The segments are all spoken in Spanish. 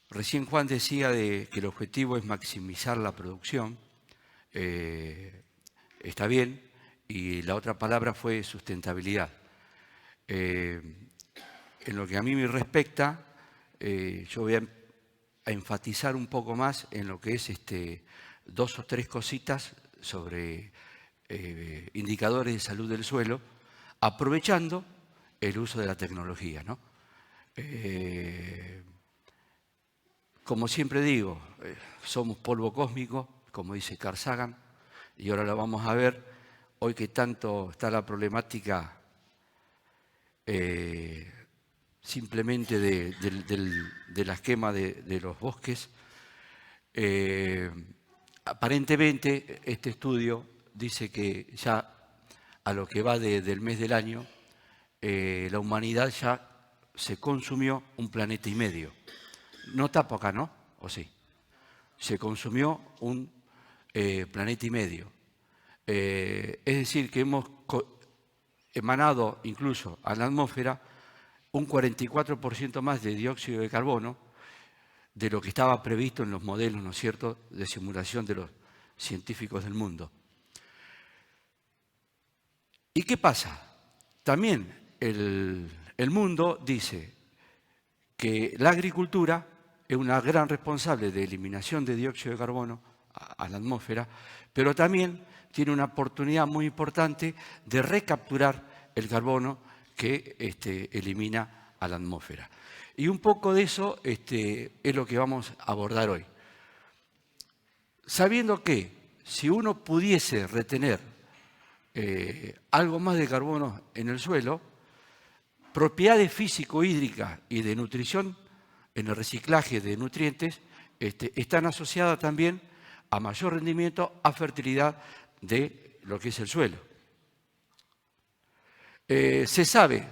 Recién Juan decía que el objetivo es maximizar la producción. Está bien, y la otra palabra fue sustentabilidad. En lo que a mí me respecta, yo voy a enfatizar un poco más en lo que es dos o tres cositas sobre indicadores de salud del suelo, aprovechando el uso de la tecnología, ¿no? Como siempre digo, somos polvo cósmico, como dice Carl Sagan, y ahora lo vamos a ver, hoy que tanto está la problemática simplemente de la quema de los bosques. Aparentemente, este estudio dice que ya a lo que va del mes del año, la humanidad ya se consumió un planeta y medio. No tapo acá, ¿no? ¿O sí? Se consumió un planeta y medio. Es decir, que hemos emanado incluso a la atmósfera un 44% más de dióxido de carbono de lo que estaba previsto en los modelos, ¿no es cierto?, de simulación de los científicos del mundo. ¿Y qué pasa? También el mundo dice que la agricultura es una gran responsable de eliminación de dióxido de carbono a la atmósfera, pero también tiene una oportunidad muy importante de recapturar el carbono que elimina a la atmósfera. Y un poco de eso es lo que vamos a abordar hoy. Sabiendo que si uno pudiese retener algo más de carbono en el suelo, propiedades físico-hídricas y de nutrición en el reciclaje de nutrientes están asociadas también a mayor rendimiento, a fertilidad de lo que es el suelo. Se sabe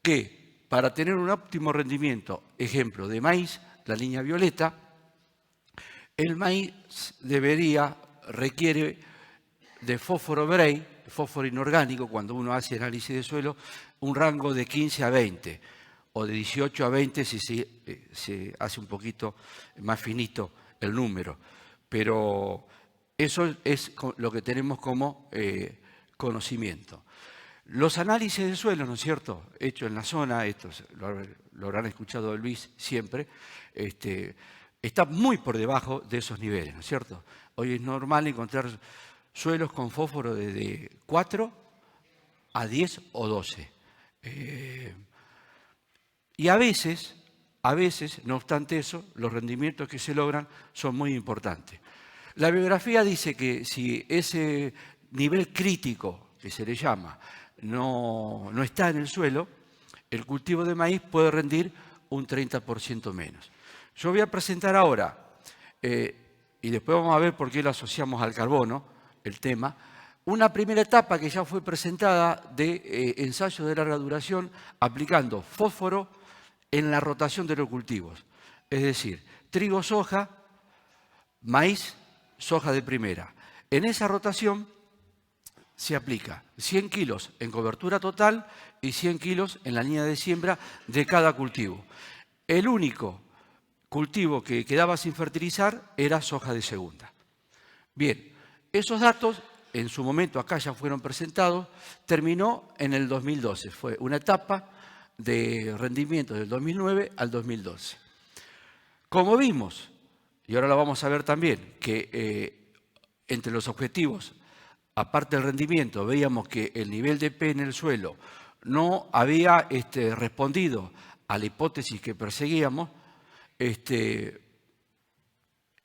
que para tener un óptimo rendimiento, ejemplo de maíz, la línea violeta, el maíz requiere de fósforo Bray, fósforo inorgánico, cuando uno hace análisis de suelo, un rango de 15 a 20, o de 18 a 20 si se hace un poquito más finito el número. Pero eso es lo que tenemos como conocimiento. Los análisis de suelo, ¿no es cierto?, hechos en la zona, esto lo habrán escuchado de Luis siempre, está muy por debajo de esos niveles, ¿no es cierto? Hoy es normal encontrar suelos con fósforo desde 4 a 10 o 12. Y a veces, no obstante eso, los rendimientos que se logran son muy importantes. La bibliografía dice que si ese nivel crítico, que se le llama, no está en el suelo, el cultivo de maíz puede rendir un 30% menos. Yo voy a presentar ahora, y después vamos a ver por qué lo asociamos al carbono, el tema, una primera etapa que ya fue presentada de ensayos de larga duración aplicando fósforo en la rotación de los cultivos. Es decir, trigo, soja, maíz, soja de primera. En esa rotación se aplica 100 kilos en cobertura total y 100 kilos en la línea de siembra de cada cultivo. El único cultivo que quedaba sin fertilizar era soja de segunda. Bien, esos datos en su momento acá ya fueron presentados, terminó en el 2012. Fue una etapa de rendimiento del 2009 al 2012. Como vimos, y ahora lo vamos a ver también, que entre los objetivos, aparte del rendimiento, veíamos que el nivel de P en el suelo no había respondido a la hipótesis que perseguíamos,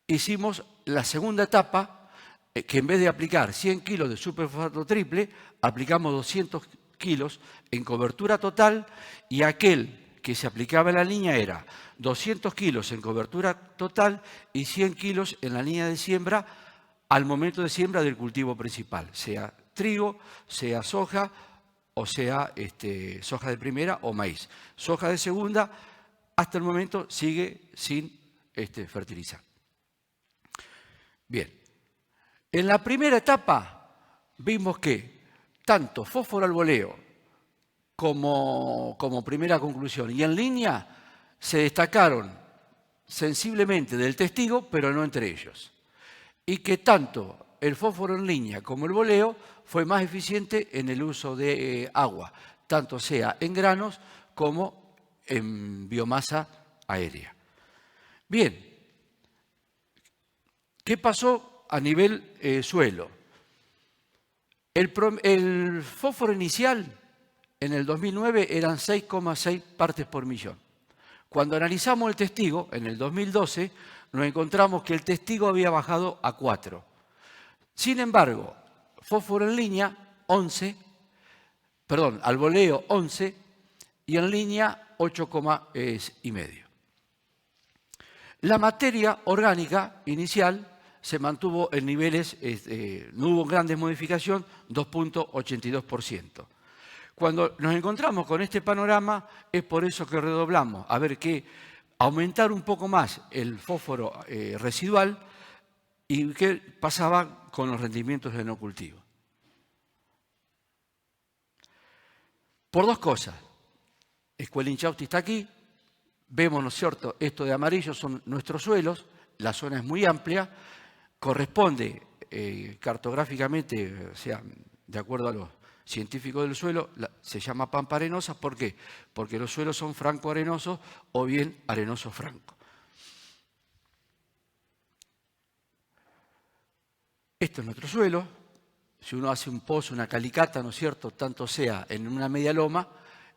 hicimos la segunda etapa, que en vez de aplicar 100 kilos de superfosfato triple, aplicamos 200 kilos en cobertura total, y aquel que se aplicaba en la línea era 200 kilos en cobertura total y 100 kilos en la línea de siembra al momento de siembra del cultivo principal, sea trigo, sea soja o sea soja de primera o maíz. Soja de segunda hasta el momento sigue sin fertilizar. Bien, en la primera etapa vimos que tanto fósforo al boleo como primera conclusión. Y en línea se destacaron sensiblemente del testigo, pero no entre ellos. Y que tanto el fósforo en línea como el boleo fue más eficiente en el uso de agua, tanto sea en granos como en biomasa aérea. Bien, ¿qué pasó a nivel suelo? El fósforo inicial en el 2009 eran 6,6 partes por millón. Cuando analizamos el testigo, en el 2012, nos encontramos que el testigo había bajado a 4. Sin embargo, fósforo en línea, 11, perdón, al boleo 11 y en línea 8,5. La materia orgánica inicial se mantuvo en niveles, no hubo grandes modificaciones, 2,82%. Cuando nos encontramos con este panorama, es por eso que redoblamos, a ver qué, aumentar un poco más el fósforo residual y qué pasaba con los rendimientos de no cultivo. Por dos cosas. Escuela Inchausti está aquí, vemos, ¿no es cierto?, esto de amarillo son nuestros suelos, la zona es muy amplia, corresponde cartográficamente, o sea, de acuerdo a los científicos del suelo, se llama pampa arenosa. ¿Por qué? Porque los suelos son franco-arenosos o bien arenoso-franco. Esto es nuestro suelo. Si uno hace un pozo, una calicata, ¿no es cierto?, tanto sea en una media loma,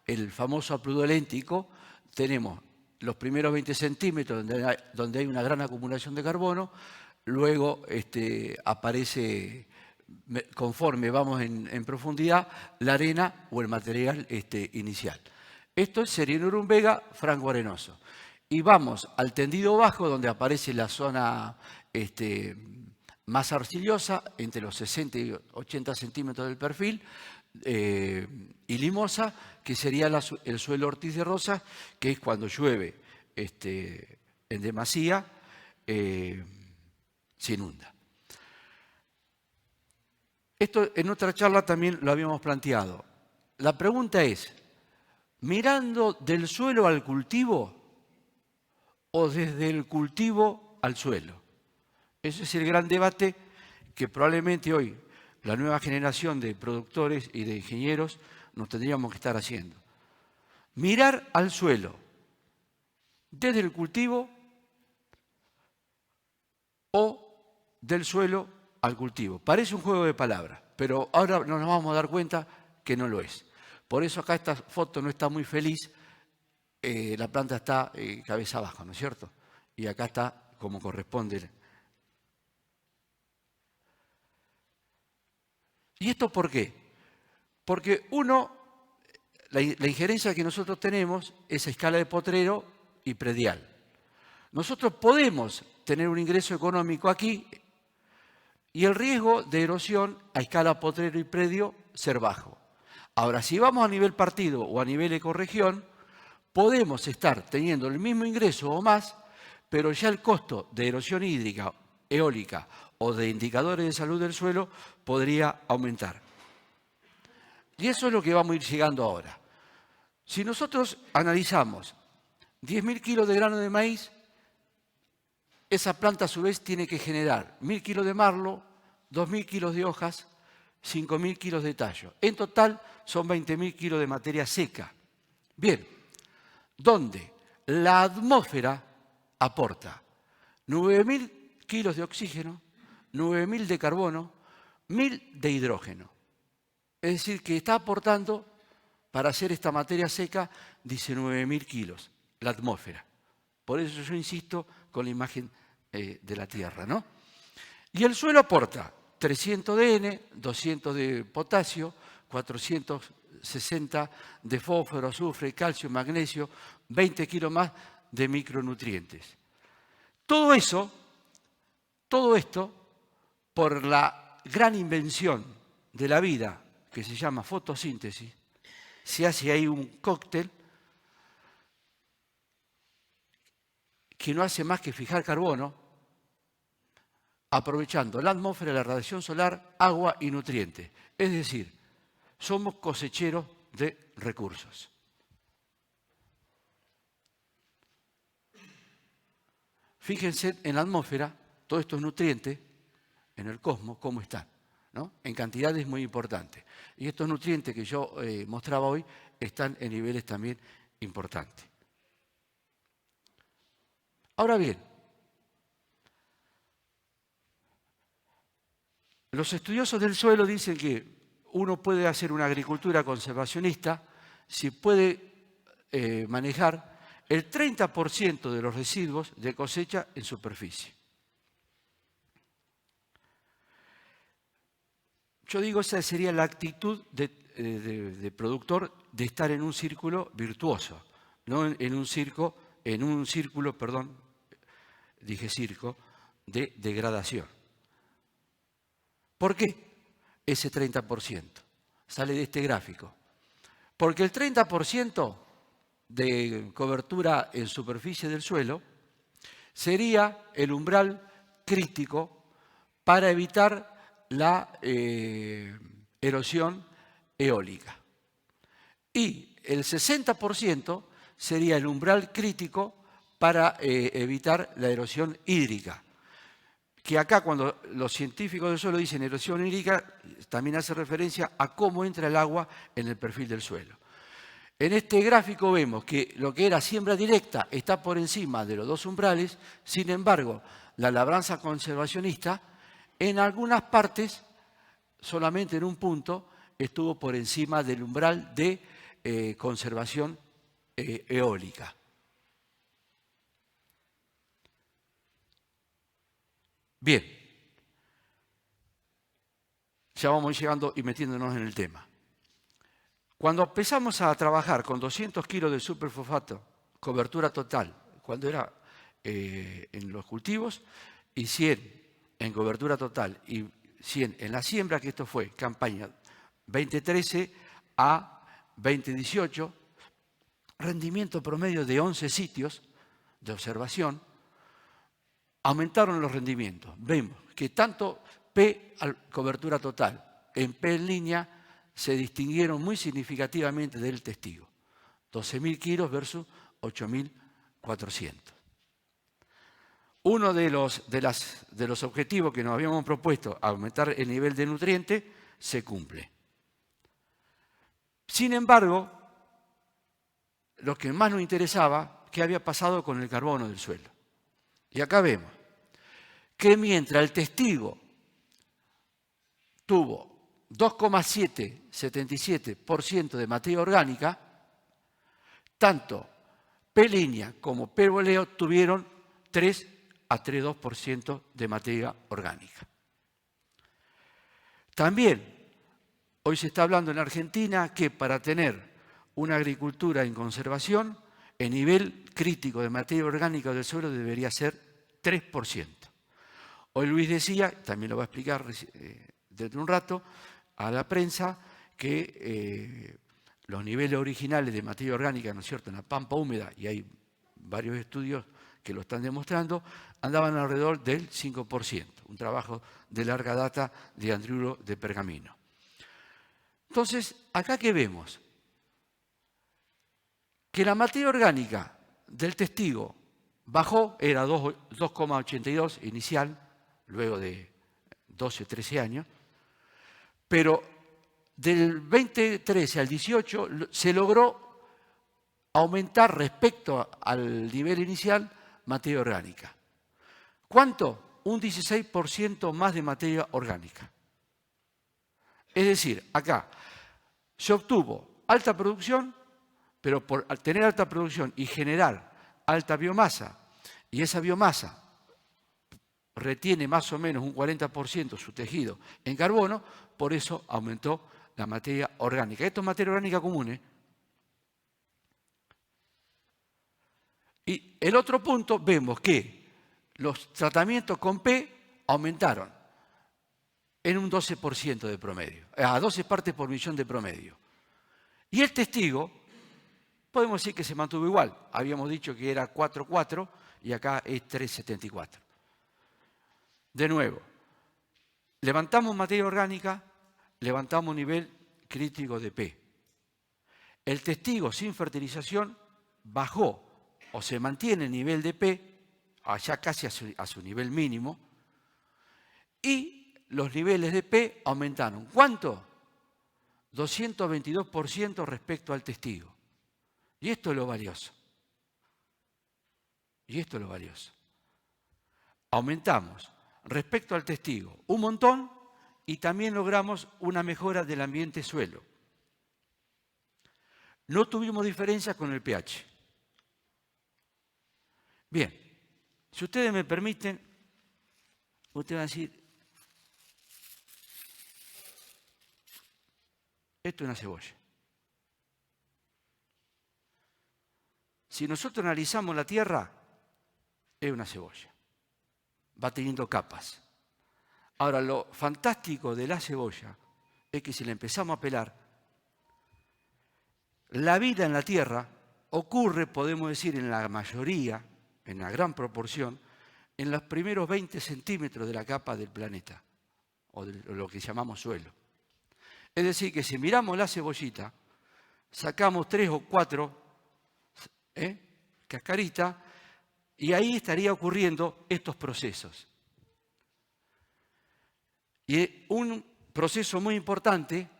el famoso apludo léntico, tenemos los primeros 20 centímetros donde hay una gran acumulación de carbono, luego aparece, conforme vamos en profundidad, la arena o el material inicial. Esto es Serino Vega, franco arenoso. Y vamos al tendido bajo, donde aparece la zona más arcillosa, entre los 60 y 80 centímetros del perfil, y limosa, que sería el suelo Ortiz de Rosas, que es cuando llueve en demasía, se inunda. Esto en otra charla también lo habíamos planteado. La pregunta es, ¿mirando del suelo al cultivo o desde el cultivo al suelo? Ese es el gran debate que probablemente hoy la nueva generación de productores y de ingenieros nos tendríamos que estar haciendo. Mirar al suelo desde el cultivo o del suelo al cultivo. Parece un juego de palabras, pero ahora nos vamos a dar cuenta que no lo es. Por eso acá esta foto no está muy feliz, la planta está cabeza abajo, ¿no es cierto? Y acá está como corresponde. ¿Y esto por qué? Porque la injerencia que nosotros tenemos es a escala de potrero y predial. Nosotros podemos tener un ingreso económico aquí y el riesgo de erosión a escala potrero y predio ser bajo. Ahora, si vamos a nivel partido o a nivel ecorregión, podemos estar teniendo el mismo ingreso o más, pero ya el costo de erosión hídrica, eólica o de indicadores de salud del suelo podría aumentar. Y eso es lo que vamos a ir llegando ahora. Si nosotros analizamos 10.000 kilos de grano de maíz, esa planta a su vez tiene que generar 1.000 kilos de marlo, 2.000 kilos de hojas, 5.000 kilos de tallo. En total son 20.000 kilos de materia seca. Bien, donde la atmósfera aporta 9.000 kilos de oxígeno, 9.000 de carbono, 1.000 de hidrógeno. Es decir, que está aportando para hacer esta materia seca 19.000 kilos, la atmósfera. Por eso yo insisto con la imagen de la Tierra, ¿no? Y el suelo aporta 300 de N, 200 de potasio, 460 de fósforo, azufre, calcio, magnesio, 20 kilos más de micronutrientes. Todo esto, por la gran invención de la vida, que se llama fotosíntesis, se hace ahí un cóctel que no hace más que fijar carbono, aprovechando la atmósfera, la radiación solar, agua y nutrientes. Es decir, somos cosecheros de recursos. Fíjense en la atmósfera, todos estos nutrientes en el cosmos, cómo están, ¿no? En cantidades muy importantes. Y estos nutrientes que yo mostraba hoy están en niveles también importantes. Ahora bien, los estudiosos del suelo dicen que uno puede hacer una agricultura conservacionista si puede manejar el 30% de los residuos de cosecha en superficie. Yo digo, esa sería la actitud de productor de estar en un círculo virtuoso, no en un círculo, de degradación. ¿Por qué ese 30%? Sale de este gráfico. Porque el 30% de cobertura en superficie del suelo sería el umbral crítico para evitar la erosión eólica. Y el 60% sería el umbral crítico para evitar la erosión hídrica. Que acá cuando los científicos del suelo dicen erosión hídrica, también hace referencia a cómo entra el agua en el perfil del suelo. En este gráfico vemos que lo que era siembra directa está por encima de los dos umbrales, sin embargo, la labranza conservacionista en algunas partes, solamente en un punto, estuvo por encima del umbral de conservación eólica. Bien, ya vamos llegando y metiéndonos en el tema. Cuando empezamos a trabajar con 200 kilos de superfosfato, cobertura total, cuando era en los cultivos, y 100 en cobertura total y 100 en la siembra, que esto fue campaña 2013 a 2018, rendimiento promedio de 11 sitios de observación, aumentaron los rendimientos. Vemos que tanto P cobertura total en P en línea se distinguieron muy significativamente del testigo. 12.000 kilos versus 8.400. Uno de los objetivos que nos habíamos propuesto, aumentar el nivel de nutriente, se cumple. Sin embargo, lo que más nos interesaba, ¿qué había pasado con el carbono del suelo? Y acá vemos que mientras el testigo tuvo 2,777% de materia orgánica, tanto P línea como P boleo tuvieron 3 a 3,2% de materia orgánica. También, hoy se está hablando en Argentina que para tener una agricultura en conservación, el nivel crítico de materia orgánica del suelo debería ser 3%. Hoy Luis decía, también lo va a explicar dentro de un rato, a la prensa, que los niveles originales de materia orgánica, ¿no es cierto?, en la pampa húmeda, y hay varios estudios que lo están demostrando, andaban alrededor del 5%, un trabajo de larga data de Andriuro de Pergamino. Entonces, acá ¿qué vemos? Que la materia orgánica del testigo bajó, era 2,82 inicial, luego de 12 o 13 años, pero del 2013 al 18 se logró aumentar respecto al nivel inicial materia orgánica. ¿Cuánto? Un 16% más de materia orgánica. Es decir, acá se obtuvo alta producción, pero por tener alta producción y generar alta biomasa, y esa biomasa retiene más o menos un 40% su tejido en carbono, por eso aumentó la materia orgánica. Esto es materia orgánica común, ¿eh? Y el otro punto, vemos que los tratamientos con P aumentaron en un 12% de promedio, a 12 partes por millón de promedio. Y el testigo, podemos decir que se mantuvo igual. Habíamos dicho que era 4,4 y acá es 3,74. De nuevo, levantamos materia orgánica, levantamos un nivel crítico de P. El testigo sin fertilización bajó o se mantiene el nivel de P, allá casi a su nivel mínimo, y los niveles de P aumentaron. ¿Cuánto? 222% respecto al testigo. Y esto es lo valioso. Y esto es lo valioso. Aumentamos respecto al testigo un montón y también logramos una mejora del ambiente suelo. No tuvimos diferencias con el pH. Bien, si ustedes me permiten, ustedes van a decir, esto es una cebolla. Si nosotros analizamos la tierra, es una cebolla. Va teniendo capas. Ahora, lo fantástico de la cebolla es que si la empezamos a pelar, la vida en la tierra ocurre, podemos decir, en la mayoría, en la gran proporción, en los primeros 20 centímetros de la capa del planeta, o de lo que llamamos suelo. Es decir, que si miramos la cebollita, sacamos 3 o 4 cascaritas, y ahí estaría ocurriendo estos procesos. Y un proceso muy importante,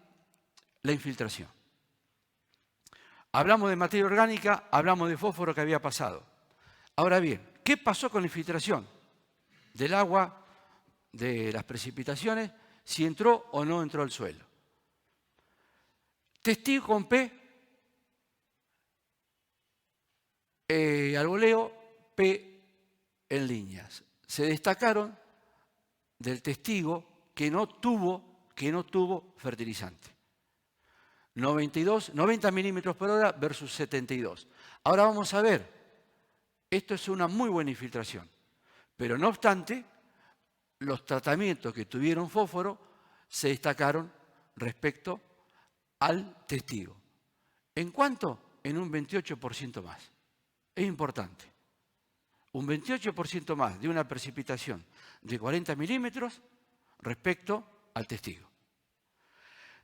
la infiltración. Hablamos de materia orgánica, hablamos de fósforo que había pasado. Ahora bien, ¿qué pasó con la infiltración del agua, de las precipitaciones, si entró o no entró al suelo? Testigo con P, al voleo, P en líneas. Se destacaron del testigo que no tuvo fertilizante. 90 milímetros por hora versus 72. Ahora vamos a ver, esto es una muy buena infiltración, pero no obstante, los tratamientos que tuvieron fósforo se destacaron respecto al testigo. ¿En cuánto? En un 28% más. Es importante. Un 28% más de una precipitación de 40 milímetros respecto al testigo.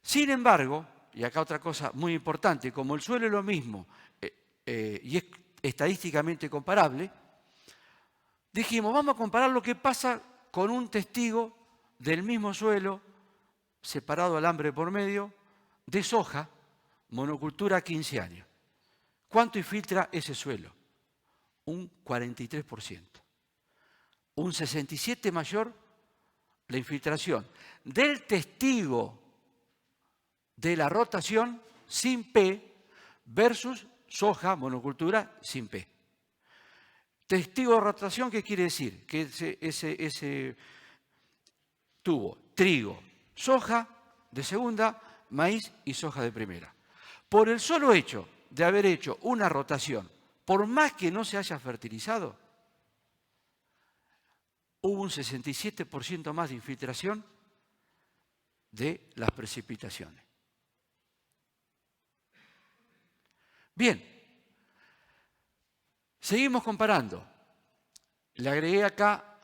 Sin embargo, y acá otra cosa muy importante, como el suelo es lo mismo y es estadísticamente comparable, dijimos, vamos a comparar lo que pasa con un testigo del mismo suelo, separado alambre por medio, de soja, monocultura 15 años. ¿Cuánto infiltra ese suelo? Un 43%. Un 67% mayor la infiltración del testigo de la rotación sin P versus soja, monocultura sin P. Testigo de rotación, ¿qué quiere decir? Que ese tuvo trigo, soja de segunda, maíz y soja de primera. Por el solo hecho de haber hecho una rotación, por más que no se haya fertilizado, hubo un 67% más de infiltración de las precipitaciones. Bien, seguimos comparando. Le agregué acá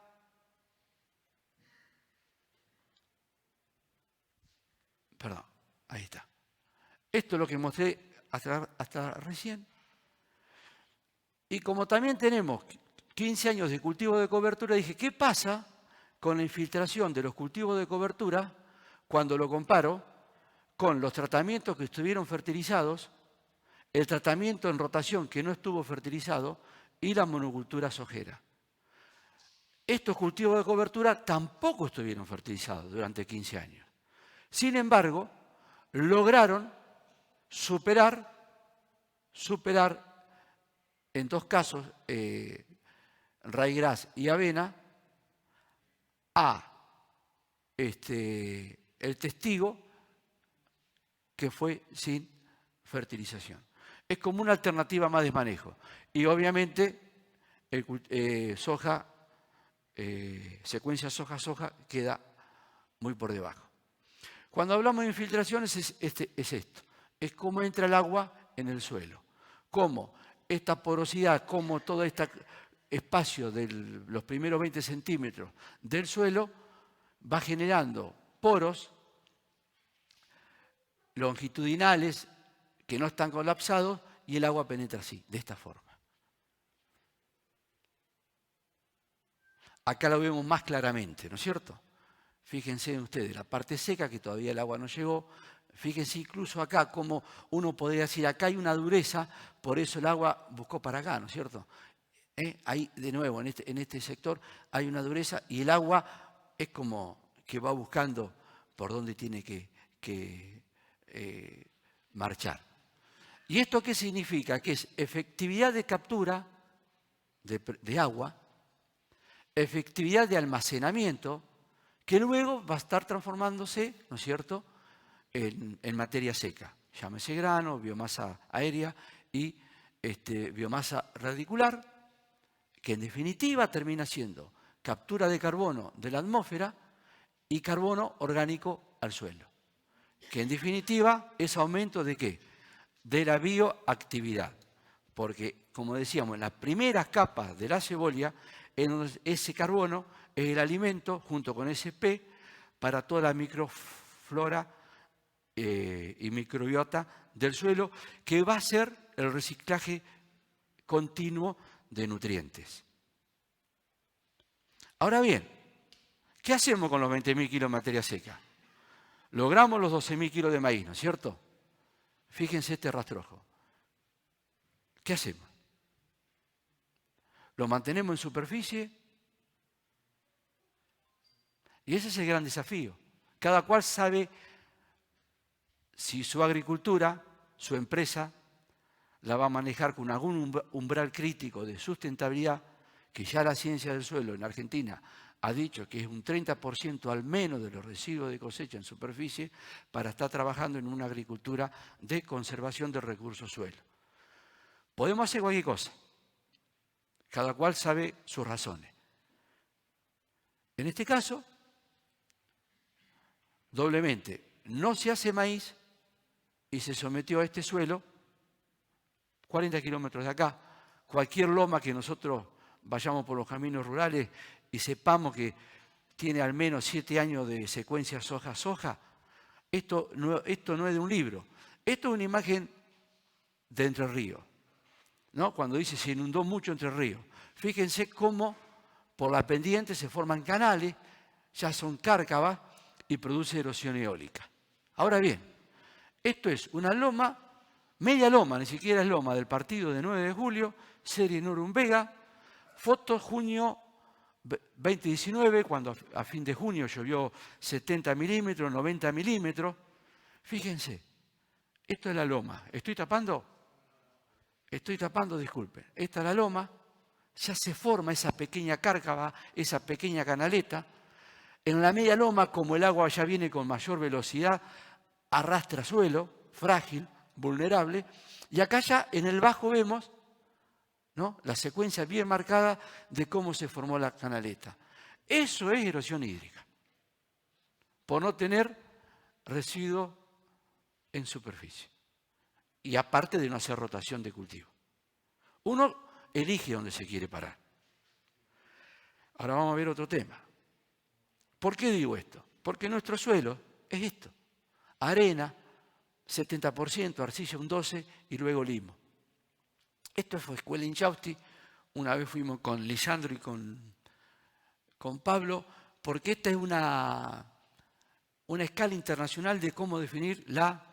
perdón, ahí está. Esto es lo que mostré hasta recién. Y como también tenemos 15 años de cultivo de cobertura, dije, ¿qué pasa con la infiltración de los cultivos de cobertura cuando lo comparo con los tratamientos que estuvieron fertilizados, el tratamiento en rotación que no estuvo fertilizado y la monocultura sojera? Estos cultivos de cobertura tampoco estuvieron fertilizados durante 15 años. Sin embargo, lograron superar en dos casos, ryegrass y avena, el testigo que fue sin fertilización. Es como una alternativa más de manejo. Y obviamente, secuencia soja-soja queda muy por debajo. Cuando hablamos de infiltraciones es esto. Es cómo entra el agua en el suelo. Cómo esta porosidad, cómo todo este espacio de los primeros 20 centímetros del suelo va generando poros longitudinales que no están colapsados y el agua penetra así, de esta forma. Acá lo vemos más claramente, ¿no es cierto? Fíjense ustedes, la parte seca, que todavía el agua no llegó. Fíjense incluso acá como uno podría decir, acá hay una dureza, por eso el agua buscó para acá, ¿no es cierto? Ahí, de nuevo, en este sector hay una dureza y el agua es como que va buscando por dónde tiene que marchar. ¿Y esto qué significa? Que es efectividad de captura de agua, efectividad de almacenamiento, que luego va a estar transformándose, ¿no es cierto?, en materia seca. Llámese grano, biomasa aérea y biomasa radicular, que en definitiva termina siendo captura de carbono de la atmósfera y carbono orgánico al suelo. Que en definitiva es aumento ¿de qué? De la bioactividad. Porque, como decíamos, en las primeras capas de la cebolla, ese carbono es el alimento, junto con ese P, para toda la microflora y microbiota del suelo, que va a ser el reciclaje continuo de nutrientes. Ahora bien, ¿qué hacemos con los 20.000 kilos de materia seca? Logramos los 12.000 kilos de maíz, ¿no es cierto? Fíjense este rastrojo. ¿Qué hacemos? ¿Lo mantenemos en superficie? Y ese es el gran desafío. Cada cual sabe si su agricultura, su empresa, la va a manejar con algún umbral crítico de sustentabilidad, que ya la ciencia del suelo en Argentina ha dicho que es un 30% al menos de los residuos de cosecha en superficie, para estar trabajando en una agricultura de conservación del recurso suelo. Podemos hacer cualquier cosa. Cada cual sabe sus razones. En este caso, doblemente, no se hace maíz y se sometió a este suelo, 40 kilómetros de acá, cualquier loma que nosotros vayamos por los caminos rurales y sepamos que tiene al menos 7 años de secuencia soja-soja, esto no es de un libro, esto es una imagen de Entre Ríos, ¿no? Cuando dice se inundó mucho Entre Ríos. Fíjense cómo por la pendiente se forman canales, ya son cárcavas y produce erosión eólica. Ahora bien, esto es una loma, media loma, ni siquiera es loma, del partido de 9 de julio, serie Norumbega, fotos junio 2019, cuando a fin de junio llovió 70 milímetros, 90 milímetros. Fíjense, esto es la loma. ¿Estoy tapando? Estoy tapando, disculpen. Esta es la loma, ya se forma esa pequeña cárcava, esa pequeña canaleta. En la media loma, como el agua ya viene con mayor velocidad, arrastra suelo, frágil, vulnerable. Y acá ya en el bajo vemos, ¿no?, la secuencia bien marcada de cómo se formó la canaleta. Eso es erosión hídrica, por no tener residuos en superficie. Y aparte de no hacer rotación de cultivo. Uno elige dónde se quiere parar. Ahora vamos a ver otro tema. ¿Por qué digo esto? Porque nuestro suelo es esto. Arena, 70%, arcilla un 12% y luego limo. Esto fue escuela Inchausti. Una vez fuimos con Lisandro y con Pablo, porque esta es una escala internacional de cómo definir la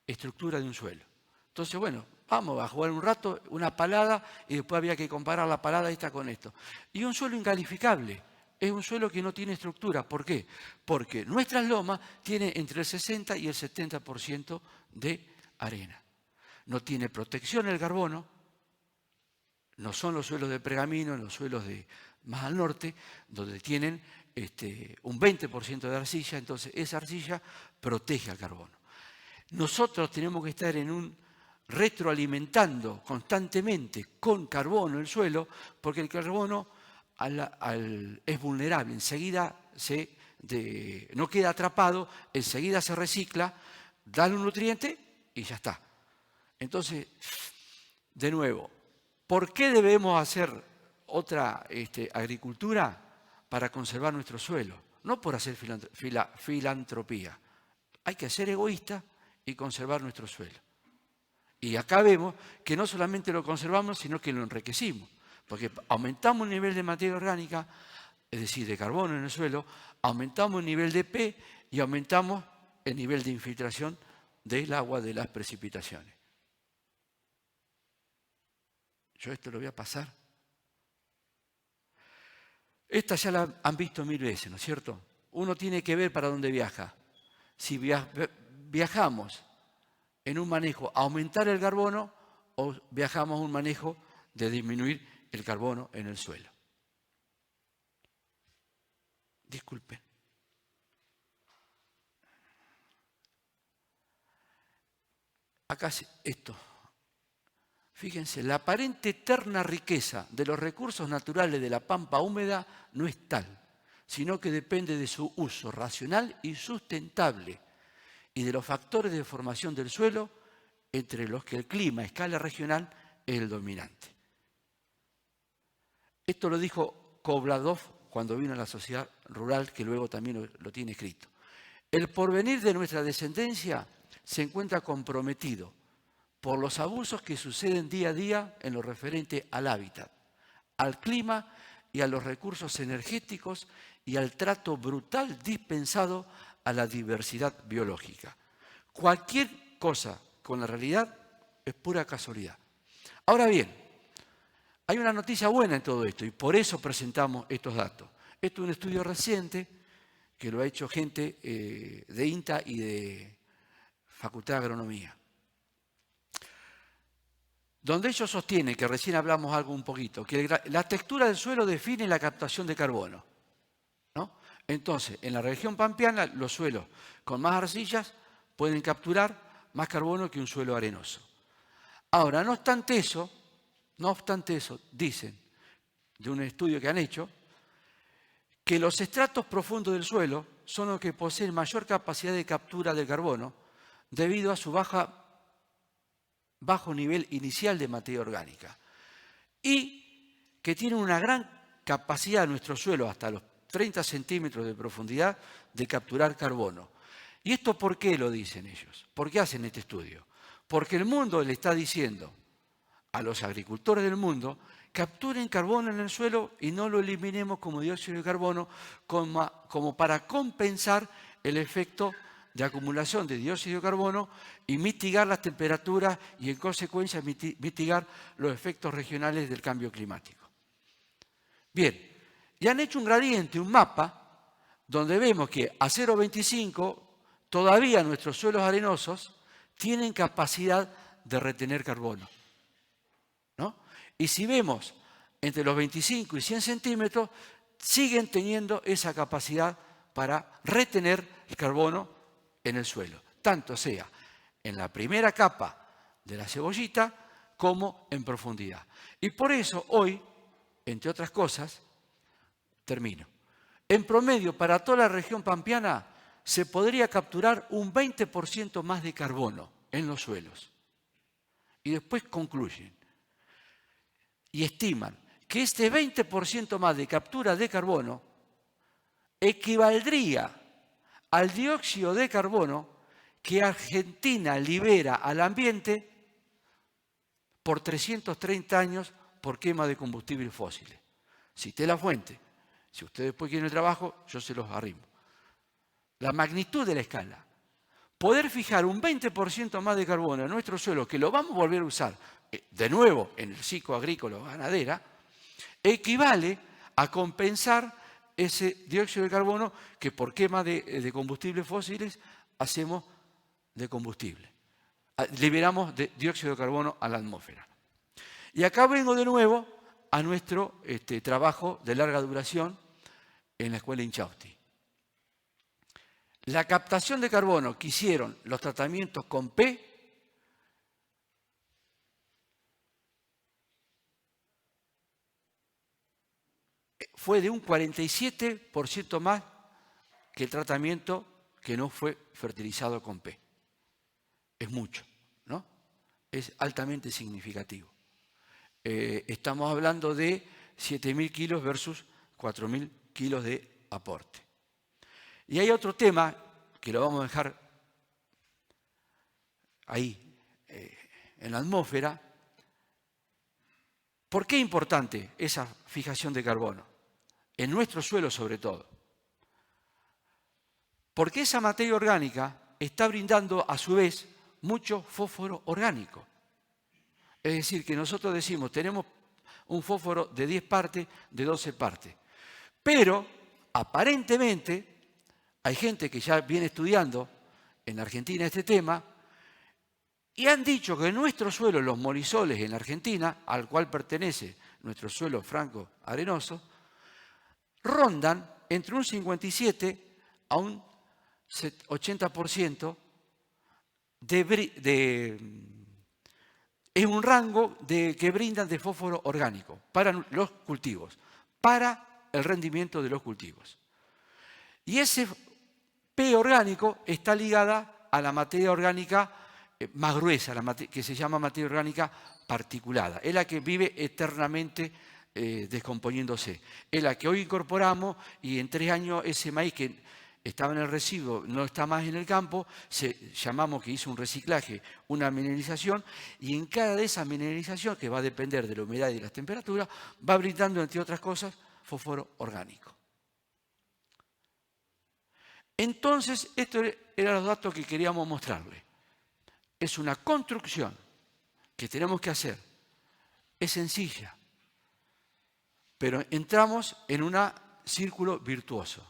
estructura de un suelo. Entonces, bueno, vamos a jugar un rato, una palada, y después había que comparar la palada esta con esto. Y un suelo incalificable. Es un suelo que no tiene estructura. ¿Por qué? Porque nuestras lomas tienen entre el 60 y el 70% de arena. No tiene protección el carbono, no son los suelos de pergamino, los suelos de más al norte, donde tienen un 20% de arcilla, entonces esa arcilla protege al carbono. Nosotros tenemos que estar retroalimentando constantemente con carbono el suelo, porque el carbono es vulnerable, enseguida no queda atrapado, enseguida se recicla, da un nutriente y ya está. Entonces, de nuevo, ¿por qué debemos hacer otra agricultura? Para conservar nuestro suelo, no por hacer filantropía. Hay que ser egoísta y conservar nuestro suelo. Y acá vemos que no solamente lo conservamos, sino que lo enriquecimos, porque aumentamos el nivel de materia orgánica, es decir, de carbono en el suelo, aumentamos el nivel de P y aumentamos el nivel de infiltración del agua de las precipitaciones. Yo esto lo voy a pasar. Esta ya la han visto 1000 veces, ¿no es cierto? Uno tiene que ver para dónde viaja. Si viajamos en un manejo a aumentar el carbono o viajamos a un manejo de disminuir el carbono en el suelo. Disculpen. Acá esto. Fíjense, la aparente eterna riqueza de los recursos naturales de la pampa húmeda no es tal, sino que depende de su uso racional y sustentable y de los factores de formación del suelo, entre los que el clima a escala regional es el dominante. Esto lo dijo Kovladov cuando vino a la sociedad rural, que luego también lo tiene escrito. El porvenir de nuestra descendencia se encuentra comprometido por los abusos que suceden día a día en lo referente al hábitat, al clima y a los recursos energéticos y al trato brutal dispensado a la diversidad biológica. Cualquier cosa con la realidad es pura casualidad. Ahora bien, hay una noticia buena en todo esto y por eso presentamos estos datos. Esto es un estudio reciente que lo ha hecho gente de INTA y de Facultad de Agronomía, donde ellos sostienen, que recién hablamos algo un poquito, que la textura del suelo define la captación de carbono, ¿no? Entonces, en la región pampeana, los suelos con más arcillas pueden capturar más carbono que un suelo arenoso. Ahora, no obstante eso, dicen, de un estudio que han hecho, que los estratos profundos del suelo son los que poseen mayor capacidad de captura del carbono debido a su bajo nivel inicial de materia orgánica y que tienen una gran capacidad en nuestro suelo, hasta los 30 centímetros de profundidad, de capturar carbono. ¿Y esto por qué lo dicen ellos? ¿Por qué hacen este estudio? Porque el mundo le está diciendo a los agricultores del mundo: capturen carbono en el suelo y no lo eliminemos como dióxido de carbono como para compensar el efecto de acumulación de dióxido de carbono y mitigar las temperaturas y en consecuencia mitigar los efectos regionales del cambio climático. Bien, y han hecho un gradiente, un mapa, donde vemos que a 0,25 todavía nuestros suelos arenosos tienen capacidad de retener carbono, ¿no? Y si vemos entre los 25 y 100 centímetros, siguen teniendo esa capacidad para retener el carbono en el suelo, tanto sea en la primera capa de la cebollita como en profundidad. Y por eso hoy, entre otras cosas, termino, en promedio para toda la región pampeana se podría capturar un 20% más de carbono en los suelos. Y después concluyen y estiman que este 20% más de captura de carbono equivaldría al dióxido de carbono que Argentina libera al ambiente por 330 años por quema de combustibles fósiles. Cité la fuente. Si ustedes después quieren el trabajo, yo se los arrimo. La magnitud de la escala. Poder fijar un 20% más de carbono en nuestro suelo, que lo vamos a volver a usar de nuevo en el ciclo agrícola o ganadera, equivale a compensar ese dióxido de carbono que por quema de combustibles fósiles hacemos de combustible. Liberamos de dióxido de carbono a la atmósfera. Y acá vengo de nuevo a nuestro trabajo de larga duración en la escuela Inchausti. La captación de carbono que hicieron los tratamientos con P fue de un 47% más que el tratamiento que no fue fertilizado con P. Es mucho, ¿no? Es altamente significativo. Estamos hablando de 7.000 kilos versus 4.000 kilos de aporte. Y hay otro tema que lo vamos a dejar ahí en la atmósfera. ¿Por qué es importante esa fijación de carbono? En nuestro suelo sobre todo. Porque esa materia orgánica está brindando a su vez mucho fósforo orgánico. Es decir, que nosotros decimos, tenemos un fósforo de 10 partes, de 12 partes. Pero, aparentemente, hay gente que ya viene estudiando en Argentina este tema y han dicho que en nuestro suelo, los molisoles en Argentina, al cual pertenece nuestro suelo franco arenoso, rondan entre un 57 a un 80% es un rango que brindan de fósforo orgánico para los cultivos, para el rendimiento de los cultivos. Y ese P orgánico está ligada a la materia orgánica más gruesa, que se llama materia orgánica particulada. Es la que vive eternamente descomponiéndose. Es la que hoy incorporamos y en 3 años ese maíz que estaba en el residuo, no está más en el campo, llamamos que hizo un reciclaje, una mineralización, y en cada de esas mineralización, que va a depender de la humedad y de las temperaturas, va brindando, entre otras cosas, fósforo orgánico. Entonces, estos eran los datos que queríamos mostrarles. Es una construcción que tenemos que hacer. Es sencilla, pero entramos en un círculo virtuoso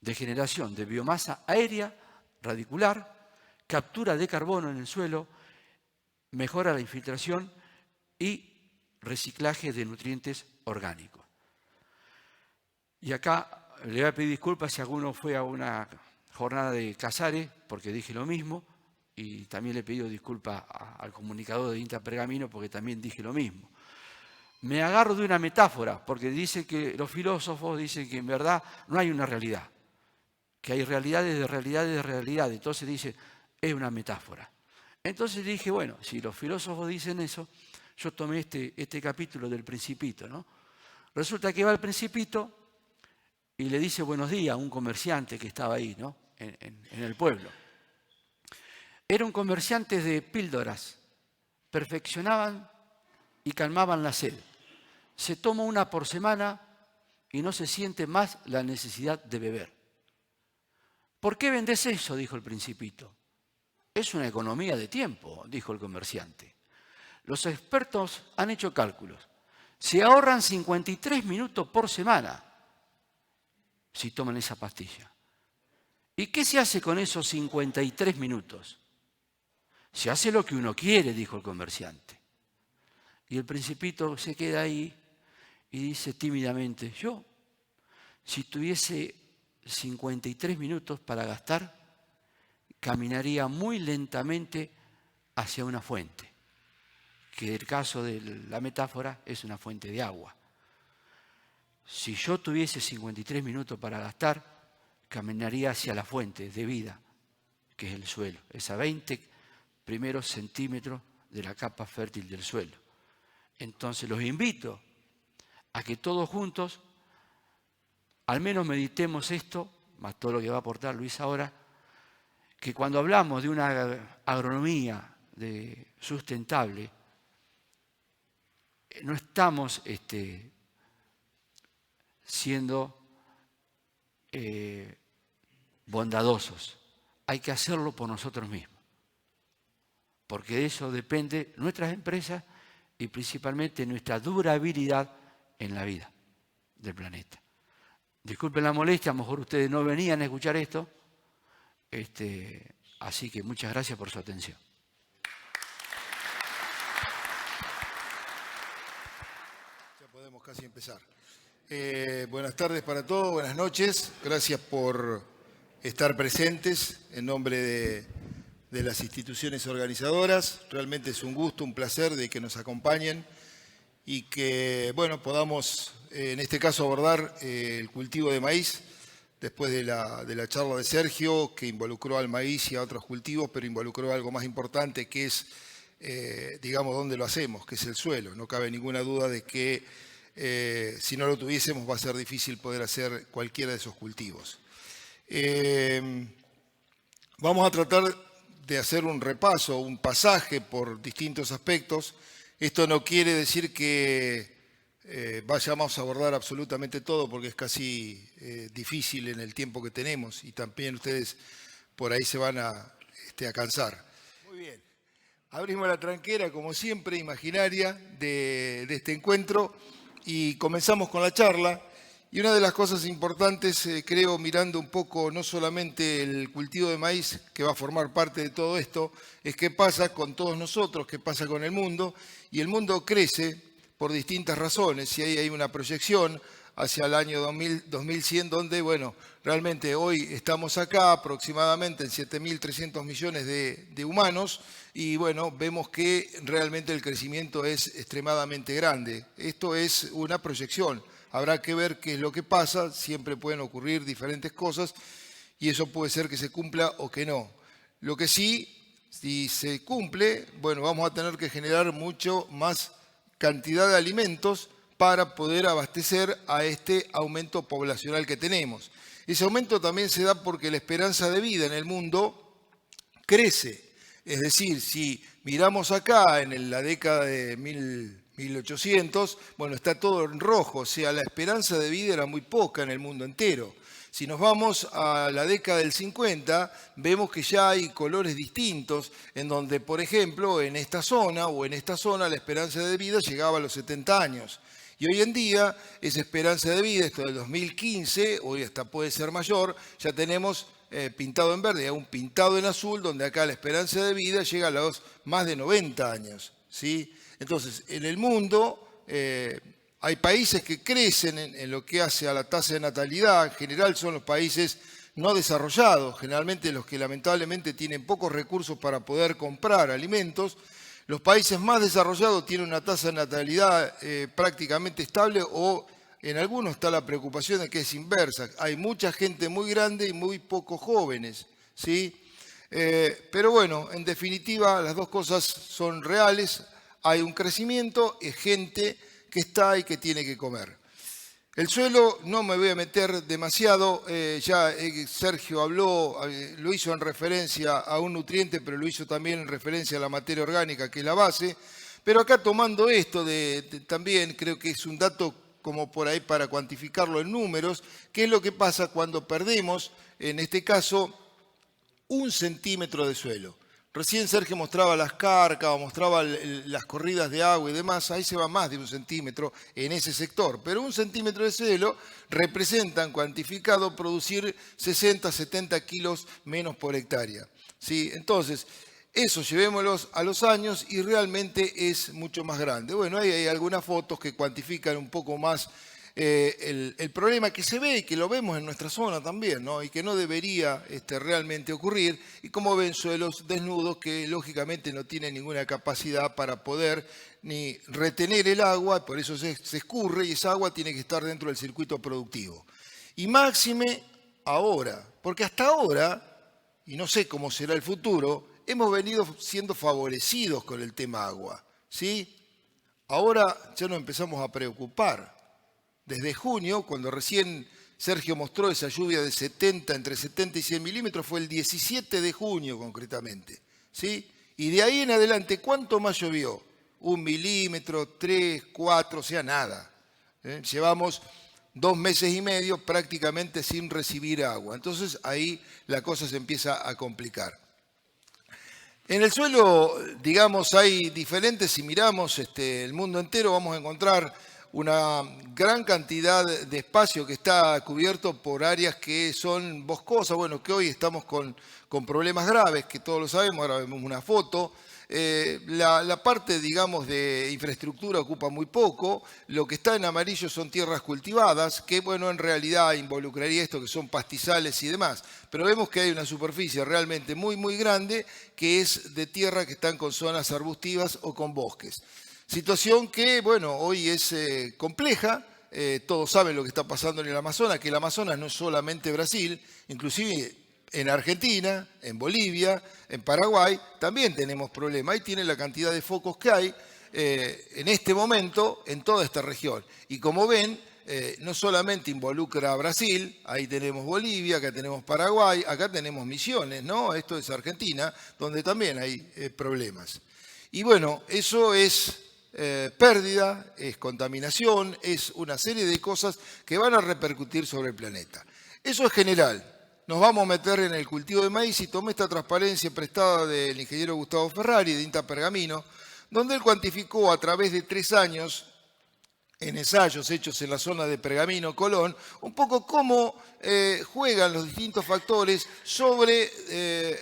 de generación de biomasa aérea, radicular, captura de carbono en el suelo, mejora la infiltración y reciclaje de nutrientes orgánicos. Y acá le voy a pedir disculpas si alguno fue a una jornada de Casares, porque dije lo mismo, y también le he pedido disculpas al comunicador de INTA Pergamino, porque también dije lo mismo. Me agarro de una metáfora, porque dice que los filósofos dicen que en verdad no hay una realidad, que hay realidades de realidades de realidades. Entonces dice, es una metáfora. Entonces dije, bueno, si los filósofos dicen eso, yo tomé este capítulo del Principito, ¿no? Resulta que va el Principito y le dice buenos días a un comerciante que estaba ahí, ¿no? En el pueblo. Era un comerciante de píldoras, perfeccionaban y calmaban la sed. Se toma una por semana y no se siente más la necesidad de beber. ¿Por qué vendes eso?, dijo el Principito. Es una economía de tiempo, dijo el comerciante. Los expertos han hecho cálculos. Se ahorran 53 minutos por semana si toman esa pastilla. ¿Y qué se hace con esos 53 minutos? Se hace lo que uno quiere, dijo el comerciante. Y el Principito se queda ahí y dice tímidamente, yo, si tuviese 53 minutos para gastar, caminaría muy lentamente hacia una fuente, que en el caso de la metáfora es una fuente de agua. Si yo tuviese 53 minutos para gastar, caminaría hacia la fuente de vida, que es el suelo, es a 20 primeros centímetros de la capa fértil del suelo. Entonces los invito a que todos juntos al menos meditemos esto, más todo lo que va a aportar Luis ahora, que cuando hablamos de una agronomía sustentable, no estamos siendo bondadosos. Hay que hacerlo por nosotros mismos, porque de eso depende nuestras empresas y principalmente nuestra durabilidad en la vida del planeta. Disculpen la molestia, a lo mejor ustedes no venían a escuchar esto, así que muchas gracias por su atención. Ya podemos casi empezar. Buenas tardes para todos, buenas noches. Gracias por estar presentes en nombre de las instituciones organizadoras. Realmente es un gusto, un placer de que nos acompañen y que, bueno, podamos, en este caso, abordar el cultivo de maíz después de la charla de Sergio, que involucró al maíz y a otros cultivos, pero involucró algo más importante, que es, digamos, dónde lo hacemos, que es el suelo. No cabe ninguna duda de que si no lo tuviésemos va a ser difícil poder hacer cualquiera de esos cultivos. Vamos a tratar de hacer un repaso, un pasaje por distintos aspectos. Esto no quiere decir que vayamos a abordar absolutamente todo, porque es casi difícil en el tiempo que tenemos y también ustedes por ahí se van a cansar. Muy bien. Abrimos la tranquera, como siempre, imaginaria de este encuentro y comenzamos con la charla. Y una de las cosas importantes, creo, mirando un poco no solamente el cultivo de maíz, que va a formar parte de todo esto, es qué pasa con todos nosotros, qué pasa con el mundo. Y el mundo crece por distintas razones, y ahí hay una proyección hacia el año 2100, donde, bueno, realmente hoy estamos acá aproximadamente en 7.300 millones de humanos, y bueno, vemos que realmente el crecimiento es extremadamente grande. Esto es una proyección. Habrá que ver qué es lo que pasa, siempre pueden ocurrir diferentes cosas y eso puede ser que se cumpla o que no. Lo que sí, si se cumple, bueno, vamos a tener que generar mucho más cantidad de alimentos para poder abastecer a este aumento poblacional que tenemos. Ese aumento también se da porque la esperanza de vida en el mundo crece. Es decir, si miramos acá en la década de 1800, bueno, está todo en rojo, o sea, la esperanza de vida era muy poca en el mundo entero. Si nos vamos a la década del 50, vemos que ya hay colores distintos, en donde, por ejemplo, en esta zona la esperanza de vida llegaba a los 70 años. Y hoy en día, esa esperanza de vida, esto del 2015, hoy hasta puede ser mayor, ya tenemos pintado en verde, un pintado en azul, donde acá la esperanza de vida llega a los más de 90 años, ¿sí? Entonces, en el mundo hay países que crecen en lo que hace a la tasa de natalidad. En general son los países no desarrollados, generalmente los que lamentablemente tienen pocos recursos para poder comprar alimentos. Los países más desarrollados tienen una tasa de natalidad prácticamente estable o en algunos está la preocupación de que es inversa. Hay mucha gente muy grande y muy pocos jóvenes, ¿sí? Pero bueno, en definitiva las dos cosas son reales. Hay un crecimiento, es gente que está y que tiene que comer. El suelo, no me voy a meter demasiado, ya Sergio habló, lo hizo en referencia a un nutriente, pero lo hizo también en referencia a la materia orgánica, que es la base. Pero acá tomando esto, también creo que es un dato como por ahí para cuantificarlo en números, qué es lo que pasa cuando perdemos, en este caso, 1 centímetro de suelo. Recién Sergio mostraba las carcas, mostraba las corridas de agua y demás, ahí se va más de 1 centímetro en ese sector. Pero 1 centímetro de suelo representan, cuantificado, producir 60, 70 kilos menos por hectárea, ¿sí? Entonces, eso llevémoslos a los años y realmente es mucho más grande. Bueno, ahí hay algunas fotos que cuantifican un poco más el problema que se ve y que lo vemos en nuestra zona también, ¿no? Y que no debería realmente ocurrir. Y como ven, suelos desnudos que lógicamente no tienen ninguna capacidad para poder ni retener el agua, por eso se escurre y esa agua tiene que estar dentro del circuito productivo. Y máxime ahora, porque hasta ahora, y no sé cómo será el futuro, hemos venido siendo favorecidos con el tema agua, ¿sí? Ahora ya nos empezamos a preocupar. Desde junio, cuando recién Sergio mostró esa lluvia de entre 70 y 100 milímetros, fue el 17 de junio concretamente, ¿sí? Y de ahí en adelante, ¿cuánto más llovió? 1 milímetro, 3, 4, o sea, nada. Llevamos 2 meses y medio prácticamente sin recibir agua. Entonces ahí la cosa se empieza a complicar. En el suelo, digamos, hay diferentes, si miramos el mundo entero, vamos a encontrar una gran cantidad de espacio que está cubierto por áreas que son boscosas, bueno, que hoy estamos con problemas graves, que todos lo sabemos, ahora vemos una foto. La parte, digamos, de infraestructura ocupa muy poco. Lo que está en amarillo son tierras cultivadas, que, bueno, en realidad involucraría esto, que son pastizales y demás. Pero vemos que hay una superficie realmente muy, muy grande, que es de tierra que están con zonas arbustivas o con bosques. Situación que, bueno, hoy es compleja. Todos saben lo que está pasando en el Amazonas, que el Amazonas no es solamente Brasil, inclusive en Argentina, en Bolivia, en Paraguay, también tenemos problemas. Ahí tienen la cantidad de focos que hay en este momento en toda esta región. Y como ven, no solamente involucra a Brasil, ahí tenemos Bolivia, acá tenemos Paraguay, acá tenemos Misiones, ¿no? Esto es Argentina, donde también hay problemas. Y bueno, eso es pérdida, es contaminación, es una serie de cosas que van a repercutir sobre el planeta. Eso es general. Nos vamos a meter en el cultivo de maíz y tomé esta transparencia prestada del ingeniero Gustavo Ferrari de INTA Pergamino, donde él cuantificó a través de 3 años, en ensayos hechos en la zona de Pergamino, Colón, un poco cómo juegan los distintos factores sobre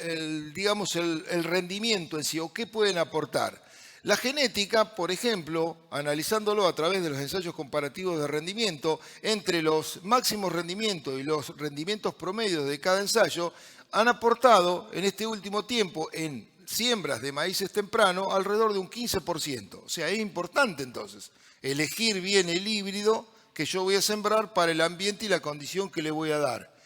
el rendimiento en sí, o qué pueden aportar. La genética, por ejemplo, analizándolo a través de los ensayos comparativos de rendimiento, entre los máximos rendimientos y los rendimientos promedios de cada ensayo, han aportado en este último tiempo en siembras de maíces temprano alrededor de un 15%. O sea, es importante entonces elegir bien el híbrido que yo voy a sembrar para el ambiente y la condición que le voy a dar.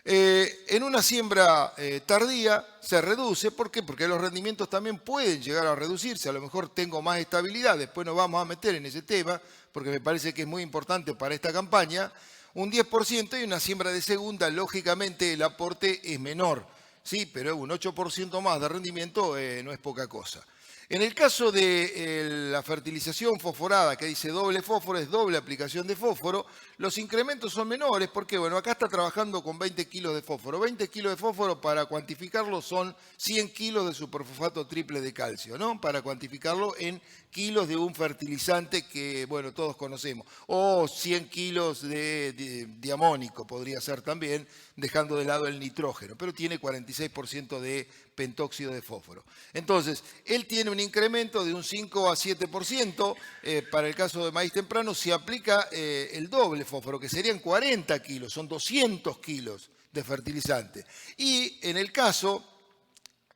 En una siembra tardía se reduce, ¿por qué? Porque los rendimientos también pueden llegar a reducirse, a lo mejor tengo más estabilidad, después nos vamos a meter en ese tema, porque me parece que es muy importante para esta campaña, un 10% y una siembra de segunda, lógicamente el aporte es menor, sí, pero un 8% más de rendimiento no es poca cosa. En el caso de la fertilización fosforada, que dice doble fósforo, es doble aplicación de fósforo, los incrementos son menores porque, bueno, acá está trabajando con 20 kilos de fósforo. 20 kilos de fósforo, para cuantificarlo, son 100 kilos de superfosfato triple de calcio, ¿no? Para cuantificarlo en kilos de un fertilizante que, bueno, todos conocemos. O 100 kilos de diamónico podría ser también, dejando de lado el nitrógeno, pero tiene 46% de pentóxido de fósforo. Entonces, él tiene un incremento de un 5 a 7%, para el caso de maíz temprano se aplica el doble fósforo, que serían 40 kilos, son 200 kilos de fertilizante. Y en el caso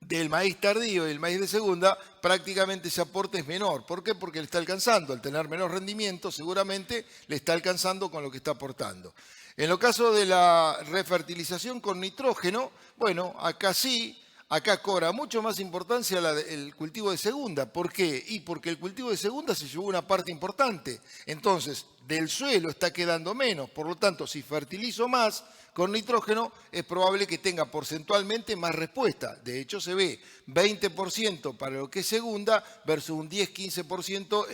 del maíz tardío y el maíz de segunda, prácticamente ese aporte es menor. ¿Por qué? Porque le está alcanzando, al tener menor rendimiento, seguramente le está alcanzando con lo que está aportando. En el caso de la refertilización con nitrógeno, bueno, acá sí, acá cobra mucho más importancia el cultivo de segunda. ¿Por qué? Y porque el cultivo de segunda se llevó una parte importante. Entonces, del suelo está quedando menos. Por lo tanto, si fertilizo más con nitrógeno, es probable que tenga porcentualmente más respuesta. De hecho, se ve 20% para lo que es segunda versus un 10-15%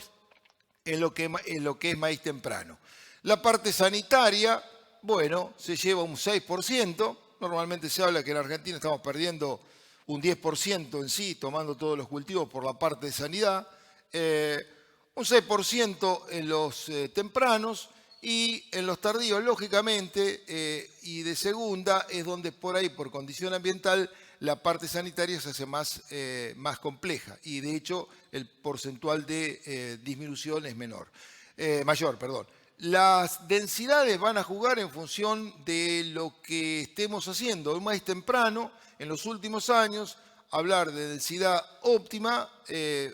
en lo que es maíz temprano. La parte sanitaria, bueno, se lleva un 6%. Normalmente se habla que en Argentina estamos perdiendo un 10% en sí, tomando todos los cultivos por la parte de sanidad. Un 6% en los tempranos y en los tardíos, lógicamente, y de segunda es donde por ahí, por condición ambiental, la parte sanitaria se hace más compleja y de hecho el porcentual de disminución es mayor. Las densidades van a jugar en función de lo que estemos haciendo. Un maíz temprano, en los últimos años, hablar de densidad óptima,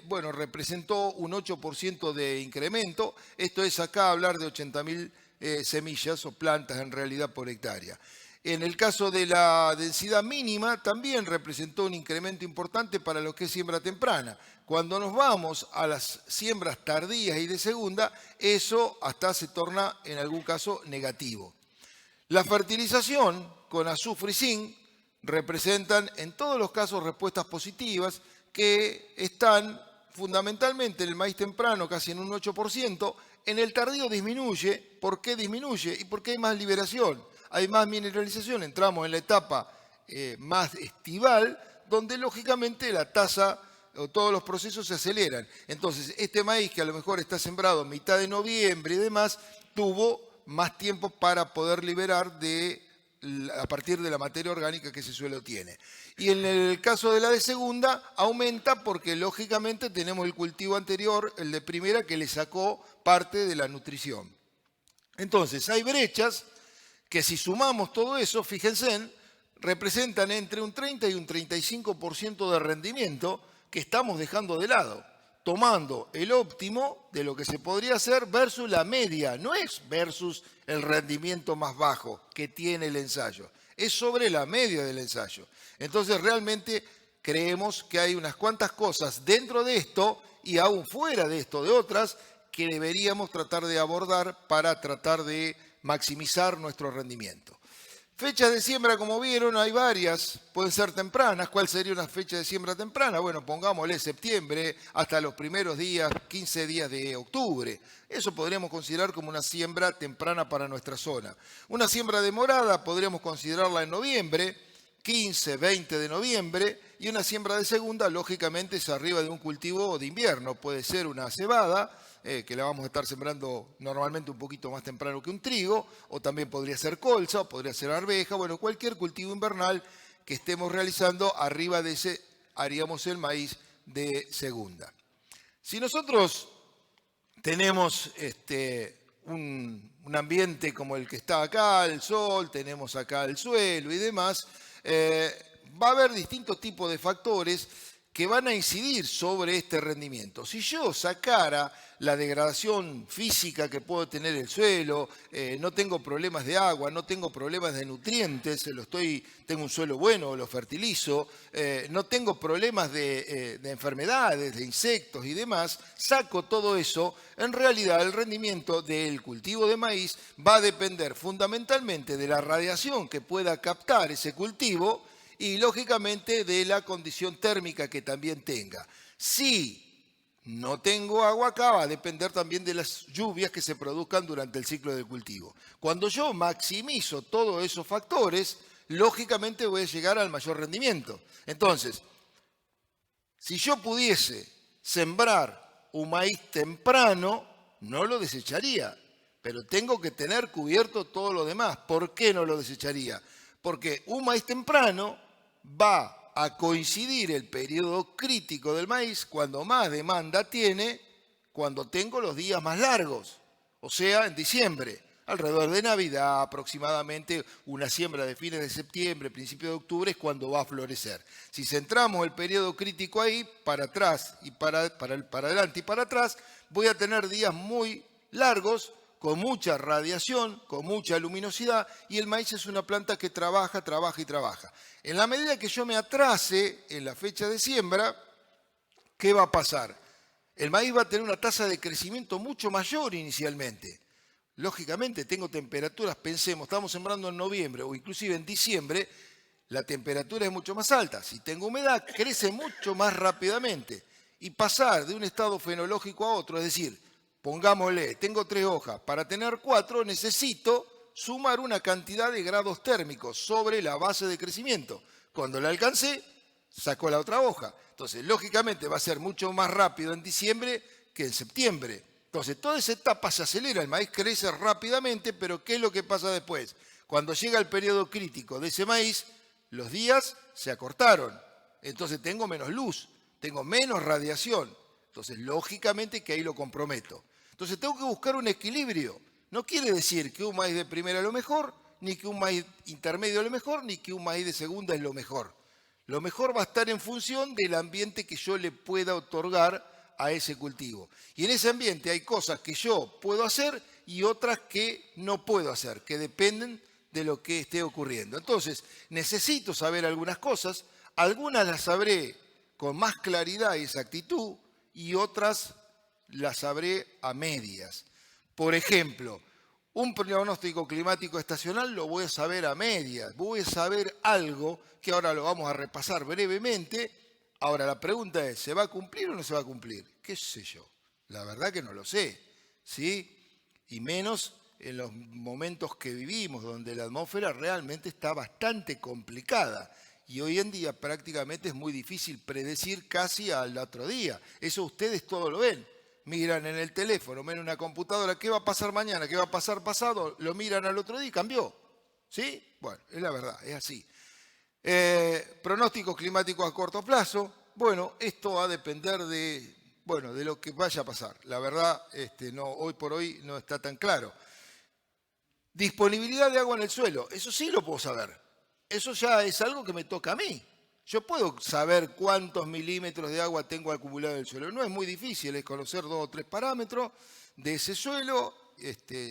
bueno, representó un 8% de incremento. Esto es acá hablar de 80.000 semillas o plantas en realidad por hectárea. En el caso de la densidad mínima, también representó un incremento importante para lo que es siembra temprana. Cuando nos vamos a las siembras tardías y de segunda, eso hasta se torna en algún caso negativo. La fertilización con azufre y zinc representan en todos los casos respuestas positivas que están fundamentalmente en el maíz temprano casi en un 8%, en el tardío disminuye. ¿Por qué disminuye? Y porque hay más liberación, hay más mineralización, entramos en la etapa más estival, donde lógicamente la tasa o todos los procesos se aceleran. Entonces, este maíz que a lo mejor está sembrado en mitad de noviembre y demás, tuvo más tiempo para poder liberar a partir de la materia orgánica que ese suelo tiene. Y en el caso de la de segunda, aumenta porque lógicamente tenemos el cultivo anterior, el de primera, que le sacó parte de la nutrición. Entonces, hay brechas que si sumamos todo eso, fíjense, representan entre un 30 y un 35% de rendimiento que estamos dejando de lado, tomando el óptimo de lo que se podría hacer versus la media, no es versus el rendimiento más bajo que tiene el ensayo, es sobre la media del ensayo. Entonces realmente creemos que hay unas cuantas cosas dentro de esto y aún fuera de esto de otras que deberíamos tratar de abordar para tratar de maximizar nuestro rendimiento. Fechas de siembra, como vieron, hay varias, pueden ser tempranas. ¿Cuál sería una fecha de siembra temprana? Bueno, pongámosle septiembre hasta los primeros días, 15 días de octubre. Eso podríamos considerar como una siembra temprana para nuestra zona. Una siembra demorada podríamos considerarla en noviembre, 15, 20 de noviembre, y una siembra de segunda, lógicamente, es arriba de un cultivo de invierno. Puede ser una cebada, que la vamos a estar sembrando normalmente un poquito más temprano que un trigo, o también podría ser colza, o podría ser arveja, bueno, cualquier cultivo invernal que estemos realizando, arriba de ese haríamos el maíz de segunda. Si nosotros tenemos un ambiente como el que está acá, el sol, tenemos acá el suelo y demás, va a haber distintos tipos de factores que van a incidir sobre este rendimiento. Si yo sacara la degradación física que puede tener el suelo, no tengo problemas de agua, no tengo problemas de nutrientes, tengo un suelo bueno, lo fertilizo, no tengo problemas de enfermedades, de insectos y demás, saco todo eso, en realidad el rendimiento del cultivo de maíz va a depender fundamentalmente de la radiación que pueda captar ese cultivo y lógicamente de la condición térmica que también tenga. Si no tengo agua acá, va a depender también de las lluvias que se produzcan durante el ciclo del cultivo. Cuando yo maximizo todos esos factores, lógicamente voy a llegar al mayor rendimiento. Entonces, si yo pudiese sembrar un maíz temprano, no lo desecharía, pero tengo que tener cubierto todo lo demás. ¿Por qué no lo desecharía? Porque un maíz temprano va a coincidir el periodo crítico del maíz cuando más demanda tiene, cuando tengo los días más largos, o sea, en diciembre, alrededor de Navidad, aproximadamente una siembra de fines de septiembre, principio de octubre es cuando va a florecer. Si centramos el periodo crítico ahí, para atrás y para adelante y para atrás, voy a tener días muy largos, con mucha radiación, con mucha luminosidad, y el maíz es una planta que trabaja, trabaja y trabaja. En la medida que yo me atrase en la fecha de siembra, ¿qué va a pasar? El maíz va a tener una tasa de crecimiento mucho mayor inicialmente. Lógicamente tengo temperaturas, pensemos, estamos sembrando en noviembre o inclusive en diciembre, la temperatura es mucho más alta. Si tengo humedad, crece mucho más rápidamente. Y pasar de un estado fenológico a otro, es decir, pongámosle, tengo 3 hojas, para tener 4 necesito sumar una cantidad de grados térmicos sobre la base de crecimiento. Cuando la alcancé, saco la otra hoja. Entonces, lógicamente va a ser mucho más rápido en diciembre que en septiembre. Entonces, toda esa etapa se acelera, el maíz crece rápidamente, pero ¿qué es lo que pasa después? Cuando llega el periodo crítico de ese maíz, los días se acortaron. Entonces tengo menos luz, tengo menos radiación. Entonces, lógicamente que ahí lo comprometo. Entonces, tengo que buscar un equilibrio. No quiere decir que un maíz de primera es lo mejor, ni que un maíz intermedio es lo mejor, ni que un maíz de segunda es lo mejor. Lo mejor va a estar en función del ambiente que yo le pueda otorgar a ese cultivo. Y en ese ambiente hay cosas que yo puedo hacer y otras que no puedo hacer, que dependen de lo que esté ocurriendo. Entonces, necesito saber algunas cosas, algunas las sabré con más claridad y exactitud, y otras las sabré a medias. Por ejemplo, un pronóstico climático estacional lo voy a saber a medias. Voy a saber algo que ahora lo vamos a repasar brevemente. Ahora la pregunta es, ¿se va a cumplir o no se va a cumplir? ¿Qué sé yo? La verdad que no lo sé, ¿sí? Y menos en los momentos que vivimos, donde la atmósfera realmente está bastante complicada. Y hoy en día prácticamente es muy difícil predecir casi al otro día. Eso ustedes todo lo ven. Miran en el teléfono, ven en una computadora, ¿qué va a pasar mañana? ¿Qué va a pasar pasado? Lo miran al otro día y cambió. ¿Sí? Bueno, es la verdad, es así. Pronósticos climáticos a corto plazo. Bueno, esto va a depender de lo que vaya a pasar. La verdad, hoy por hoy no está tan claro. Disponibilidad de agua en el suelo, eso sí lo puedo saber. Eso ya es algo que me toca a mí. Yo puedo saber cuántos milímetros de agua tengo acumulado en el suelo. No es muy difícil, es conocer 2 o 3 parámetros de ese suelo,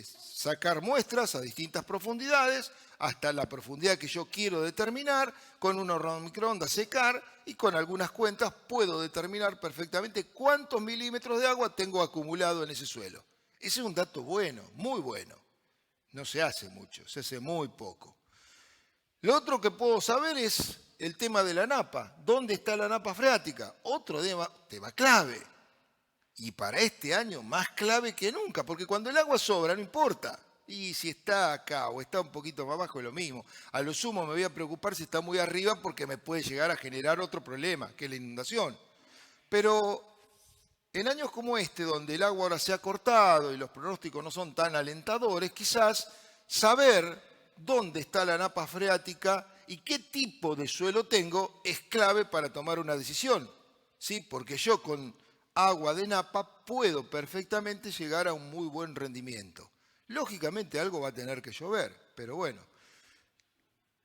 sacar muestras a distintas profundidades, hasta la profundidad que yo quiero determinar, con un horno de microondas secar y con algunas cuentas puedo determinar perfectamente cuántos milímetros de agua tengo acumulado en ese suelo. Ese es un dato bueno, muy bueno. No se hace mucho, se hace muy poco. Lo otro que puedo saber es el tema de la napa. ¿Dónde está la napa freática? Otro tema clave. Y para este año más clave que nunca, porque cuando el agua sobra no importa. Y si está acá o está un poquito más abajo es lo mismo. A lo sumo me voy a preocupar si está muy arriba porque me puede llegar a generar otro problema, que es la inundación. Pero en años como este, donde el agua ahora se ha cortado y los pronósticos no son tan alentadores, quizás saber dónde está la napa freática y qué tipo de suelo tengo es clave para tomar una decisión. ¿Sí? Porque yo con agua de napa puedo perfectamente llegar a un muy buen rendimiento. Lógicamente algo va a tener que llover, pero bueno.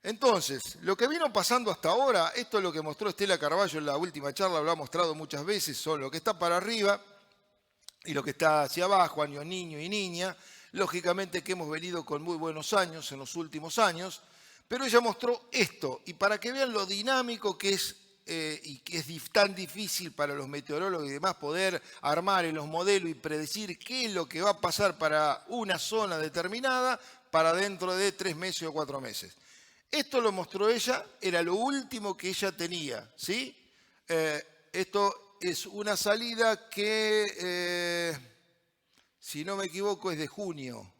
Entonces, lo que vino pasando hasta ahora, esto es lo que mostró Estela Carballo en la última charla, lo ha mostrado muchas veces, son lo que está para arriba y lo que está hacia abajo, años niño y niña. Lógicamente que hemos venido con muy buenos años en los últimos años, pero ella mostró esto, y para que vean lo dinámico que es y que es tan difícil para los meteorólogos y demás poder armar en los modelos y predecir qué es lo que va a pasar para una zona determinada para dentro de 3 meses o 4 meses. Esto lo mostró ella, era lo último que ella tenía, ¿sí? Esto es una salida que, si no me equivoco, es de junio,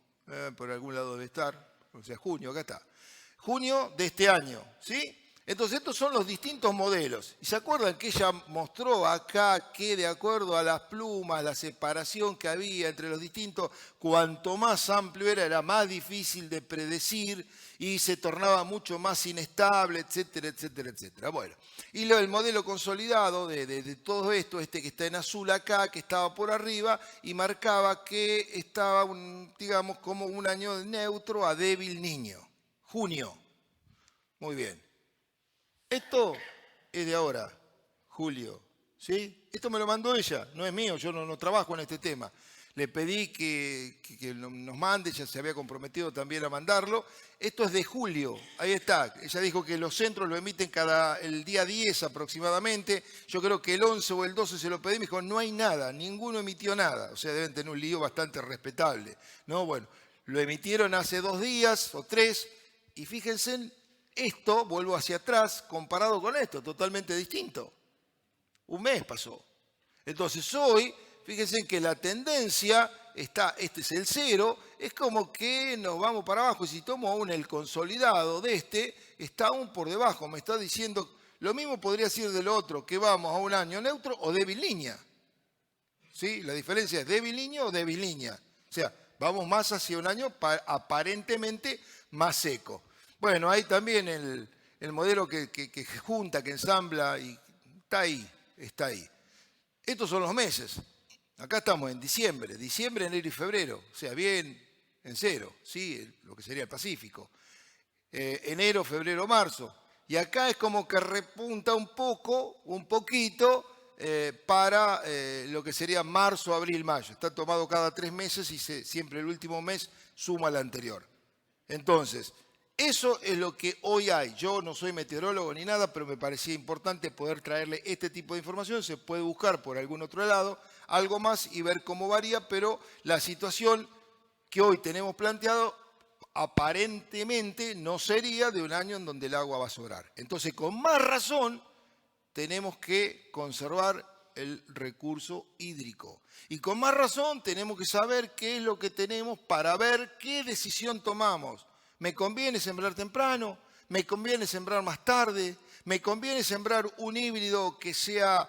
por algún lado debe estar, o sea, junio, acá está. Junio de este año, ¿sí? Entonces estos son los distintos modelos. ¿Y se acuerdan que ella mostró acá que de acuerdo a las plumas, la separación que había entre los distintos, cuanto más amplio era más difícil de predecir y se tornaba mucho más inestable, etcétera, etcétera, etcétera? Bueno, y el modelo consolidado de todo esto, este que está en azul acá, que estaba por arriba y marcaba que estaba, digamos, como un año neutro a débil niño. Junio. Muy bien. Esto es de ahora, julio, ¿sí? Esto me lo mandó ella, no es mío, yo no trabajo en este tema. Le pedí que nos mande, ella se había comprometido también a mandarlo. Esto es de julio, ahí está. Ella dijo que los centros lo emiten el día 10 aproximadamente. Yo creo que el 11 o el 12 se lo pedí, me dijo, no hay nada, ninguno emitió nada. O sea, deben tener un lío bastante respetable, ¿no? Bueno, lo emitieron hace 2 días o 3 y fíjense, esto, vuelvo hacia atrás, comparado con esto, totalmente distinto. Un mes pasó. Entonces hoy, fíjense que la tendencia está, este es el 0, es como que nos vamos para abajo. Y si tomo aún el consolidado de este, está aún por debajo. Me está diciendo, lo mismo podría decir del otro, que vamos a un año neutro o débil línea. ¿Sí? La diferencia es débil línea o débil línea. O sea, vamos más hacia un año aparentemente más seco. Bueno, hay también el modelo que junta, que ensambla, y está ahí, está ahí. Estos son los meses. Acá estamos en diciembre, enero y febrero. O sea, bien en 0, ¿sí? Lo que sería el Pacífico. Enero, febrero, marzo. Y acá es como que repunta un poquito, para lo que sería marzo, abril, mayo. Está tomado cada 3 meses y siempre el último mes suma al anterior. Entonces, eso es lo que hoy hay. Yo no soy meteorólogo ni nada, pero me parecía importante poder traerle este tipo de información. Se puede buscar por algún otro lado algo más y ver cómo varía, pero la situación que hoy tenemos planteado aparentemente no sería de un año en donde el agua va a sobrar. Entonces, con más razón, tenemos que conservar el recurso hídrico. Y con más razón tenemos que saber qué es lo que tenemos para ver qué decisión tomamos. ¿Me conviene sembrar temprano? ¿Me conviene sembrar más tarde? ¿Me conviene sembrar un híbrido que sea,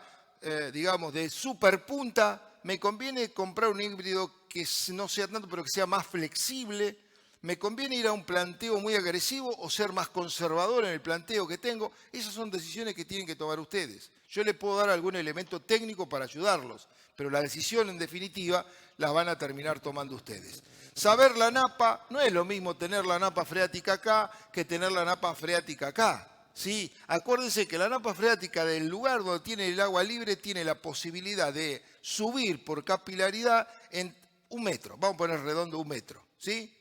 digamos, de super punta? ¿Me conviene comprar un híbrido que no sea tanto, pero que sea más flexible? ¿Me conviene ir a un planteo muy agresivo o ser más conservador en el planteo que tengo? Esas son decisiones que tienen que tomar ustedes. Yo les puedo dar algún elemento técnico para ayudarlos, pero la decisión en definitiva la van a terminar tomando ustedes. Saber la napa, no es lo mismo tener la napa freática acá que tener la napa freática acá. ¿Sí? Acuérdense que la napa freática del lugar donde tiene el agua libre tiene la posibilidad de subir por capilaridad 1 metro, vamos a poner redondo 1 metro, ¿sí?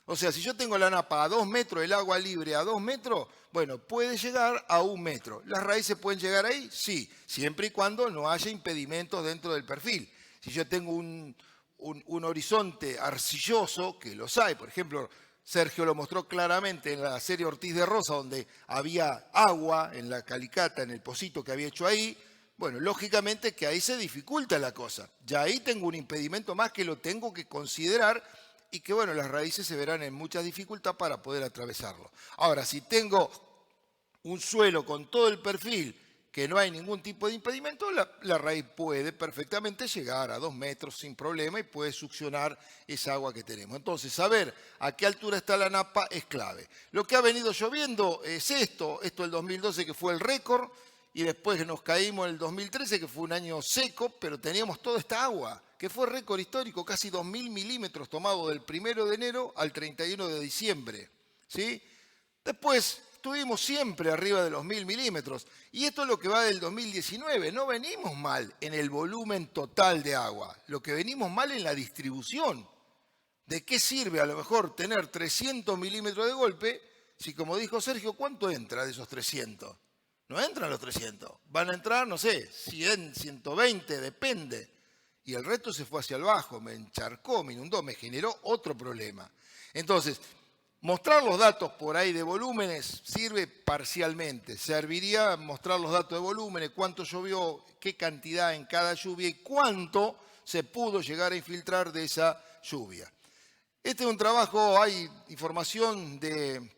O sea, si yo tengo la napa a 2 metros, el agua libre a 2 metros, bueno, puede llegar a 1 metro. ¿Las raíces pueden llegar ahí? Sí, siempre y cuando no haya impedimentos dentro del perfil. Si yo tengo un horizonte arcilloso, que los hay, por ejemplo, Sergio lo mostró claramente en la serie Ortiz de Rosa, donde había agua en la calicata, en el pocito que había hecho ahí, bueno, lógicamente que ahí se dificulta la cosa. Ya ahí tengo un impedimento más que lo tengo que considerar y que, bueno, las raíces se verán en mucha dificultad para poder atravesarlo. Ahora, si tengo un suelo con todo el perfil que no hay ningún tipo de impedimento, la raíz puede perfectamente llegar a 2 metros sin problema y puede succionar esa agua que tenemos. Entonces, saber a qué altura está la napa es clave. Lo que ha venido lloviendo es esto el 2012 que fue el récord, y después nos caímos en el 2013 que fue un año seco, pero teníamos toda esta agua, que fue récord histórico, casi 2.000 milímetros tomados del 1 de enero al 31 de diciembre, ¿sí? Después estuvimos siempre arriba de los 1.000 milímetros. Y esto es lo que va del 2019. No venimos mal en el volumen total de agua. Lo que venimos mal en la distribución. ¿De qué sirve a lo mejor tener 300 milímetros de golpe si, como dijo Sergio, ¿cuánto entra de esos 300? No entran los 300. Van a entrar, no sé, 100, 120, depende. Y el resto se fue hacia el bajo, me encharcó, me inundó, me generó otro problema. Entonces, mostrar los datos por ahí de volúmenes sirve parcialmente. Serviría mostrar los datos de volúmenes, cuánto llovió, qué cantidad en cada lluvia y cuánto se pudo llegar a infiltrar de esa lluvia. Este es un trabajo, hay información de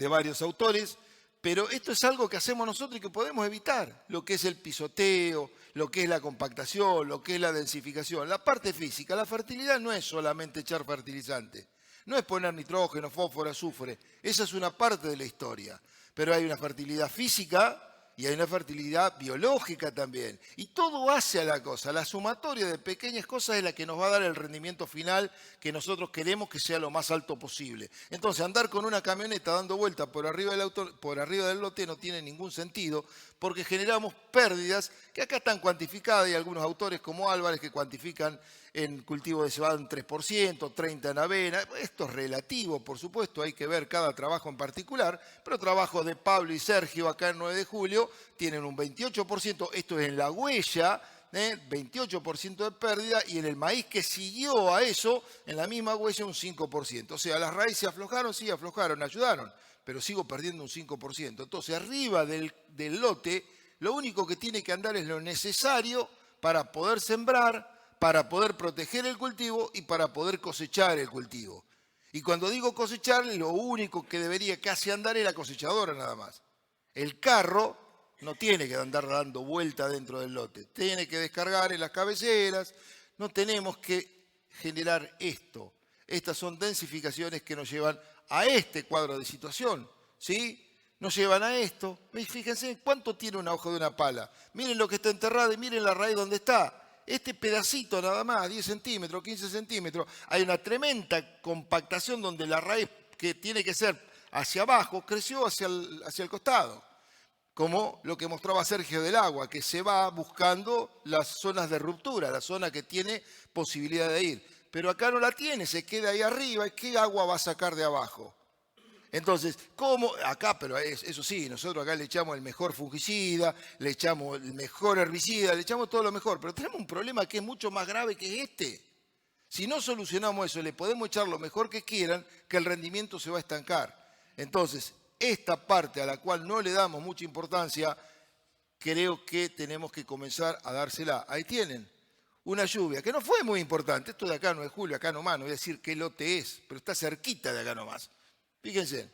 varios autores, pero esto es algo que hacemos nosotros y que podemos evitar, lo que es el pisoteo, lo que es la compactación, lo que es la densificación. La parte física, la fertilidad no es solamente echar fertilizante. No es poner nitrógeno, fósforo, azufre. Esa es una parte de la historia. Pero hay una fertilidad física y hay una fertilidad biológica también. Y todo hace a la cosa. La sumatoria de pequeñas cosas es la que nos va a dar el rendimiento final que nosotros queremos que sea lo más alto posible. Entonces, andar con una camioneta dando vueltas por arriba del lote no tiene ningún sentido porque generamos pérdidas que acá están cuantificadas. Hay algunos autores como Álvarez que cuantifican en cultivo de cebada un 3%, 30% en avena. Esto es relativo, por supuesto, hay que ver cada trabajo en particular, pero trabajos de Pablo y Sergio acá en 9 de julio tienen un 28%, esto es en la huella, 28% de pérdida, y en el maíz que siguió a eso, en la misma huella un 5%. O sea, las raíces aflojaron, sí, aflojaron, ayudaron, pero sigo perdiendo un 5%. Entonces, arriba del lote, lo único que tiene que andar es lo necesario para poder sembrar, para poder proteger el cultivo y para poder cosechar el cultivo. Y cuando digo cosechar, lo único que debería casi andar es la cosechadora nada más. El carro no tiene que andar dando vuelta dentro del lote, tiene que descargar en las cabeceras, no tenemos que generar esto. Estas son densificaciones que nos llevan a este cuadro de situación, ¿sí? Nos llevan a esto. Fíjense cuánto tiene una hoja de una pala. Miren lo que está enterrado y miren la raíz donde está. Este pedacito nada más, 10 centímetros, 15 centímetros, hay una tremenda compactación donde la raíz que tiene que ser hacia abajo creció hacia el costado. Como lo que mostraba Sergio del agua, que se va buscando las zonas de ruptura, la zona que tiene posibilidad de ir. Pero acá no la tiene, se queda ahí arriba, ¿y qué agua va a sacar de abajo? Entonces, ¿cómo? Acá, pero eso sí, nosotros acá le echamos el mejor fungicida, le echamos el mejor herbicida, le echamos todo lo mejor, pero tenemos un problema que es mucho más grave que este. Si no solucionamos eso, le podemos echar lo mejor que quieran, que el rendimiento se va a estancar. Entonces, esta parte a la cual no le damos mucha importancia, creo que tenemos que comenzar a dársela. Ahí tienen, una lluvia, que no fue muy importante, esto de acá no es julio, acá nomás, no voy a decir qué lote es, pero está cerquita de acá nomás. Fíjense.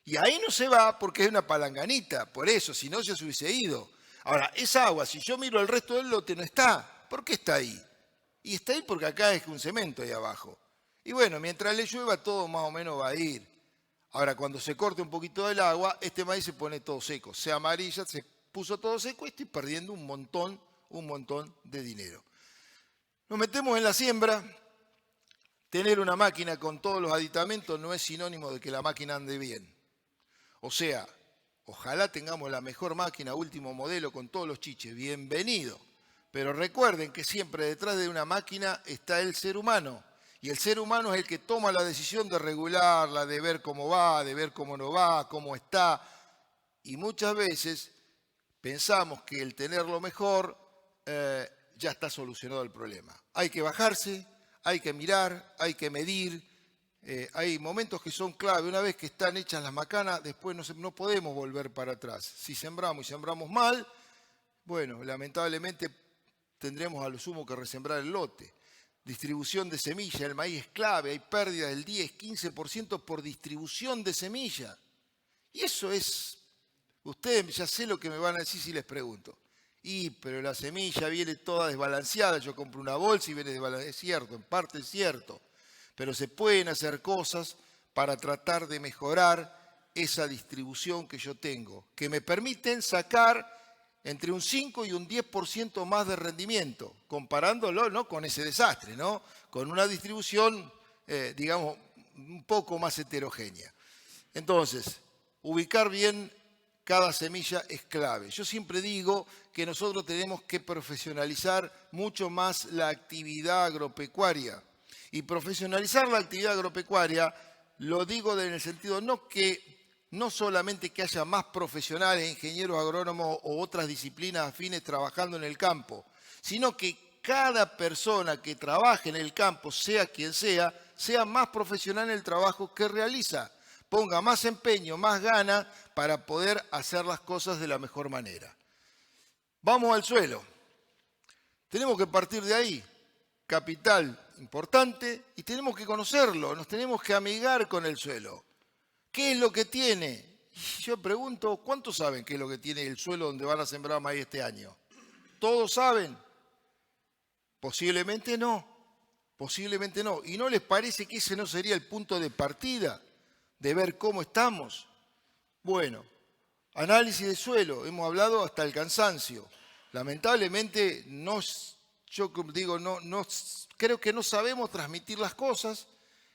Y ahí no se va porque es una palanganita, por eso, si no ya se hubiese ido. Ahora, esa agua, si yo miro el resto del lote, no está. ¿Por qué está ahí? Y está ahí porque acá es un cemento ahí abajo. Y bueno, mientras le llueva, todo más o menos va a ir. Ahora, cuando se corte un poquito del agua, este maíz se pone todo seco. Se amarilla, se puso todo seco y estoy perdiendo un montón de dinero. Nos metemos en la siembra. Tener una máquina con todos los aditamentos no es sinónimo de que la máquina ande bien. O sea, ojalá tengamos la mejor máquina, último modelo, con todos los chiches. Bienvenido. Pero recuerden que siempre detrás de una máquina está el ser humano. Y el ser humano es el que toma la decisión de regularla, de ver cómo va, de ver cómo no va, cómo está. Y muchas veces pensamos que el tenerlo mejor ya está solucionado el problema. Hay que bajarse, hay que mirar, hay que medir. Hay momentos que son clave. Una vez que están hechas las macanas, después no podemos volver para atrás. Si sembramos y sembramos mal, bueno, lamentablemente tendremos a lo sumo que resembrar el lote. Distribución de semilla, el maíz es clave, hay pérdida del 10-15% por distribución de semilla. Y eso es, ustedes ya sé lo que me van a decir si les pregunto. Pero la semilla viene toda desbalanceada, yo compro una bolsa y viene desbalanceada. Es cierto, en parte es cierto, pero se pueden hacer cosas para tratar de mejorar esa distribución que yo tengo, que me permiten sacar entre un 5 y un 10% más de rendimiento, comparándolo no con ese desastre, ¿no? Con una distribución, digamos, un poco más heterogénea. Entonces, ubicar bien cada semilla es clave. Yo siempre digo que nosotros tenemos que profesionalizar mucho más la actividad agropecuaria. Y profesionalizar la actividad agropecuaria, lo digo en el sentido no solamente que haya más profesionales, ingenieros agrónomos o otras disciplinas afines trabajando en el campo, sino que cada persona que trabaje en el campo, sea quien sea más profesional en el trabajo que realiza, ponga más empeño, más ganas para poder hacer las cosas de la mejor manera. Vamos al suelo. Tenemos que partir de ahí. Capital importante y tenemos que conocerlo, nos tenemos que amigar con el suelo. ¿Qué es lo que tiene? Y yo pregunto, ¿cuántos saben qué es lo que tiene el suelo donde van a sembrar maíz este año? ¿Todos saben? Posiblemente no, posiblemente no. ¿Y no les parece que ese no sería el punto de partida de ver cómo estamos? Bueno, análisis de suelo, hemos hablado hasta el cansancio. Lamentablemente, yo digo, creo que no sabemos transmitir las cosas.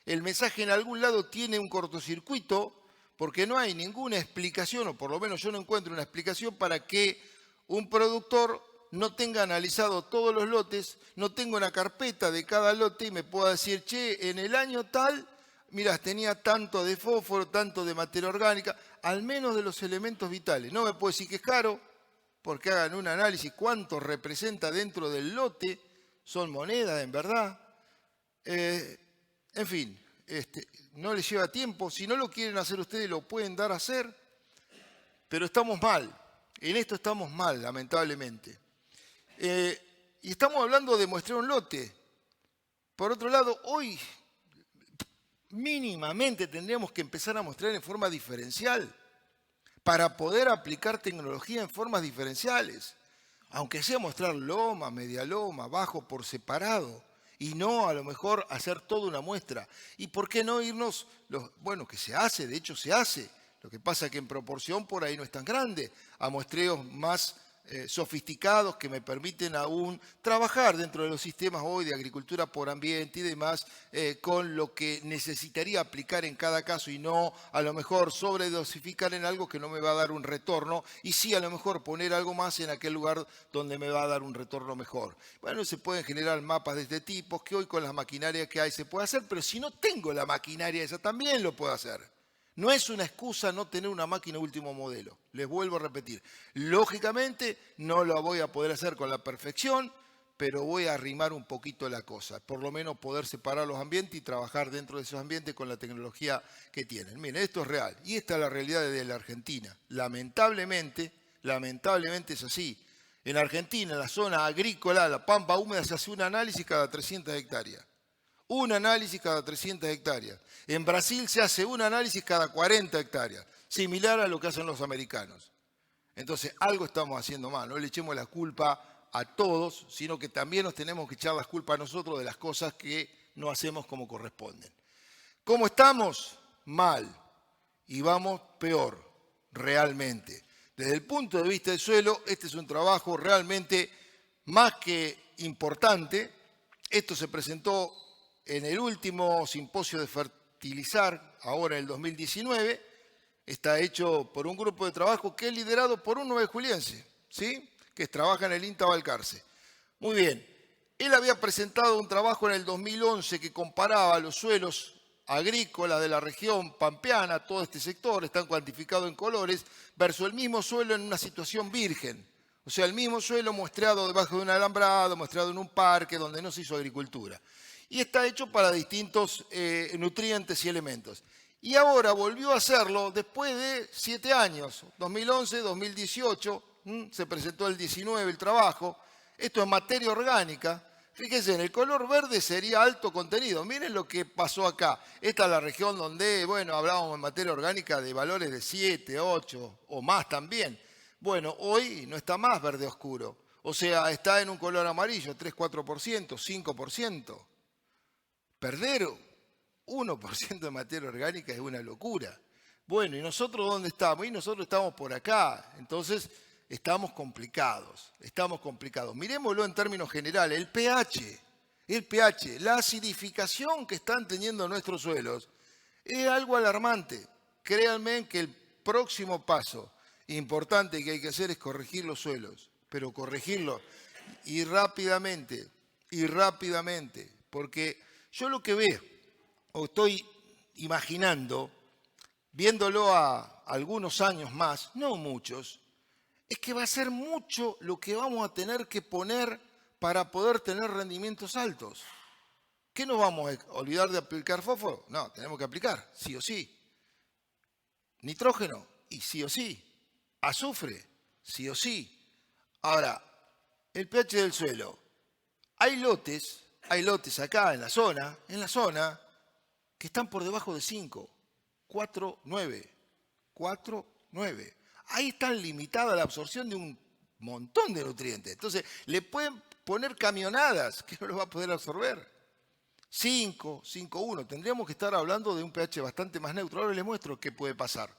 El mensaje en algún lado tiene un cortocircuito porque no hay ninguna explicación, o por lo menos yo no encuentro una explicación para que un productor no tenga analizado todos los lotes, no tenga una carpeta de cada lote y me pueda decir, che, en el año tal, mira, tenía tanto de fósforo, tanto de materia orgánica, al menos de los elementos vitales. No me puedo decir que es caro, porque hagan un análisis cuánto representa dentro del lote, son monedas en verdad. En fin, no les lleva tiempo. Si no lo quieren hacer ustedes, lo pueden dar a hacer. Pero estamos mal. En esto estamos mal, lamentablemente. Y estamos hablando de muestrear un lote. Por otro lado, hoy mínimamente tendríamos que empezar a mostrar en forma diferencial para poder aplicar tecnología en formas diferenciales. Aunque sea mostrar loma, media loma, bajo por separado. Y no a lo mejor hacer toda una muestra. ¿Y por qué no irnos? Bueno, que se hace, de hecho se hace. Lo que pasa es que en proporción por ahí no es tan grande. A muestreos más sofisticados que me permiten aún trabajar dentro de los sistemas hoy de agricultura por ambiente y demás con lo que necesitaría aplicar en cada caso y no a lo mejor sobredosificar en algo que no me va a dar un retorno y sí a lo mejor poner algo más en aquel lugar donde me va a dar un retorno mejor. Bueno, se pueden generar mapas de este tipo que hoy con las maquinarias que hay se puede hacer, pero si no tengo la maquinaria esa también lo puedo hacer. No es una excusa no tener una máquina último modelo. Les vuelvo a repetir. Lógicamente no lo voy a poder hacer con la perfección, pero voy a arrimar un poquito la cosa. Por lo menos poder separar los ambientes y trabajar dentro de esos ambientes con la tecnología que tienen. Miren, esto es real. Y esta es la realidad de la Argentina. Lamentablemente es así. En Argentina, en la zona agrícola, la pampa húmeda, se hace un análisis cada 300 hectáreas. Un análisis cada 300 hectáreas. En Brasil se hace un análisis cada 40 hectáreas, similar a lo que hacen los americanos. Entonces, algo estamos haciendo mal. No le echemos la culpa a todos, sino que también nos tenemos que echar las culpas a nosotros de las cosas que no hacemos como corresponden. ¿Cómo estamos? Mal. Y vamos peor, realmente. Desde el punto de vista del suelo, este es un trabajo realmente más que importante. Esto se presentó en el último simposio de fertilizar, ahora en el 2019, está hecho por un grupo de trabajo que es liderado por un nuevejuliense, ¿sí? Que trabaja en el INTA Balcarce. Muy bien. Él había presentado un trabajo en el 2011 que comparaba los suelos agrícolas de la región pampeana, todo este sector, están cuantificados en colores, versus el mismo suelo en una situación virgen. O sea, el mismo suelo muestreado debajo de un alambrado, muestreado en un parque donde no se hizo agricultura. Y está hecho para distintos nutrientes y elementos. Y ahora volvió a hacerlo después de 7 años, 2011, 2018, se presentó el 19 el trabajo. Esto es materia orgánica. Fíjense, en el color verde sería alto contenido. Miren lo que pasó acá. Esta es la región donde, bueno, hablábamos en materia orgánica de valores de 7, 8 o más también. Bueno, hoy no está más verde oscuro. O sea, está en un color amarillo, 3, 4%, 5%. Perder 1% de materia orgánica es una locura. Bueno, ¿y nosotros dónde estamos? Y nosotros estamos por acá. Entonces, estamos complicados. Miremoslo en términos generales. El pH, la acidificación que están teniendo nuestros suelos es algo alarmante. Créanme que el próximo paso importante que hay que hacer es corregir los suelos, pero corregirlos y rápidamente, porque yo lo que veo, o estoy imaginando, viéndolo a algunos años más, no muchos, es que va a ser mucho lo que vamos a tener que poner para poder tener rendimientos altos. ¿Qué nos vamos a olvidar de aplicar fósforo? No, tenemos que aplicar, sí o sí. Nitrógeno, y sí o sí. Azufre, sí o sí. Ahora, el pH del suelo. Hay lotes acá en la zona, que están por debajo de 5, 4, 9. Ahí está limitada la absorción de un montón de nutrientes. Entonces, le pueden poner camionadas que no los va a poder absorber. 5, 5,1. Tendríamos que estar hablando de un pH bastante más neutro. Ahora les muestro qué puede pasar.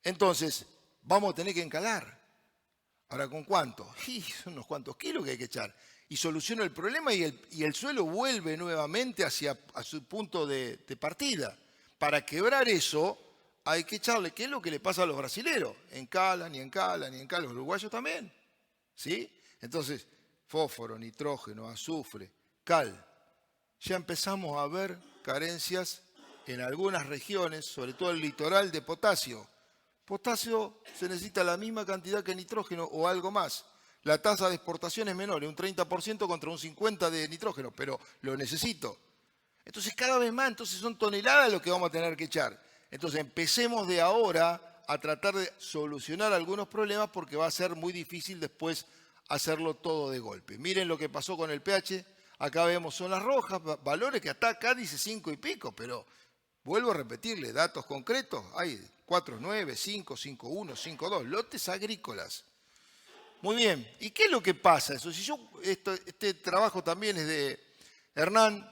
Entonces, vamos a tener que encalar. Ahora, ¿con cuánto? Son unos cuantos kilos que hay que echar. Y soluciona el problema y el suelo vuelve nuevamente a su punto de partida. Para quebrar eso, hay que echarle, ¿qué es lo que le pasa a los brasileros? Encalan, los uruguayos también. ¿Sí? Entonces, fósforo, nitrógeno, azufre, cal. Ya empezamos a ver carencias en algunas regiones, sobre todo el litoral, de potasio. Potasio se necesita la misma cantidad que nitrógeno o algo más. La tasa de exportación es menor, un 30% contra un 50% de nitrógeno, pero lo necesito. Entonces cada vez más, entonces son toneladas lo que vamos a tener que echar. Entonces empecemos de ahora a tratar de solucionar algunos problemas porque va a ser muy difícil después hacerlo todo de golpe. Miren lo que pasó con el pH. Acá vemos zonas rojas, valores que hasta acá dice 5 y pico, pero vuelvo a repetirle, datos concretos, hay 4,9, 5, 5,1, 5,2, lotes agrícolas. Muy bien, ¿y qué es lo que pasa? Eso, si yo, este trabajo también es de Hernán,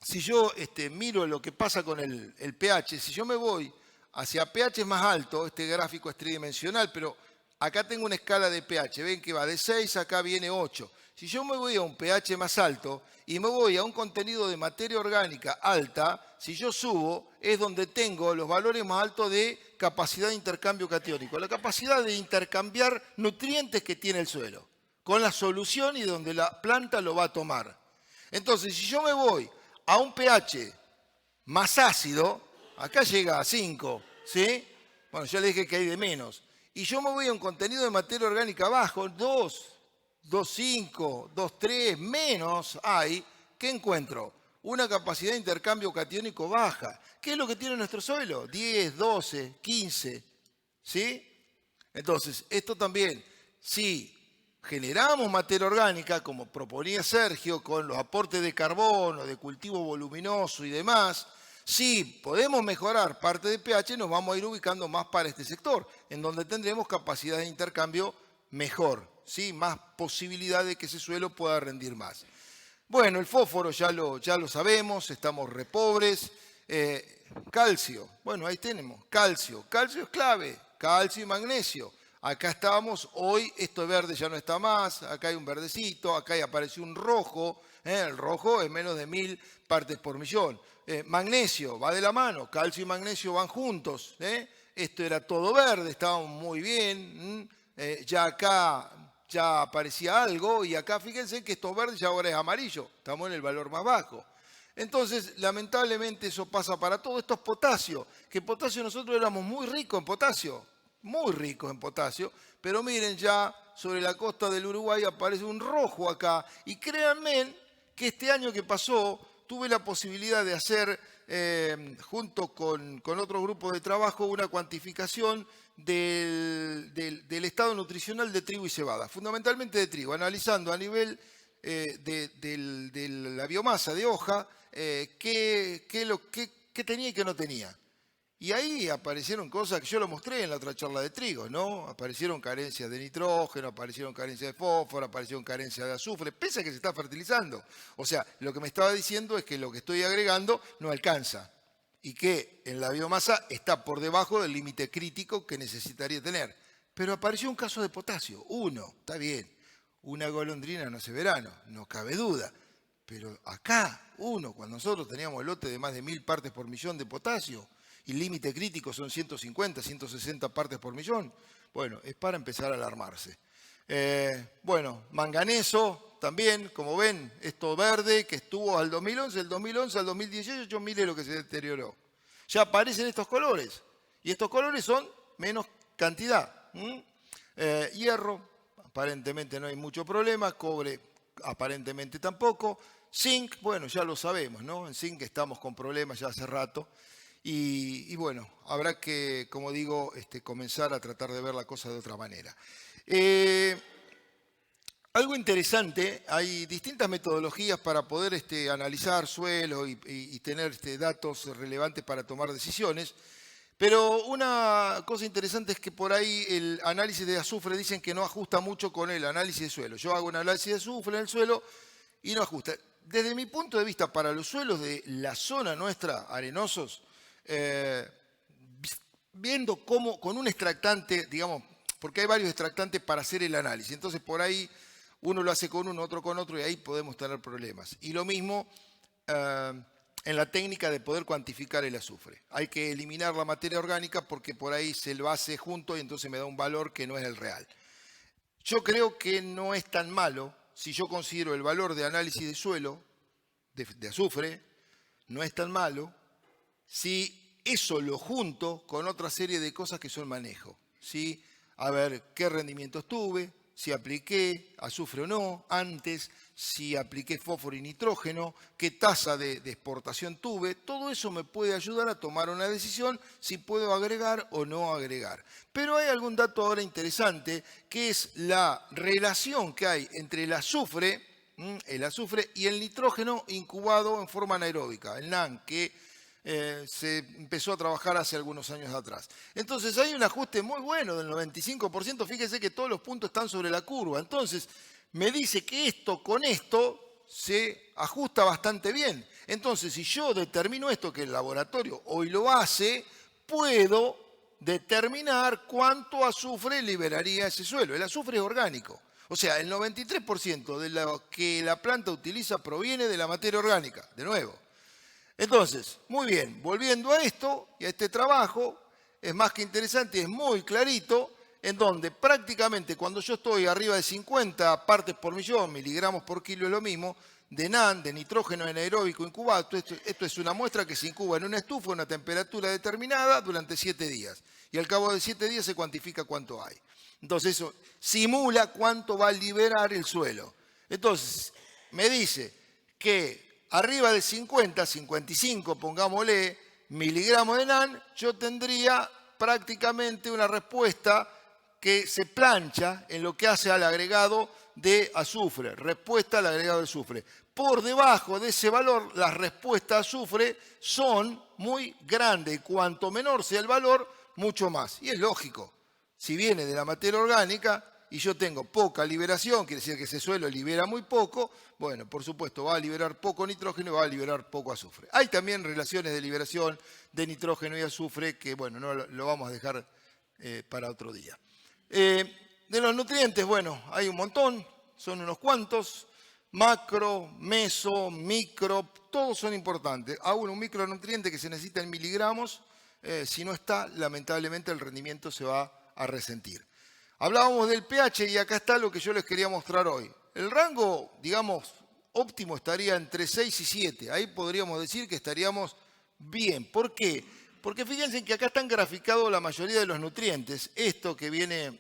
si yo miro lo que pasa con el pH, si yo me voy hacia pH más alto, este gráfico es tridimensional, pero acá tengo una escala de pH, ven que va de 6, acá viene 8. Si yo me voy a un pH más alto y me voy a un contenido de materia orgánica alta, si yo subo es donde tengo los valores más altos de capacidad de intercambio catiónico, la capacidad de intercambiar nutrientes que tiene el suelo con la solución y donde la planta lo va a tomar. Entonces, si yo me voy a un pH más ácido, acá llega a 5, ¿sí? Bueno, ya le dije que hay de menos. Y yo me voy a un contenido de materia orgánica bajo, 2, 2,5, 2,3, menos hay, ¿qué encuentro? Una capacidad de intercambio catiónico baja. ¿Qué es lo que tiene nuestro suelo? 10, 12, 15, ¿sí? Entonces, esto también, si generamos materia orgánica, como proponía Sergio, con los aportes de carbono, de cultivo voluminoso y demás, si podemos mejorar parte de pH, nos vamos a ir ubicando más para este sector, en donde tendremos capacidad de intercambio mejor, ¿sí? Más posibilidad de que ese suelo pueda rendir más. Bueno, el fósforo ya lo sabemos, estamos repobres. Calcio, bueno, ahí tenemos, calcio es clave, calcio y magnesio. Acá estábamos, hoy esto verde ya no está más, acá hay un verdecito, acá apareció un rojo, el rojo es menos de 1000 partes por millón. Magnesio, va de la mano, calcio y magnesio van juntos. Esto era todo verde, estábamos muy bien. Ya acá ya aparecía algo y acá fíjense que esto verde ya ahora es amarillo, estamos en el valor más bajo. Entonces, lamentablemente eso pasa para todo. Esto es potasio, que potasio nosotros éramos muy ricos en potasio, muy ricos en potasio, pero miren ya sobre la costa del Uruguay aparece un rojo acá y créanme que este año que pasó tuve la posibilidad de hacer, junto con otros grupos de trabajo, una cuantificación del estado nutricional de trigo y cebada, fundamentalmente de trigo, analizando a nivel de la biomasa de hoja qué tenía y qué no tenía. Y ahí aparecieron cosas que yo lo mostré en la otra charla de trigo, ¿no? Aparecieron carencias de nitrógeno, aparecieron carencias de fósforo, aparecieron carencias de azufre, pese a que se está fertilizando. O sea, lo que me estaba diciendo es que lo que estoy agregando no alcanza y que en la biomasa está por debajo del límite crítico que necesitaría tener. Pero apareció un caso de potasio, uno, está bien. Una golondrina no hace verano, no cabe duda. Pero acá, uno, cuando nosotros teníamos lote de más de 1000 partes por millón de potasio, y el límite crítico son 150, 160 partes por millón, bueno, es para empezar a alarmarse. Bueno, manganeso también, como ven, esto verde que estuvo al 2011, del 2011 al 2018, mire lo que se deterioró. Ya aparecen estos colores, y estos colores son menos cantidad. Hierro, aparentemente no hay mucho problema, cobre aparentemente tampoco, zinc, bueno, ya lo sabemos, ¿no? En zinc estamos con problemas ya hace rato. Y bueno, habrá que, como digo, comenzar a tratar de ver la cosa de otra manera. Algo interesante, hay distintas metodologías para poder analizar suelo y tener datos relevantes para tomar decisiones, pero una cosa interesante es que por ahí el análisis de azufre dicen que no ajusta mucho con el análisis de suelo. Yo hago un análisis de azufre en el suelo y no ajusta. Desde mi punto de vista, para los suelos de la zona nuestra, arenosos, viendo cómo con un extractante, digamos, porque hay varios extractantes para hacer el análisis, entonces por ahí uno lo hace con uno, otro con otro y ahí podemos tener problemas. Y lo mismo en la técnica de poder cuantificar el azufre. Hay que eliminar la materia orgánica porque por ahí se lo hace junto y entonces me da un valor que no es el real. Yo creo que no es tan malo si yo considero el valor de análisis de suelo, de azufre, no es tan malo si eso lo junto con otra serie de cosas que son manejo, ¿sí? A ver qué rendimientos tuve, si apliqué azufre o no antes, si apliqué fósforo y nitrógeno, qué tasa de exportación tuve. Todo eso me puede ayudar a tomar una decisión si puedo agregar o no agregar. Pero hay algún dato ahora interesante, que es la relación que hay entre el azufre y el nitrógeno incubado en forma anaeróbica, el NAN, que se empezó a trabajar hace algunos años atrás. Entonces hay un ajuste muy bueno del 95%, fíjese que todos los puntos están sobre la curva. Entonces me dice que esto con esto se ajusta bastante bien. Entonces si yo determino esto, que el laboratorio hoy lo hace, puedo determinar cuánto azufre liberaría ese suelo. El azufre es orgánico. O sea, el 93% de lo que la planta utiliza proviene de la materia orgánica, de nuevo. Entonces, muy bien, volviendo a esto y a este trabajo, es más que interesante, es muy clarito, en donde prácticamente cuando yo estoy arriba de 50 partes por millón, miligramos por kilo es lo mismo, de NAN, de nitrógeno anaeróbico incubado, esto es una muestra que se incuba en una estufa a una temperatura determinada durante 7 días. Y al cabo de 7 días se cuantifica cuánto hay. Entonces eso simula cuánto va a liberar el suelo. Entonces, me dice que arriba de 50, 55, pongámosle, miligramos de NAN, yo tendría prácticamente una respuesta que se plancha en lo que hace al agregado de azufre, respuesta al agregado de azufre. Por debajo de ese valor, las respuestas a azufre son muy grandes. Cuanto menor sea el valor, mucho más. Y es lógico, si viene de la materia orgánica y yo tengo poca liberación, quiere decir que ese suelo libera muy poco, bueno, por supuesto va a liberar poco nitrógeno y va a liberar poco azufre. Hay también relaciones de liberación de nitrógeno y azufre que, bueno, no lo vamos a dejar para otro día. De los nutrientes, bueno, hay un montón, son unos cuantos, macro, meso, micro, todos son importantes. Aún un micronutriente que se necesita en miligramos, si no está, lamentablemente el rendimiento se va a resentir. Hablábamos del pH y acá está lo que yo les quería mostrar hoy. El rango, digamos, óptimo estaría entre 6 y 7. Ahí podríamos decir que estaríamos bien. ¿Por qué? Porque fíjense que acá están graficados la mayoría de los nutrientes. Esto que viene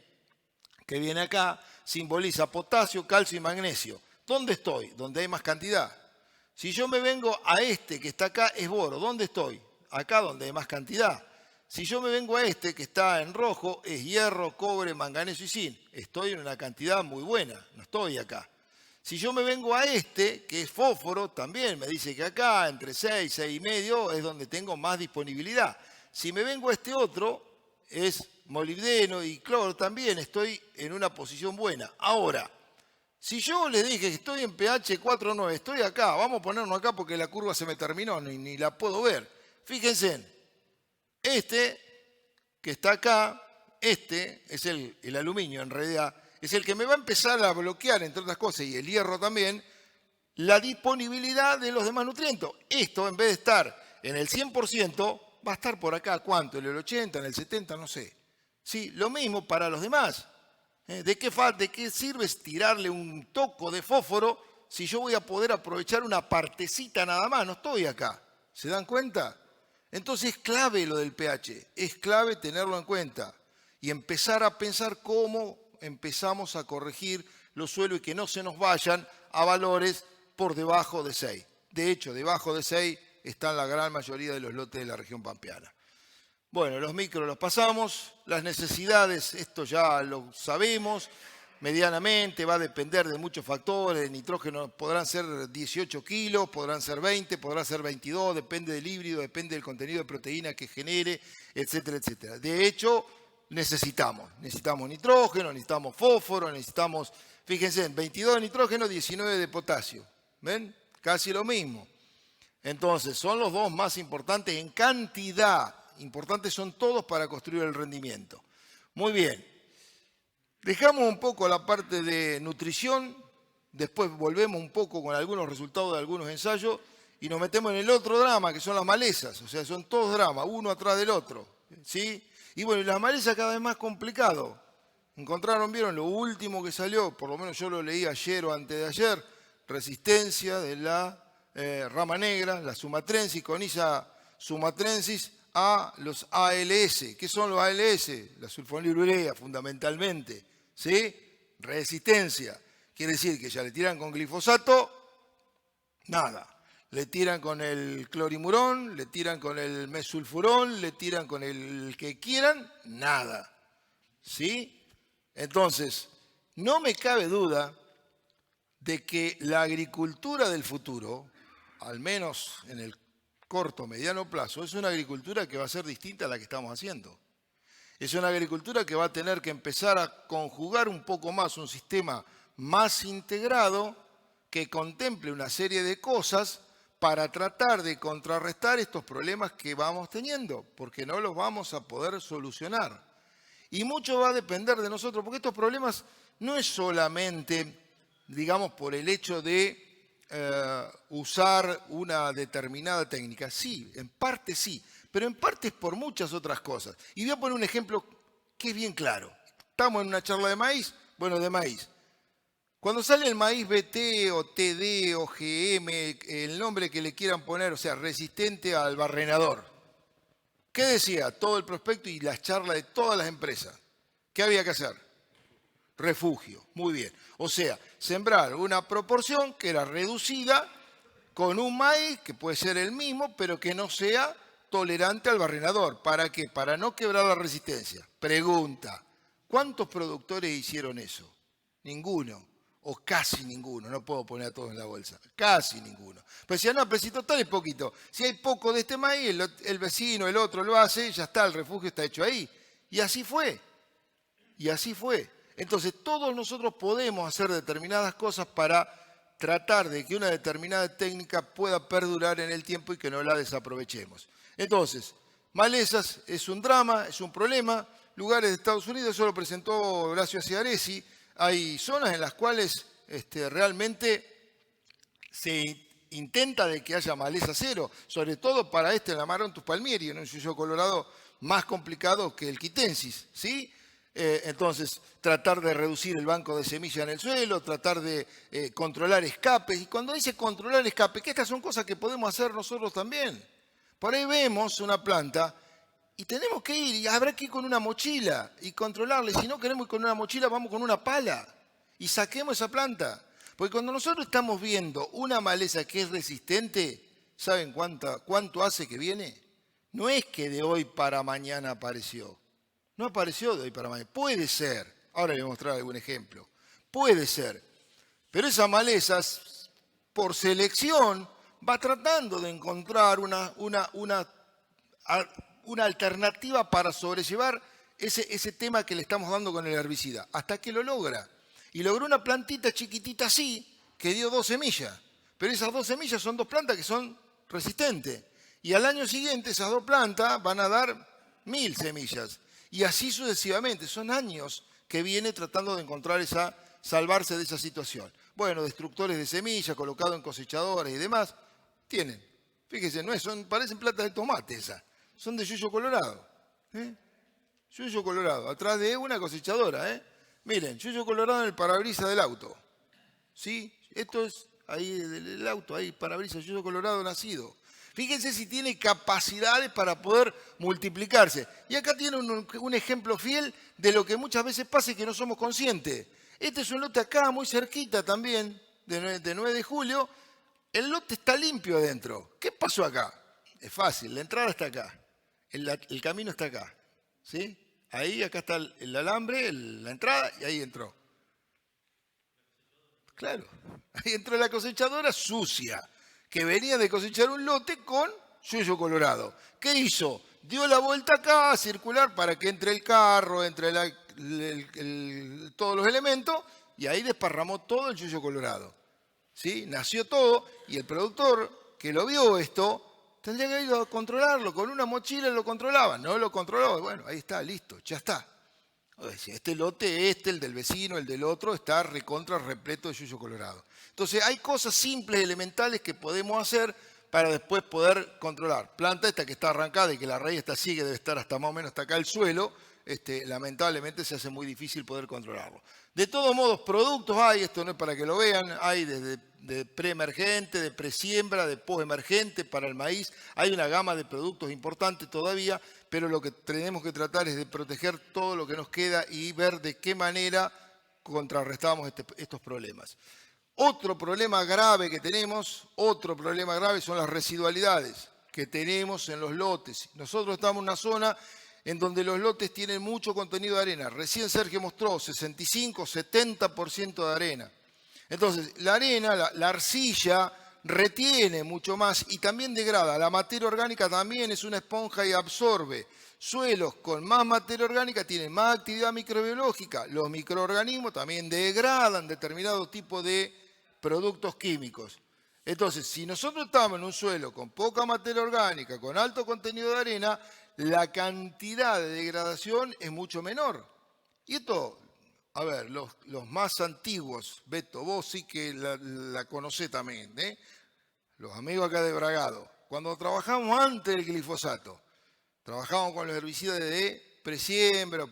acá simboliza potasio, calcio y magnesio. ¿Dónde estoy? Donde hay más cantidad. Si yo me vengo a este que está acá, es boro. ¿Dónde estoy? Acá donde hay más cantidad. Si yo me vengo a este que está en rojo, es hierro, cobre, manganeso y zinc. Estoy en una cantidad muy buena, no estoy acá. Si yo me vengo a este, que es fósforo, también me dice que acá, entre 6, 6 y medio, es donde tengo más disponibilidad. Si me vengo a este otro, es molibdeno y cloro, también estoy en una posición buena. Ahora, si yo les dije que estoy en pH 4,9, estoy acá, vamos a ponernos acá porque la curva se me terminó, ni la puedo ver. Fíjense, este que está acá, este es el aluminio en realidad, es el que me va a empezar a bloquear, entre otras cosas, y el hierro también, la disponibilidad de los demás nutrientes. Esto, en vez de estar en el 100%, va a estar por acá, ¿cuánto? En el 80, en el 70, no sé. Sí, lo mismo para los demás. ¿De qué sirve tirarle un toco de fósforo si yo voy a poder aprovechar una partecita nada más? No estoy acá. ¿Se dan cuenta? Entonces es clave lo del pH, es clave tenerlo en cuenta y empezar a pensar cómo empezamos a corregir los suelos y que no se nos vayan a valores por debajo de 6. De hecho, debajo de 6 están la gran mayoría de los lotes de la región pampeana. Bueno, los micros los pasamos, las necesidades, esto ya lo sabemos, medianamente, va a depender de muchos factores, el nitrógeno podrán ser 18 kilos, podrán ser 20, podrán ser 22, depende del híbrido, depende del contenido de proteína que genere, etcétera, etcétera. De hecho, necesitamos nitrógeno, necesitamos fósforo, necesitamos, fíjense, 22 de nitrógeno, 19 de potasio, ¿ven? Casi lo mismo. Entonces, son los dos más importantes en cantidad. Importantes son todos para construir el rendimiento. Muy bien. Dejamos un poco la parte de nutrición, después volvemos un poco con algunos resultados de algunos ensayos y nos metemos en el otro drama, que son las malezas. O sea, son todos dramas, uno atrás del otro. ¿Sí? Y bueno, las malezas cada vez más complicado. Vieron lo último que salió, por lo menos yo lo leí ayer o antes de ayer, resistencia de la rama negra, la sumatrensis, Conyza sumatrensis, a los ALS. ¿Qué son los ALS? La sulfonilurea, fundamentalmente. ¿Sí? Resistencia. Quiere decir que ya le tiran con glifosato, nada. Le tiran con el clorimurón, le tiran con el mesulfurón, le tiran con el que quieran, nada. ¿Sí? Entonces, no me cabe duda de que la agricultura del futuro, al menos en el corto, mediano plazo, es una agricultura que va a ser distinta a la que estamos haciendo. Es una agricultura que va a tener que empezar a conjugar un poco más un sistema más integrado que contemple una serie de cosas para tratar de contrarrestar estos problemas que vamos teniendo, porque no los vamos a poder solucionar. Y mucho va a depender de nosotros, porque estos problemas no es solamente, digamos, por el hecho de usar una determinada técnica. Sí, en parte sí, pero en parte es por muchas otras cosas. Y voy a poner un ejemplo que es bien claro. Estamos en una charla de maíz, bueno, de maíz. Cuando sale el maíz BT o TD o GM, el nombre que le quieran poner, o sea, resistente al barrenador. ¿Qué decía todo el prospecto y las charlas de todas las empresas? ¿Qué había que hacer? Refugio, muy bien. O sea, sembrar una proporción que era reducida con un maíz que puede ser el mismo, pero que no sea tolerante al barrenador. ¿Para qué? Para no quebrar la resistencia. Pregunta, ¿cuántos productores hicieron eso? Ninguno, o casi ninguno, no puedo poner a todos en la bolsa, casi ninguno. Pero si no, pero si total es poquito. Si hay poco de este maíz, el vecino, el otro lo hace, ya está, el refugio está hecho ahí. Y así fue, y así fue. Entonces, todos nosotros podemos hacer determinadas cosas para tratar de que una determinada técnica pueda perdurar en el tiempo y que no la desaprovechemos. Entonces, malezas es un drama, es un problema. Lugares de Estados Unidos, eso lo presentó Horacio Ciaresi. Hay zonas en las cuales realmente se intenta de que haya maleza cero, sobre todo para el Amaranthus palmieri, en un suyo colorado más complicado que el quitensis, ¿sí? Entonces, tratar de reducir el banco de semilla en el suelo, tratar de controlar escapes. Y cuando dice controlar escapes, que estas son cosas que podemos hacer nosotros también. Por ahí vemos una planta y tenemos que ir, y habrá que ir con una mochila y controlarla. Y si no queremos ir con una mochila, vamos con una pala y saquemos esa planta. Porque cuando nosotros estamos viendo una maleza que es resistente, ¿saben cuánto hace que viene? No es que de hoy para mañana apareció. No apareció de hoy para mañana. Puede ser. Ahora les voy a mostrar algún ejemplo. Puede ser. Pero esa maleza, por selección, va tratando de encontrar una alternativa para sobrellevar ese tema que le estamos dando con el herbicida. Hasta que lo logra. Y logró una plantita chiquitita así, que dio 2 semillas. Pero esas 2 semillas son 2 plantas que son resistentes. Y al año siguiente esas 2 plantas van a dar 1000 semillas. Y así sucesivamente. Son años que viene tratando de encontrar salvarse de esa situación. Bueno, destructores de semillas colocados en cosechadoras y demás, tienen. Fíjense, parecen plantas de tomate esas. Son de yuyo colorado. Yuyo colorado. Atrás de una cosechadora. Miren, yuyo colorado en el parabrisas del auto. ¿Sí? Esto es ahí del auto, ahí parabrisas, yuyo colorado nacido. Fíjense si tiene capacidades para poder multiplicarse. Y acá tiene un ejemplo fiel de lo que muchas veces pasa y que no somos conscientes. Este es un lote acá, muy cerquita también, de 9 de julio. El lote está limpio adentro. ¿Qué pasó acá? Es fácil, la entrada está acá. El camino está acá. ¿Sí? Ahí, acá está el alambre, la entrada, y ahí entró. Claro, ahí entró la cosechadora sucia, que venía de cosechar un lote con yuyo colorado. ¿Qué hizo? Dio la vuelta acá a circular para que entre el carro, entre todos los elementos, y ahí desparramó todo el yuyo colorado. ¿Sí? Nació todo, y el productor que lo vio esto, tendría que ir a controlarlo, con una mochila lo controlaba, no lo controló, bueno, ahí está, listo, ya está. Este lote, el del vecino, el del otro, está recontra repleto de yuyo colorado. Entonces hay cosas simples, elementales que podemos hacer para después poder controlar. Planta esta que está arrancada y que la raíz está así, que debe estar hasta más o menos hasta acá el suelo, lamentablemente se hace muy difícil poder controlarlo. De todos modos, productos hay, esto no es para que lo vean, hay desde de preemergente, de presiembra, de postemergente para el maíz. Hay una gama de productos importantes todavía, pero lo que tenemos que tratar es de proteger todo lo que nos queda y ver de qué manera contrarrestamos estos problemas. Otro problema grave que tenemos, son las residualidades que tenemos en los lotes. Nosotros estamos en una zona en donde los lotes tienen mucho contenido de arena. Recién Sergio mostró 65-70% de arena. Entonces, la arena, la arcilla, retiene mucho más y también degrada. La materia orgánica también es una esponja y absorbe. Suelos con más materia orgánica tienen más actividad microbiológica. Los microorganismos también degradan determinado tipo de productos químicos. Entonces, si nosotros estamos en un suelo con poca materia orgánica, con alto contenido de arena, la cantidad de degradación es mucho menor. Y esto, a ver, los más antiguos, Beto, vos sí que la conocés también, los amigos acá de Bragado, cuando trabajamos antes del glifosato, trabajamos con los herbicidas de presiembra,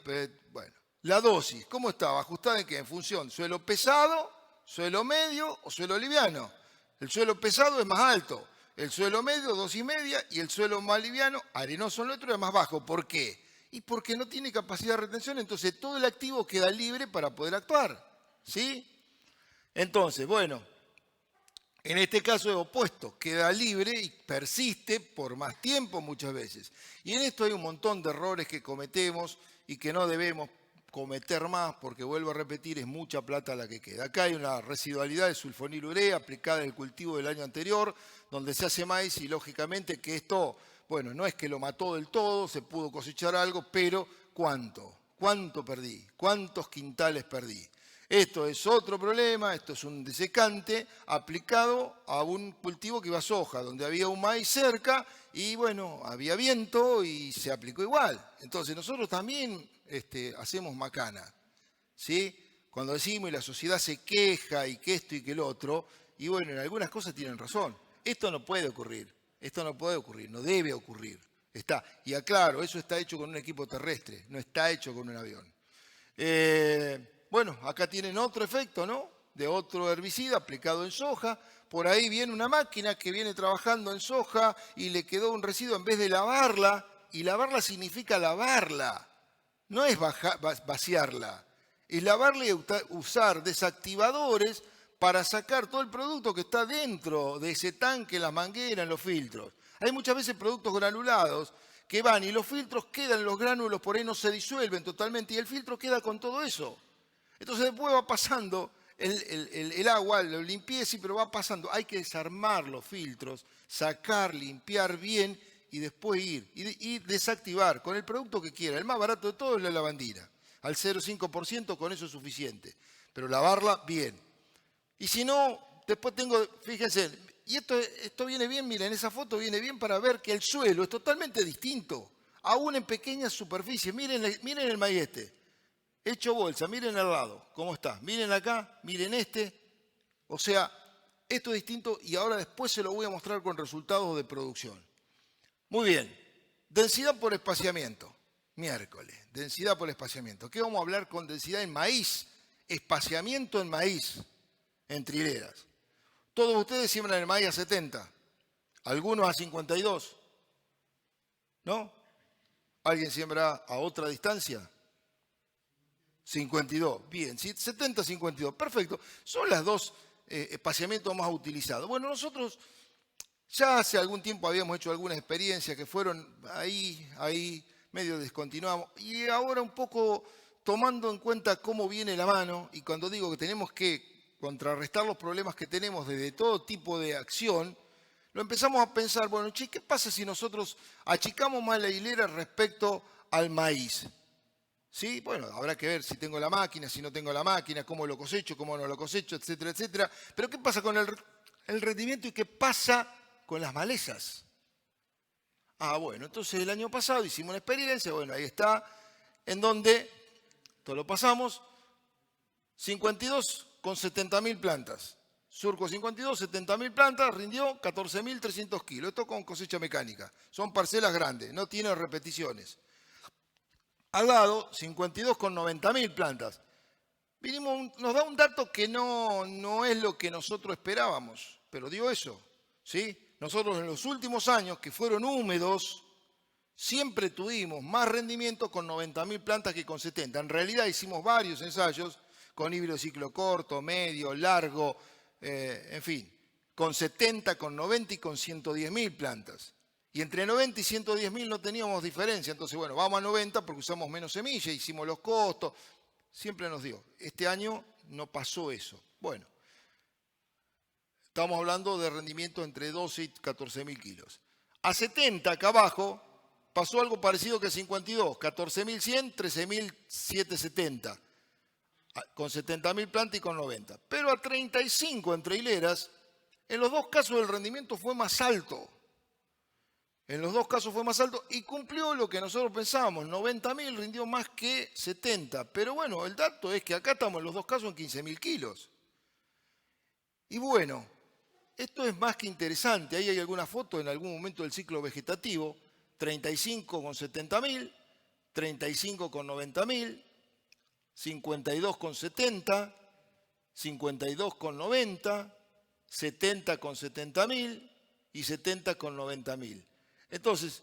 bueno, la dosis, ¿cómo estaba? ¿Ajustada en qué? En función, suelo pesado, suelo medio o suelo liviano. El suelo pesado es más alto, el suelo medio, 2,5, y el suelo más liviano, arenoso neutro, es más bajo. ¿Por qué? Y porque no tiene capacidad de retención, entonces todo el activo queda libre para poder actuar. ¿Sí? Entonces, bueno, en este caso es opuesto, queda libre y persiste por más tiempo muchas veces. Y en esto hay un montón de errores que cometemos y que no debemos cometer más, porque vuelvo a repetir, es mucha plata la que queda. Acá hay una residualidad de sulfonilurea aplicada en el cultivo del año anterior, donde se hace maíz y lógicamente que esto, bueno, no es que lo mató del todo, se pudo cosechar algo, pero ¿cuánto? ¿Cuánto perdí? ¿Cuántos quintales perdí? Esto es otro problema, esto es un desecante aplicado a un cultivo que iba a soja, donde había un maíz cerca y bueno, había viento y se aplicó igual. Entonces nosotros también hacemos macana, ¿sí? Cuando decimos y la sociedad se queja y que esto y que el otro, y bueno, en algunas cosas tienen razón. Esto no puede ocurrir, no debe ocurrir. Y aclaro, eso está hecho con un equipo terrestre, no está hecho con un avión. Bueno, acá tienen otro efecto, ¿no? De otro herbicida aplicado en soja. Por ahí viene una máquina que viene trabajando en soja y le quedó un residuo en vez de lavarla. Y lavarla significa lavarla, no es vaciarla. Es lavarla y usar desactivadores para sacar todo el producto que está dentro de ese tanque, en las mangueras, en los filtros. Hay muchas veces productos granulados que van y los filtros quedan, los gránulos por ahí no se disuelven totalmente y el filtro queda con todo eso. Entonces después va pasando el agua, lo limpié, sí, pero va pasando. Hay que desarmar los filtros, sacar, limpiar bien y después ir y desactivar con el producto que quiera. El más barato de todo es la lavandina. Al 0,5% con eso es suficiente. Pero lavarla bien. Y si no, después tengo, fíjense, y esto viene bien, miren, esa foto viene bien para ver que el suelo es totalmente distinto, aún en pequeñas superficies. Miren el maíz este, hecho bolsa, miren al lado, cómo está. Miren acá, miren este. O sea, esto es distinto y ahora después se lo voy a mostrar con resultados de producción. Muy bien, densidad por espaciamiento. Miércoles, densidad por espaciamiento. ¿Qué vamos a hablar con densidad en maíz? Espaciamiento en maíz, en trileras. Todos ustedes siembran el maíz a 70, algunos a 52, ¿no? ¿Alguien siembra a otra distancia? 52, bien, 70, 52, perfecto. Son las dos espaciamientos más utilizados. Bueno, nosotros ya hace algún tiempo habíamos hecho algunas experiencias que fueron ahí, medio descontinuamos. Y ahora un poco tomando en cuenta cómo viene la mano, y cuando digo que tenemos que contrarrestar los problemas que tenemos desde todo tipo de acción, lo empezamos a pensar, bueno, che, ¿qué pasa si nosotros achicamos más la hilera respecto al maíz? ¿Sí? Bueno, habrá que ver si tengo la máquina, si no tengo la máquina, cómo lo cosecho, cómo no lo cosecho, etcétera, etcétera. Pero ¿qué pasa con el rendimiento y qué pasa con las malezas? Ah, bueno, entonces el año pasado hicimos una experiencia, bueno, ahí está, en donde, todo lo pasamos, 52 con 70.000 plantas. Surco 52, 70.000 plantas, rindió 14.300 kilos. Esto con cosecha mecánica. Son parcelas grandes, no tiene repeticiones. Al lado, 52 con 90.000 plantas. Nos da un dato que no es lo que nosotros esperábamos, pero digo eso, ¿sí? Nosotros en los últimos años, que fueron húmedos, siempre tuvimos más rendimiento con 90.000 plantas que con 70. En realidad hicimos varios ensayos con híbrido ciclo corto, medio, largo, en fin, con 70, con 90 y con 110.000 plantas. Y entre 90 y 110.000 no teníamos diferencia. Entonces, bueno, vamos a 90 porque usamos menos semilla, hicimos los costos. Siempre nos dio. Este año no pasó eso. Bueno, estamos hablando de rendimiento entre 12 y 14.000 kilos. A 70, acá abajo, pasó algo parecido que 52. 14.100, 13.770. Con 70.000 plantas y con 90. Pero a 35 entre hileras, en los dos casos el rendimiento fue más alto. En los dos casos fue más alto y cumplió lo que nosotros pensábamos. 90.000 rindió más que 70. Pero bueno, el dato es que acá estamos en los dos casos en 15.000 kilos. Y bueno, esto es más que interesante. Ahí hay alguna foto en algún momento del ciclo vegetativo. 35 con 70.000, 35 con 90.000, 52 con 70, 52 con 90, 70 con 70.000 y 70 con 90.000. Entonces,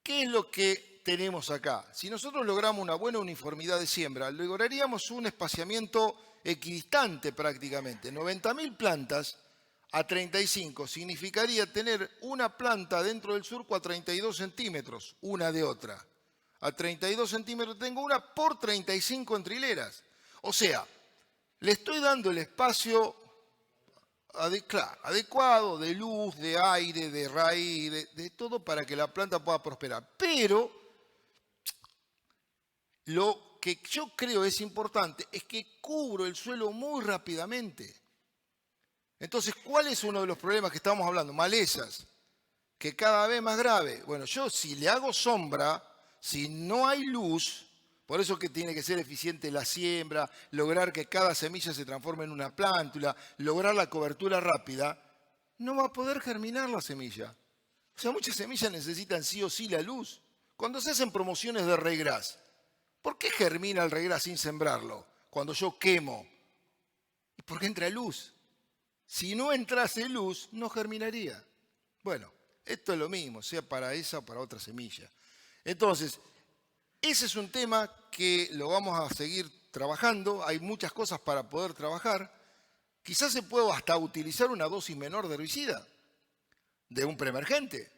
¿qué es lo que tenemos acá? Si nosotros logramos una buena uniformidad de siembra, lograríamos un espaciamiento equidistante prácticamente. 90.000 plantas a 35 significaría tener una planta dentro del surco a 32 centímetros, una de otra. A 32 centímetros tengo una por 35 entre hileras. O sea, le estoy dando el espacio adecuado de luz, de aire, de raíz, de todo para que la planta pueda prosperar. Pero lo que yo creo es importante es que cubro el suelo muy rápidamente. Entonces, ¿cuál es uno de los problemas que estamos hablando? Malezas, que cada vez más grave. Bueno, yo si le hago sombra, si no hay luz, por eso que tiene que ser eficiente la siembra, lograr que cada semilla se transforme en una plántula, lograr la cobertura rápida, no va a poder germinar la semilla. O sea, muchas semillas necesitan sí o sí la luz. Cuando se hacen promociones de regras, ¿Por qué germina el regras sin sembrarlo? Cuando yo quemo. ¿Y por qué entra luz? Si no entrase luz, no germinaría. Bueno, esto es lo mismo, sea para esa o para otra semilla. Entonces, ese es un tema que lo vamos a seguir trabajando. Hay muchas cosas para poder trabajar. Quizás se pueda hasta utilizar una dosis menor de herbicida de un preemergente.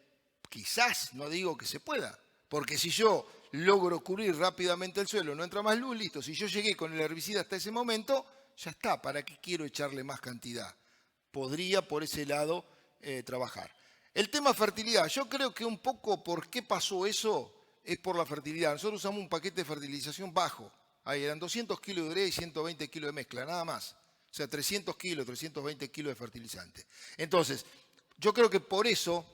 Quizás, no digo que se pueda. Porque si yo logro cubrir rápidamente el suelo, no entra más luz, listo. Si yo llegué con el herbicida hasta ese momento, ya está. ¿Para qué quiero echarle más cantidad? Podría por ese lado trabajar. El tema fertilidad. Yo creo que un poco por qué pasó eso es por la fertilidad. Nosotros usamos un paquete de fertilización bajo. Ahí eran 200 kilos de urea y 120 kilos de mezcla, nada más. O sea, 300 kilos, 320 kilos de fertilizante. Entonces, yo creo que por eso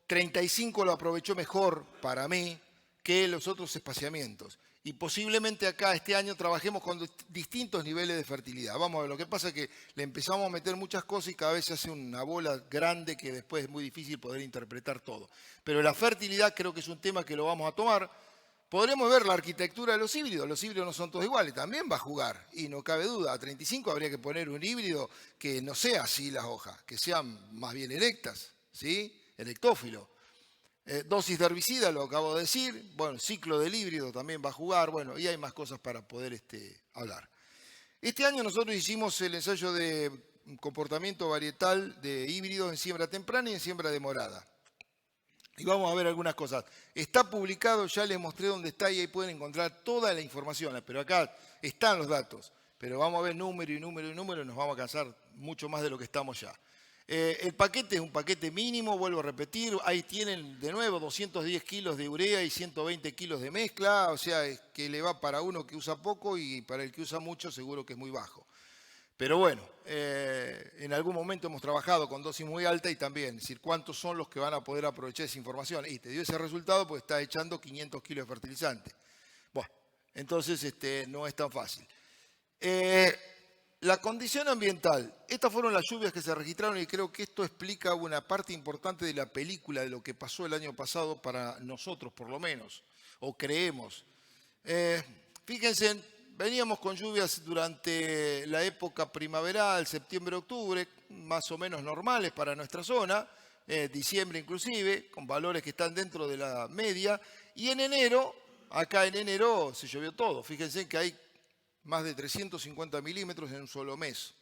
35 lo aprovechó mejor para mí que los otros espaciamientos. Y posiblemente acá este año trabajemos con distintos niveles de fertilidad. Vamos a ver, lo que pasa es que le empezamos a meter muchas cosas y cada vez se hace una bola grande que después es muy difícil poder interpretar todo. Pero la fertilidad creo que es un tema que lo vamos a tomar. Podremos ver la arquitectura de los híbridos no son todos iguales, también va a jugar. Y no cabe duda, a 35 habría que poner un híbrido que no sea así las hojas, que sean más bien erectas, ¿sí? Erectófilo. Dosis de herbicida, lo acabo de decir. Bueno, ciclo del híbrido también va a jugar. Bueno, y hay más cosas para poder hablar. Este año nosotros hicimos el ensayo de comportamiento varietal de híbridos en siembra temprana y en siembra demorada. Y vamos a ver algunas cosas. Está publicado, ya les mostré dónde está y ahí pueden encontrar toda la información. Pero acá están los datos. Pero vamos a ver número y número y número y nos vamos a cansar mucho más de lo que estamos ya. El paquete es un paquete mínimo, vuelvo a repetir, ahí tienen de nuevo 210 kilos de urea y 120 kilos de mezcla, o sea, es que le va para uno que usa poco y para el que usa mucho seguro que es muy bajo. Pero bueno, en algún momento hemos trabajado con dosis muy alta y también, es decir, cuántos son los que van a poder aprovechar esa información. Y te dio ese resultado porque está echando 500 kilos de fertilizante. Bueno, entonces no es tan fácil. La condición ambiental. Estas fueron las lluvias que se registraron y creo que esto explica una parte importante de la película de lo que pasó el año pasado para nosotros, por lo menos, o creemos. Fíjense, veníamos con lluvias durante la época primaveral, septiembre-octubre, más o menos normales para nuestra zona, diciembre inclusive, con valores que están dentro de la media, y en enero, acá en enero se llovió todo. Fíjense que hay más de 350 milímetros en un solo mes.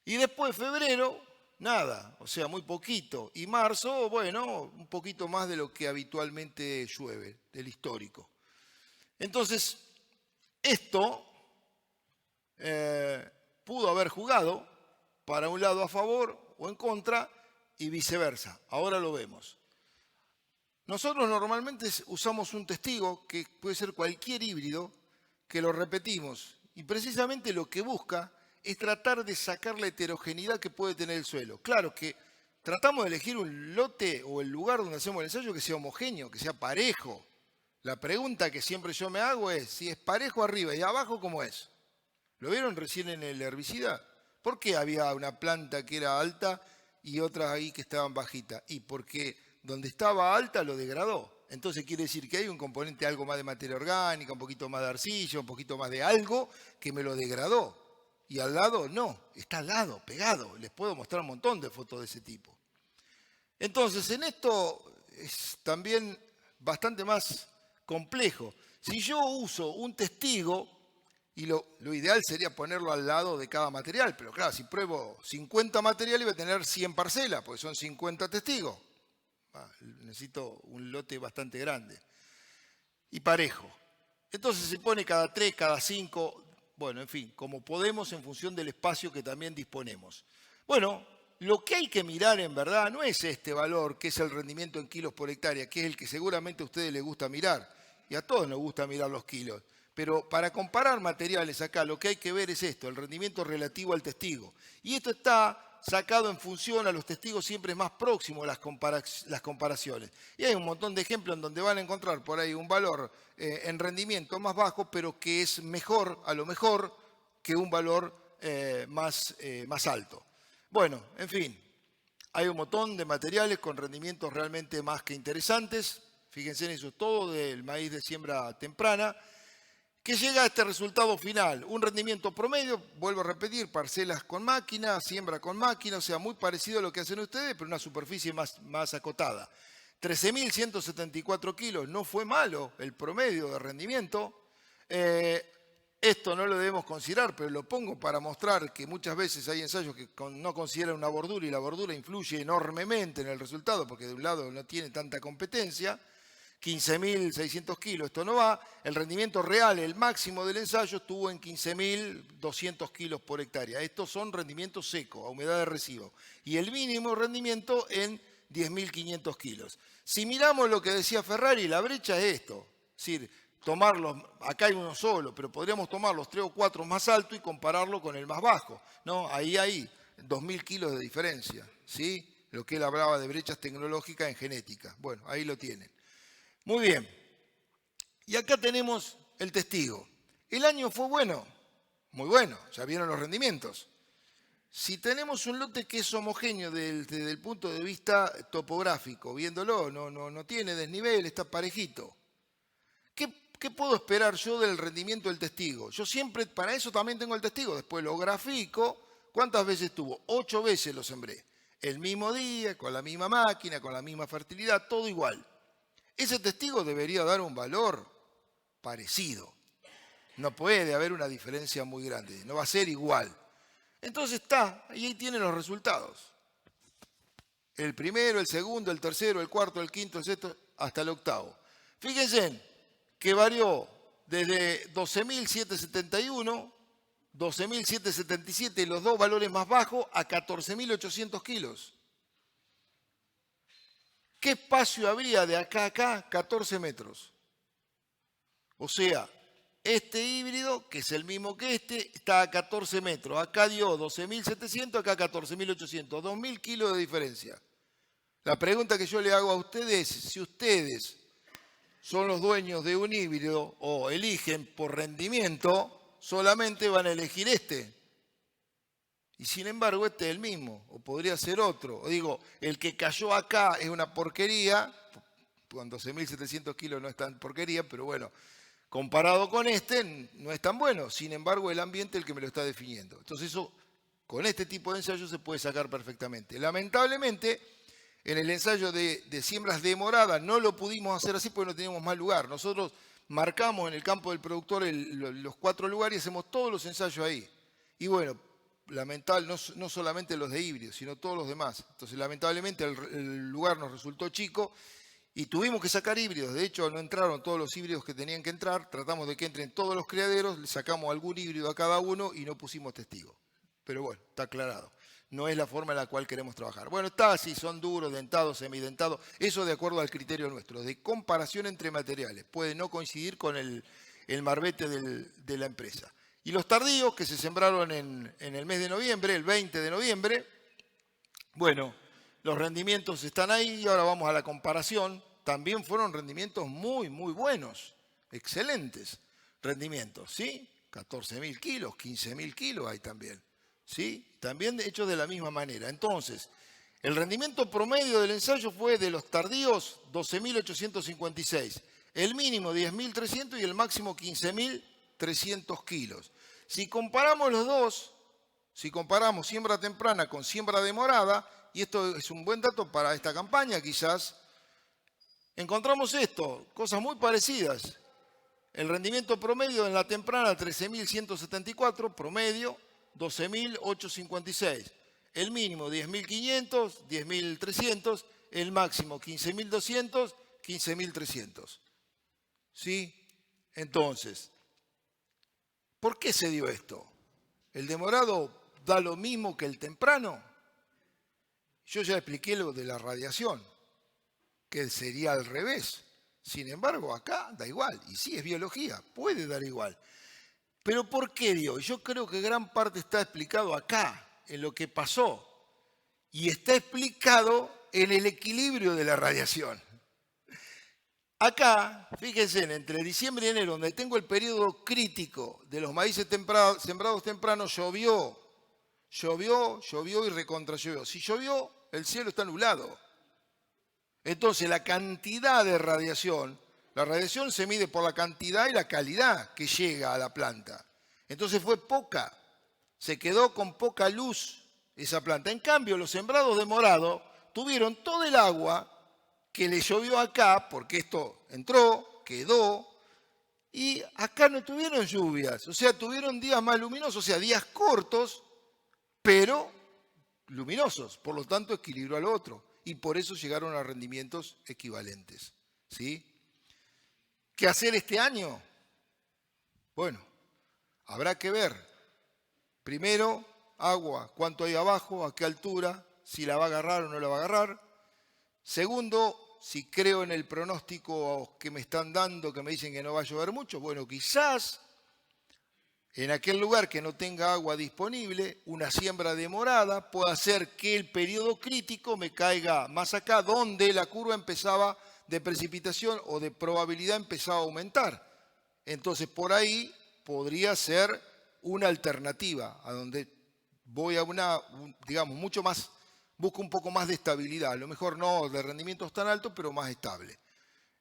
Y después febrero, nada, o sea, muy poquito. Y marzo, bueno, un poquito más de lo que habitualmente llueve, del histórico. Entonces, esto pudo haber jugado para un lado a favor o en contra y viceversa. Ahora lo vemos. Nosotros normalmente usamos un testigo, que puede ser cualquier híbrido, que lo repetimos. Y precisamente lo que busca es tratar de sacar la heterogeneidad que puede tener el suelo. Claro que tratamos de elegir un lote o el lugar donde hacemos el ensayo que sea homogéneo, que sea parejo. La pregunta que siempre yo me hago es, si es parejo arriba y abajo, ¿cómo es? ¿Lo vieron recién en el herbicida? ¿Por qué había una planta que era alta y otras ahí que estaban bajitas? Y porque donde estaba alta lo degradó. Entonces quiere decir que hay un componente algo más de materia orgánica, un poquito más de arcilla, un poquito más de algo que me lo degradó. Y al lado no, está al lado, pegado. Les puedo mostrar un montón de fotos de ese tipo. Entonces en esto es también bastante más complejo. Si yo uso un testigo, y lo ideal sería ponerlo al lado de cada material, pero claro, si pruebo 50 materiales voy a tener 100 parcelas, porque son 50 testigos. Necesito un lote bastante grande y parejo. Entonces se pone cada 3, cada 5, bueno, en fin, como podemos en función del espacio que también disponemos. Bueno, lo que hay que mirar en verdad no es este valor, que es el rendimiento en kilos por hectárea, que es el que seguramente a ustedes les gusta mirar, y a todos nos gusta mirar los kilos. Pero para comparar materiales acá, lo que hay que ver es esto, el rendimiento relativo al testigo. Y esto está sacado en función a los testigos siempre más próximos las comparaciones. Y hay un montón de ejemplos en donde van a encontrar por ahí un valor en rendimiento más bajo, pero que es mejor, a lo mejor, que un valor más alto. Bueno, en fin, hay un montón de materiales con rendimientos realmente más que interesantes. Fíjense en eso, todo del maíz de siembra temprana. que llega a este resultado final. Un rendimiento promedio, vuelvo a repetir, parcelas con máquina, siembra con máquina, o sea, muy parecido a lo que hacen ustedes, pero una superficie más acotada. 13.174 kilos, no fue malo el promedio de rendimiento. Esto no lo debemos considerar, pero lo pongo para mostrar que muchas veces hay ensayos que no consideran una bordura y la bordura influye enormemente en el resultado porque de un lado no tiene tanta competencia. 15.600 kilos, esto no va. El rendimiento real, el máximo del ensayo, estuvo en 15.200 kilos por hectárea. Estos son rendimientos secos, a humedad de residuo. Y el mínimo rendimiento en 10.500 kilos. Si miramos lo que decía Ferrari, la brecha es esto. Es decir, tomarlos, acá hay uno solo, pero podríamos tomar los 3 o 4 más altos y compararlo con el más bajo, ¿no? Ahí hay 2.000 kilos de diferencia, ¿sí? Lo que él hablaba de brechas tecnológicas en genética. Bueno, ahí lo tienen. Muy bien. Y acá tenemos el testigo. El año fue bueno, muy bueno, ya vieron los rendimientos. Si tenemos un lote que es homogéneo desde el punto de vista topográfico, viéndolo, no tiene desnivel, está parejito. ¿Qué puedo esperar yo del rendimiento del testigo? Yo siempre, para eso también tengo el testigo, después lo grafico. ¿Cuántas veces tuvo? 8 veces lo sembré. El mismo día, con la misma máquina, con la misma fertilidad, todo igual. Ese testigo debería dar un valor parecido. No puede haber una diferencia muy grande, no va a ser igual. Entonces está, y ahí tienen los resultados. El primero, el segundo, el tercero, el cuarto, el quinto, el sexto, hasta el octavo. Fíjense que varió desde 12.771, 12.777, los dos valores más bajos, a 14.800 kilos. ¿Qué espacio habría de acá a acá? 14 metros. O sea, este híbrido, que es el mismo que este, está a 14 metros. Acá dio 12.700, acá 14.800. 2.000 kilos de diferencia. La pregunta que yo le hago a ustedes es, si ustedes son los dueños de un híbrido o eligen por rendimiento, solamente van a elegir este. Y sin embargo, este es el mismo, o podría ser otro. O digo, el que cayó acá es una porquería, con 12.700 kilos no es tan porquería, pero bueno, comparado con este, no es tan bueno. Sin embargo, el ambiente es el que me lo está definiendo. Entonces eso, con este tipo de ensayo se puede sacar perfectamente. Lamentablemente, en el ensayo de siembras demoradas no lo pudimos hacer así porque no teníamos más lugar. Nosotros marcamos en el campo del productor los 4 lugares y hacemos todos los ensayos ahí. Y bueno, no solamente los de híbridos, sino todos los demás. Entonces, lamentablemente, el lugar nos resultó chico y tuvimos que sacar híbridos. De hecho, no entraron todos los híbridos que tenían que entrar. Tratamos de que entren todos los criaderos, le sacamos algún híbrido a cada uno y no pusimos testigo. Pero bueno, está aclarado. No es la forma en la cual queremos trabajar. Bueno, está así, son duros, dentados, semidentados. Eso de acuerdo al criterio nuestro, de comparación entre materiales. Puede no coincidir con el marbete de la empresa. Y los tardíos que se sembraron en el mes de noviembre, el 20 de noviembre, bueno, los rendimientos están ahí y ahora vamos a la comparación. También fueron rendimientos muy, muy buenos, excelentes rendimientos, ¿sí? 14.000 kilos, 15.000 kilos hay también, ¿sí? También hechos de la misma manera. Entonces, el rendimiento promedio del ensayo fue de los tardíos 12.856, el mínimo 10.300 y el máximo 15.300 kilos. Si comparamos los dos, si comparamos siembra temprana con siembra demorada, y esto es un buen dato para esta campaña quizás, encontramos esto, cosas muy parecidas. El rendimiento promedio en la temprana 13.174, promedio 12.856. El mínimo 10.500, 10.300, el máximo 15.200, 15.300. ¿Sí? Entonces, ¿por qué se dio esto? ¿El demorado da lo mismo que el temprano? Yo ya expliqué lo de la radiación, que sería al revés. Sin embargo, acá da igual. Y sí, es biología, puede dar igual. Pero ¿por qué dio? Yo creo que gran parte está explicado acá, en lo que pasó. Y está explicado en el equilibrio de la radiación. Acá, fíjense, entre diciembre y enero, donde tengo el periodo crítico de los maíces sembrados tempranos, llovió y recontra llovió. Si llovió, el cielo está nublado. Entonces, la cantidad de radiación La radiación se mide por la cantidad y la calidad que llega a la planta. Entonces fue poca, se quedó con poca luz esa planta. En cambio, los sembrados de morado tuvieron todo el agua que le llovió acá, porque esto entró, quedó, y acá no tuvieron lluvias. O sea, tuvieron días más luminosos, o sea, días cortos, pero luminosos. Por lo tanto, equilibró al otro. Y por eso llegaron a rendimientos equivalentes. ¿Sí? ¿Qué hacer este año? Bueno, habrá que ver. Primero, agua, cuánto hay abajo, a qué altura, si la va a agarrar o no la va a agarrar. Segundo, si creo en el pronóstico que me están dando, que me dicen que no va a llover mucho, bueno, quizás en aquel lugar que no tenga agua disponible, una siembra demorada puede hacer que el periodo crítico me caiga más acá, donde la curva empezaba de precipitación o de probabilidad empezaba a aumentar. Entonces, por ahí podría ser una alternativa, a donde voy a digamos, mucho más, busco un poco más de estabilidad. A lo mejor no de rendimientos tan altos, pero más estable.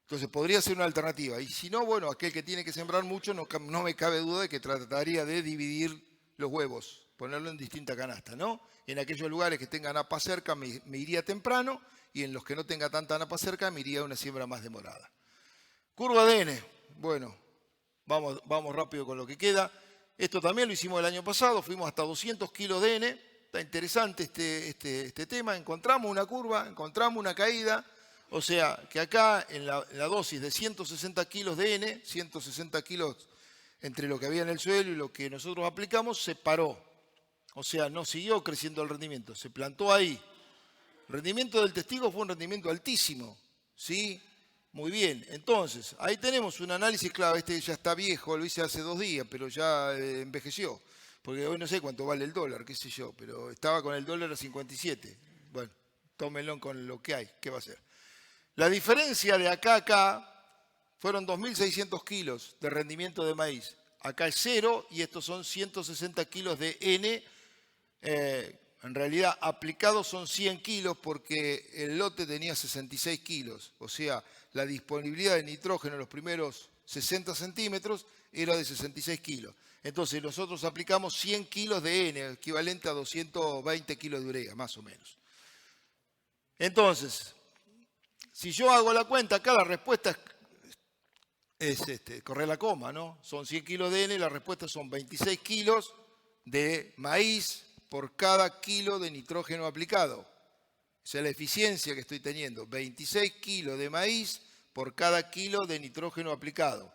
Entonces, podría ser una alternativa. Y si no, bueno, aquel que tiene que sembrar mucho, no me cabe duda de que trataría de dividir los huevos, ponerlo en distinta canasta, ¿no? En aquellos lugares que tengan APA cerca me iría temprano, y en los que no tenga tanta APA cerca me iría a una siembra más demorada. Curva de N, bueno, vamos rápido con lo que queda. Esto también lo hicimos el año pasado, fuimos hasta 200 kilos de N. Está interesante este tema. Encontramos una curva, encontramos una caída. O sea, que acá en la dosis de 160 kilos de N, 160 kilos entre lo que había en el suelo y lo que nosotros aplicamos, se paró. O sea, no siguió creciendo el rendimiento, se plantó ahí. El rendimiento del testigo fue un rendimiento altísimo, ¿sí? Muy bien, entonces, ahí tenemos un análisis clave. Este ya está viejo, lo hice hace 2 días, pero ya envejeció. Porque hoy no sé cuánto vale el dólar, qué sé yo, pero estaba con el dólar a 57. Bueno, tómenlo con lo que hay, ¿qué va a ser? La diferencia de acá a acá fueron 2.600 kilos de rendimiento de maíz. Acá es 0 y estos son 160 kilos de N. En realidad, aplicados son 100 kilos porque el lote tenía 66 kilos. O sea, la disponibilidad de nitrógeno en los primeros 60 centímetros era de 66 kilos. Entonces, nosotros aplicamos 100 kilos de N, equivalente a 220 kilos de urea, más o menos. Entonces, si yo hago la cuenta, acá la respuesta es correr la coma, ¿no? Son 100 kilos de N, la respuesta son 26 kilos de maíz por cada kilo de nitrógeno aplicado. Esa es la eficiencia que estoy teniendo. 26 kilos de maíz por cada kilo de nitrógeno aplicado.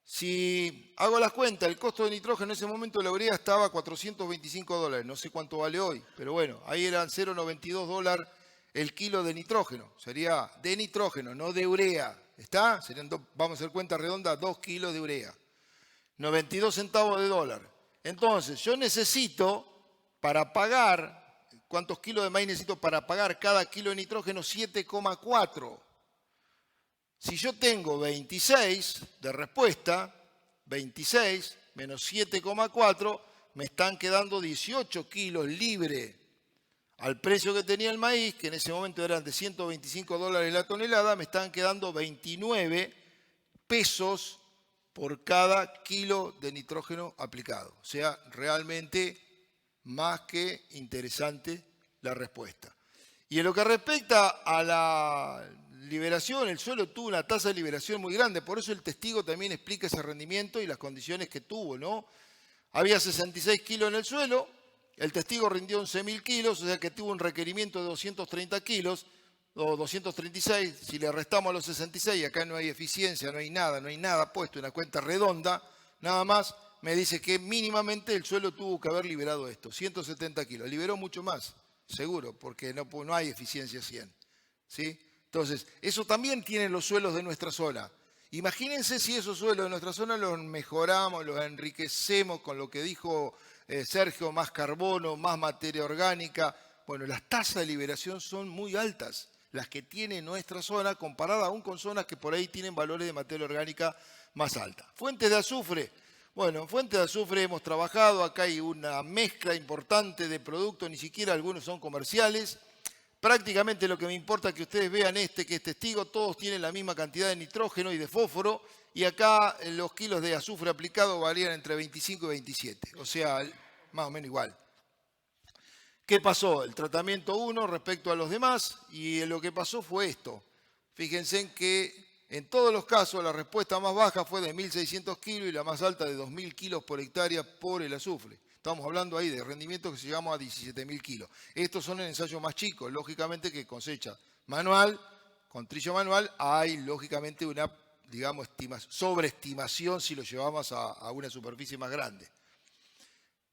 Si hago las cuentas, el costo de nitrógeno en ese momento la urea estaba a $425. No sé cuánto vale hoy, pero bueno, ahí eran $0,92 el kilo de nitrógeno. Sería de nitrógeno, no de urea. ¿Está? Serían, vamos a hacer cuenta redonda, 2 kilos de urea. 92 centavos de dólar. Entonces, yo necesito, para pagar, ¿cuántos kilos de maíz necesito para pagar cada kilo de nitrógeno? 7,4. Si yo tengo 26 de respuesta, 26 menos 7,4, me están quedando 18 kilos libre. Al precio que tenía el maíz, que en ese momento eran de $125 la tonelada, me están quedando 29 pesos por cada kilo de nitrógeno aplicado. O sea, realmente más que interesante la respuesta. Y en lo que respecta a la liberación, el suelo tuvo una tasa de liberación muy grande, por eso el testigo también explica ese rendimiento y las condiciones que tuvo, ¿no? Había 66 kilos en el suelo, el testigo rindió 11.000 kilos, o sea que tuvo un requerimiento de 230 kilos, o 236, si le restamos a los 66, acá no hay eficiencia, no hay nada puesto, una cuenta redonda, nada más, me dice que mínimamente el suelo tuvo que haber liberado esto, 170 kilos, liberó mucho más, seguro, porque no hay eficiencia 100, ¿sí? Entonces, eso también tienen los suelos de nuestra zona. Imagínense si esos suelos de nuestra zona los mejoramos, los enriquecemos con lo que dijo Sergio, más carbono, más materia orgánica. Bueno, las tasas de liberación son muy altas, las que tiene nuestra zona, comparada aún con zonas que por ahí tienen valores de materia orgánica más alta. Fuentes de azufre. Bueno, en fuentes de azufre hemos trabajado, acá hay una mezcla importante de productos, ni siquiera algunos son comerciales, Prácticamente lo que me importa es que ustedes vean que es testigo, todos tienen la misma cantidad de nitrógeno y de fósforo, y acá los kilos de azufre aplicado varían entre 25 y 27, o sea, más o menos igual. ¿Qué pasó? El tratamiento 1 respecto a los demás, y lo que pasó fue esto. Fíjense en que en todos los casos la respuesta más baja fue de 1.600 kilos y la más alta de 2.000 kilos por hectárea por el azufre. Estamos hablando ahí de rendimientos que llegamos a 17.000 kilos. Estos son en ensayos más chicos, lógicamente que cosecha manual, con trillo manual, hay lógicamente una, digamos, sobreestimación si lo llevamos a una superficie más grande.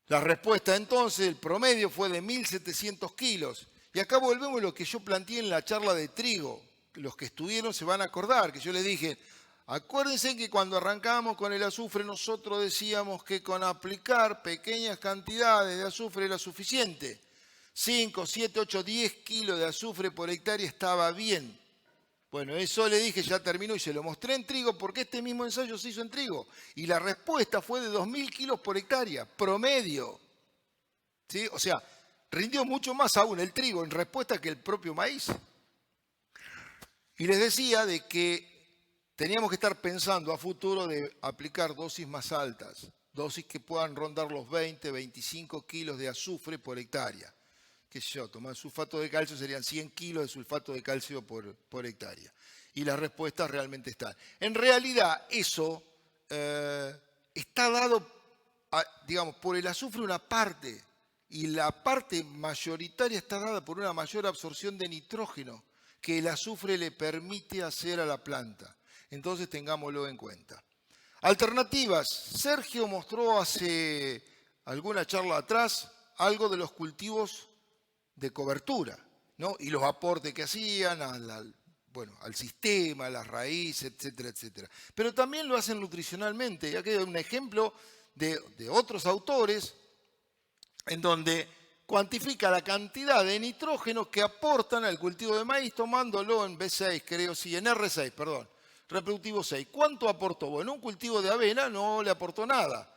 La respuesta entonces, el promedio fue de 1.700 kilos. Y acá volvemos a lo que yo planteé en la charla de trigo. Los que estuvieron se van a acordar, que yo les dije, acuérdense que cuando arrancamos con el azufre nosotros decíamos que con aplicar pequeñas cantidades de azufre era suficiente. 5, 7, 8, 10 kilos de azufre por hectárea estaba bien. Bueno, eso le dije, ya terminó y se lo mostré en trigo porque este mismo ensayo se hizo en trigo. Y la respuesta fue de 2.000 kilos por hectárea, promedio. ¿Sí? O sea, rindió mucho más aún el trigo en respuesta que el propio maíz. Y les decía de que teníamos que estar pensando a futuro de aplicar dosis más altas, dosis que puedan rondar los 20, 25 kilos de azufre por hectárea. Qué sé yo, tomar sulfato de calcio serían 100 kilos de sulfato de calcio por hectárea. Y las respuestas realmente están. En realidad eso está dado, digamos, por el azufre una parte, y la parte mayoritaria está dada por una mayor absorción de nitrógeno que el azufre le permite hacer a la planta. Entonces tengámoslo en cuenta. Alternativas. Sergio mostró hace alguna charla atrás algo de los cultivos de cobertura, ¿no? Y los aportes que hacían al sistema, a las raíces, etcétera, etcétera. Pero también lo hacen nutricionalmente. Y aquí hay un ejemplo de otros autores en donde cuantifica la cantidad de nitrógeno que aportan al cultivo de maíz tomándolo en B6, creo, sí, en R6, perdón, reproductivo 6. ¿Cuánto aportó? Bueno, un cultivo de avena no le aportó nada.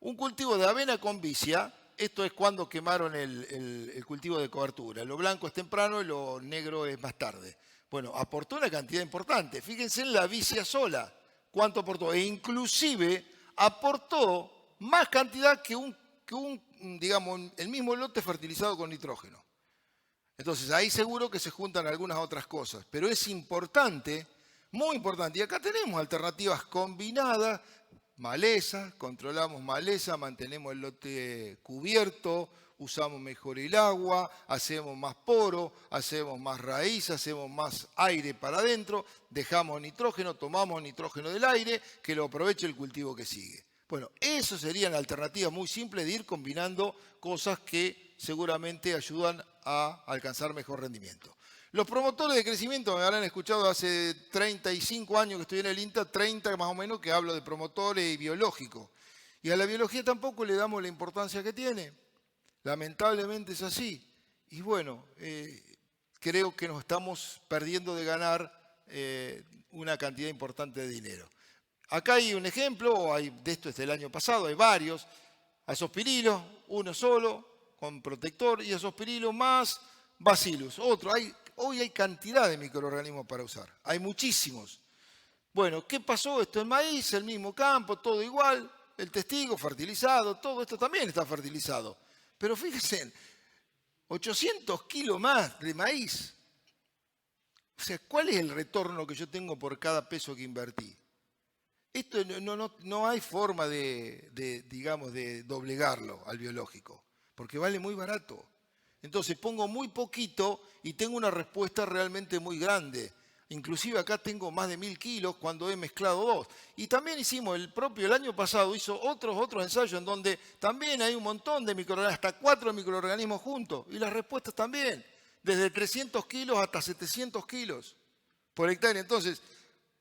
Un cultivo de avena con vicia, esto es cuando quemaron el cultivo de cobertura. Lo blanco es temprano y lo negro es más tarde. Bueno, aportó una cantidad importante. Fíjense en la vicia sola, cuánto aportó. E inclusive aportó más cantidad que digamos, el mismo lote fertilizado con nitrógeno. Entonces ahí seguro que se juntan algunas otras cosas. Pero es importante, muy importante. Y acá tenemos alternativas combinadas. Maleza, controlamos maleza, mantenemos el lote cubierto, usamos mejor el agua, hacemos más poro, hacemos más raíz, hacemos más aire para adentro, dejamos nitrógeno, tomamos nitrógeno del aire, que lo aproveche el cultivo que sigue. Bueno, eso serían alternativas muy simples de ir combinando cosas que seguramente ayudan a alcanzar mejor rendimiento. Los promotores de crecimiento me habrán escuchado hace 35 años que estoy en el INTA, 30 más o menos, que hablo de promotores y biológicos. Y a la biología tampoco le damos la importancia que tiene. Lamentablemente es así. Y bueno, creo que nos estamos perdiendo de ganar una cantidad importante de dinero. Acá hay un ejemplo, de esto es del año pasado, hay varios. Azospirilo, uno solo, con protector, y azospirilo más bacillus, otro. Hoy hay cantidad de microorganismos para usar, hay muchísimos. Bueno, ¿qué pasó? Esto es maíz, el mismo campo, todo igual, el testigo fertilizado, todo esto también está fertilizado. Pero fíjense, 800 kilos más de maíz. O sea, ¿cuál es el retorno que yo tengo por cada peso que invertí? Esto no hay forma digamos, de doblegarlo al biológico, porque vale muy barato. Entonces pongo muy poquito y tengo una respuesta realmente muy grande. Inclusive acá tengo más de 1.000 kilos cuando he mezclado dos. Y también hicimos, el año pasado hizo otros ensayos en donde también hay un montón de microorganismos, hasta 4 microorganismos juntos. Y las respuestas también, desde 300 kilos hasta 700 kilos por hectárea. Entonces,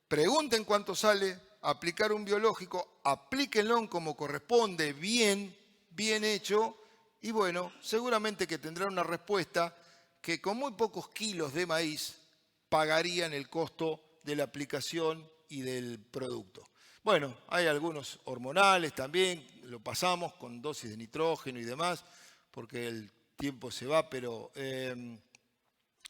pregunten cuánto sale aplicar un biológico, aplíquenlo como corresponde, bien hecho. Y bueno, seguramente que tendrán una respuesta que con muy pocos kilos de maíz pagarían el costo de la aplicación y del producto. Bueno, hay algunos hormonales también, lo pasamos con dosis de nitrógeno y demás, porque el tiempo se va, pero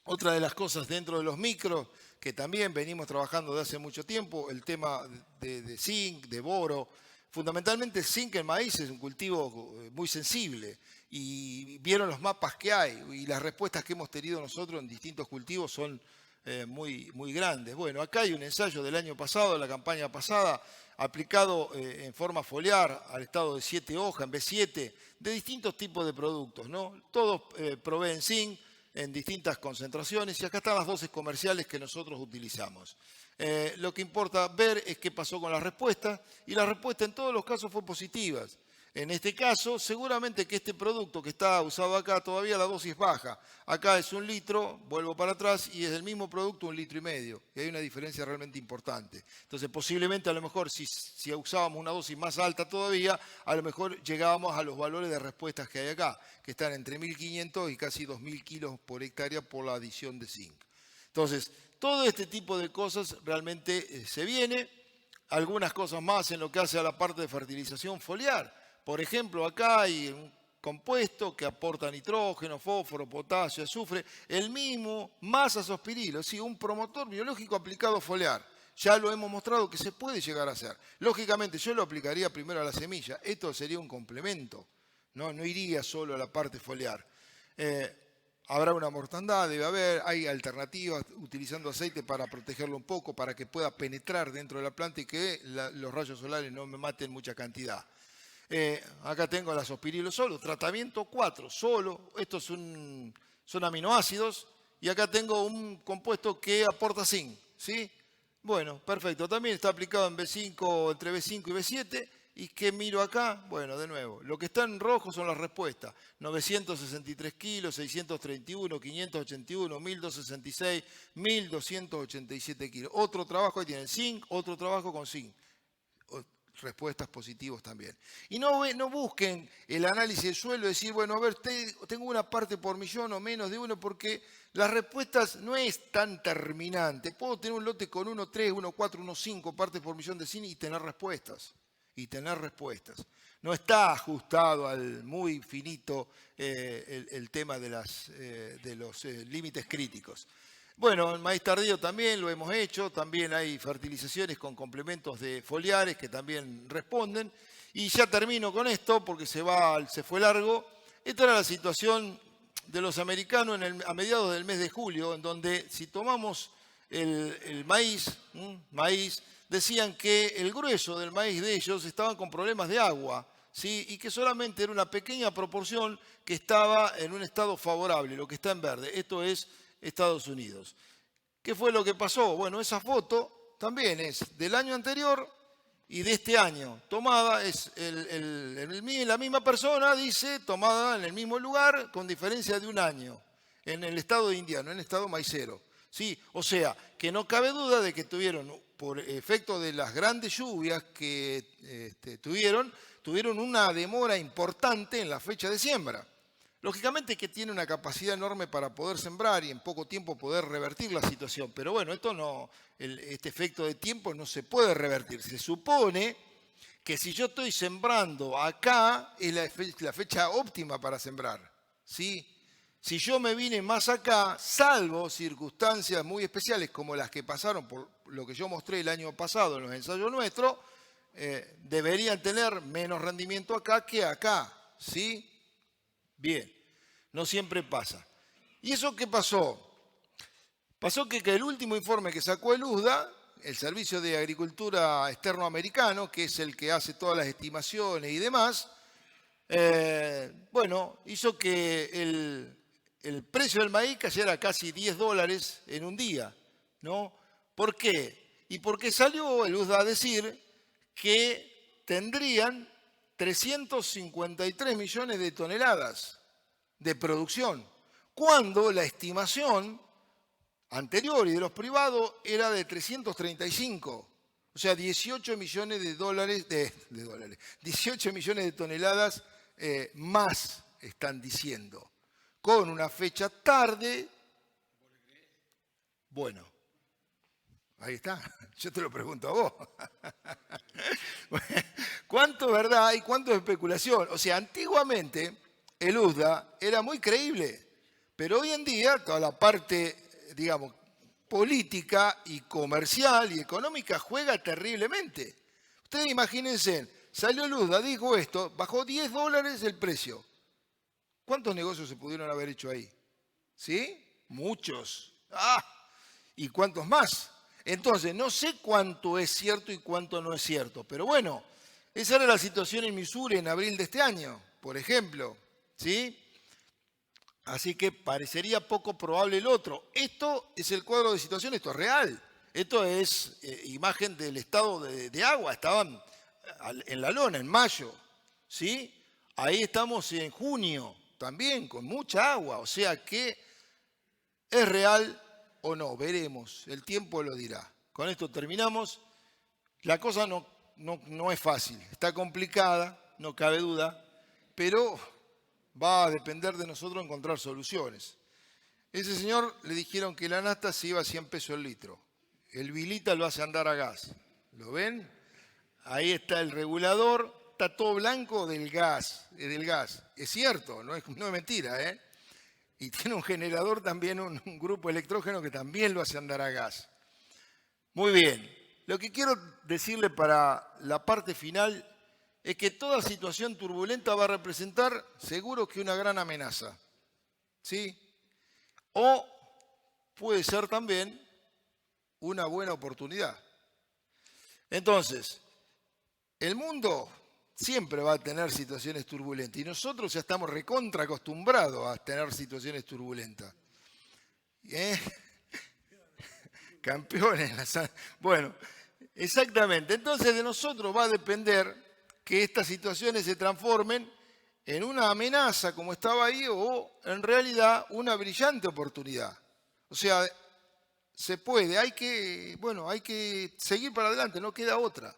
Otra de las cosas dentro de los micros, que también venimos trabajando de hace mucho tiempo, el tema de zinc, de boro. Fundamentalmente el zinc en maíz es un cultivo muy sensible y vieron los mapas que hay y las respuestas que hemos tenido nosotros en distintos cultivos son muy grandes. Bueno, acá hay un ensayo del año pasado, de la campaña pasada, aplicado en forma foliar al estado de 7 hojas, en B7, de distintos tipos de productos, ¿no? Todos proveen zinc en distintas concentraciones y acá están las dosis comerciales que nosotros utilizamos. Lo que importa ver es qué pasó con las respuestas y la respuesta en todos los casos fue positiva. En este caso, seguramente que este producto que está usado acá todavía la dosis baja. Acá es 1 litro, vuelvo para atrás, y es el mismo producto 1,5 litros. Y hay una diferencia realmente importante. Entonces, posiblemente a lo mejor si usábamos una dosis más alta todavía, a lo mejor llegábamos a los valores de respuestas que hay acá, que están entre 1.500 y casi 2.000 kilos por hectárea por la adición de zinc. Entonces, todo este tipo de cosas realmente se viene. Algunas cosas más en lo que hace a la parte de fertilización foliar. Por ejemplo, acá hay un compuesto que aporta nitrógeno, fósforo, potasio, azufre, el mismo más azospirilo, sí, un promotor biológico aplicado foliar. Ya lo hemos mostrado que se puede llegar a hacer. Lógicamente, yo lo aplicaría primero a la semilla. Esto sería un complemento, no iría solo a la parte foliar. Habrá una mortandad, debe haber, hay alternativas utilizando aceite para protegerlo un poco, para que pueda penetrar dentro de la planta y que los rayos solares no me maten mucha cantidad. Acá tengo el azospirilo solo, tratamiento 4, solo, estos son aminoácidos y acá tengo un compuesto que aporta zinc, ¿sí? Bueno, perfecto, también está aplicado en B5, entre B5 y B7 y ¿qué miro acá? Bueno, de nuevo, lo que está en rojo son las respuestas, 963 kilos, 631, 581, 1266, 1287 kilos. Otro trabajo, ahí tienen zinc, otro trabajo con zinc. Respuestas positivas también. Y no busquen el análisis del suelo, decir, bueno, a ver, tengo una parte por millón o menos de uno, porque las respuestas no es tan terminante. Puedo tener un lote con 1,3, 1,4, 1,5 partes por millón de zinc y tener respuestas. No está ajustado al muy finito el tema de los límites críticos. Bueno, en maíz tardío también lo hemos hecho, también hay fertilizaciones con complementos de foliares que también responden. Y ya termino con esto porque se fue largo. Esta era la situación de los americanos a mediados del mes de julio, en donde si tomamos el maíz, decían que el grueso del maíz de ellos estaban con problemas de agua, ¿sí? Y que solamente era una pequeña proporción que estaba en un estado favorable, lo que está en verde. Esto es Estados Unidos. ¿Qué fue lo que pasó? Bueno, esa foto también es del año anterior y de este año. Tomada, es la misma persona, dice, tomada en el mismo lugar con diferencia de un año, en el estado de Indiana, en el estado maicero. ¿Sí? O sea, que no cabe duda de que tuvieron, por efecto de las grandes lluvias que tuvieron una demora importante en la fecha de siembra. Lógicamente que tiene una capacidad enorme para poder sembrar y en poco tiempo poder revertir la situación, pero bueno, este efecto de tiempo no se puede revertir. Se supone que si yo estoy sembrando acá es la fecha óptima para sembrar, ¿sí? Si yo me vine más acá, salvo circunstancias muy especiales como las que pasaron por lo que yo mostré el año pasado en los ensayos nuestros, deberían tener menos rendimiento acá que acá, ¿sí? Bien, no siempre pasa. ¿Y eso qué pasó? Pasó que el último informe que sacó el USDA, el Servicio de Agricultura Externo Americano, que es el que hace todas las estimaciones y demás, hizo que el precio del maíz cayera a casi $10 en un día, ¿no? ¿Por qué? Y porque salió el USDA a decir que tendrían 353 millones de toneladas de producción, cuando la estimación anterior y de los privados era de 335, o sea, 18 millones de dólares, 18 millones de toneladas más están diciendo, con una fecha tarde. Bueno, ahí está, yo te lo pregunto a vos. ¿Cuánto es verdad y cuánto es especulación? O sea, antiguamente el USDA era muy creíble, Pero hoy en día toda la parte, digamos, política y comercial y económica juega terriblemente. Ustedes imagínense, salió Lula, dijo esto, bajó $10 el precio. ¿Cuántos negocios se pudieron haber hecho ahí? ¿Sí? Muchos. ¿Y cuántos más? Entonces, no sé cuánto es cierto y cuánto no es cierto, pero bueno, esa era la situación en Missouri en abril de este año, por ejemplo, ¿sí? Así que parecería poco probable el otro. Esto es el cuadro de situación, esto es real. Esto es imagen del estado de agua. Estaban en la lona en mayo, ¿sí? Ahí estamos en junio también con mucha agua. O sea que es real o no, veremos. El tiempo lo dirá. Con esto terminamos. La cosa no es fácil. Está complicada, no cabe duda, pero va a depender de nosotros encontrar soluciones. Ese señor le dijeron que la nafta se iba a 100 pesos el litro. El Vilita lo hace andar a gas. ¿Lo ven? Ahí está el regulador. Está todo blanco del gas. Es cierto, no es mentira, ¿eh? Y tiene un generador también, un grupo electrógeno que también lo hace andar a gas. Muy bien. Lo que quiero decirle para la parte final es que toda situación turbulenta va a representar seguro que una gran amenaza, ¿sí? O puede ser también una buena oportunidad. Entonces, el mundo siempre va a tener situaciones turbulentas y nosotros ya estamos recontra acostumbrados a tener situaciones turbulentas. Campeones. Bueno, exactamente. Entonces de nosotros va a depender que estas situaciones se transformen en una amenaza como estaba ahí o en realidad una brillante oportunidad. O sea, se puede, hay que seguir para adelante, no queda otra.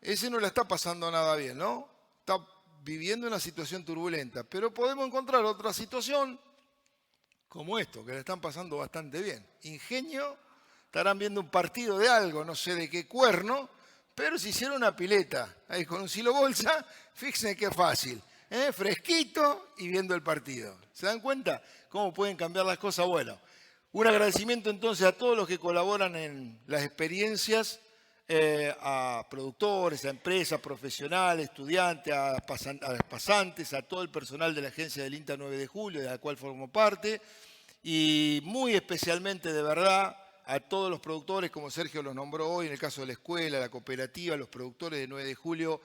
Ese no le está pasando nada bien, ¿no? Está viviendo una situación turbulenta, pero podemos encontrar otra situación como esto, que le están pasando bastante bien. Ingenio, estarán viendo un partido de algo, no sé de qué cuerno, pero si hicieron una pileta ahí con un silo bolsa, fíjense qué fácil, fresquito y viendo el partido. ¿Se dan cuenta cómo pueden cambiar las cosas? Bueno, un agradecimiento entonces a todos los que colaboran en las experiencias, a productores, a empresas, profesionales, estudiantes, a pasantes, a todo el personal de la agencia del INTA 9 de julio, de la cual formo parte, y muy especialmente, de verdad, a todos los productores, como Sergio los nombró hoy, en el caso de la escuela, la cooperativa, los productores de 9 de julio,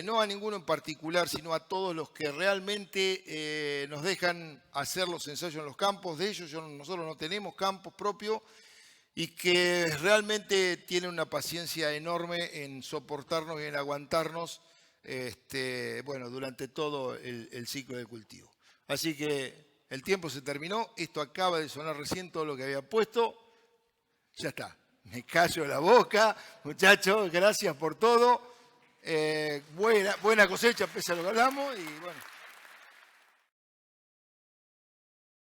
no a ninguno en particular, sino a todos los que realmente nos dejan hacer los ensayos en los campos de ellos. Nosotros no tenemos campos propios y que realmente tienen una paciencia enorme en soportarnos y en aguantarnos durante todo el ciclo de cultivo. Así que el tiempo se terminó, esto acaba de sonar recién todo lo que había puesto. Ya está, me callo la boca, muchachos, gracias por todo. Buena cosecha, pese a lo que hablamos, y bueno.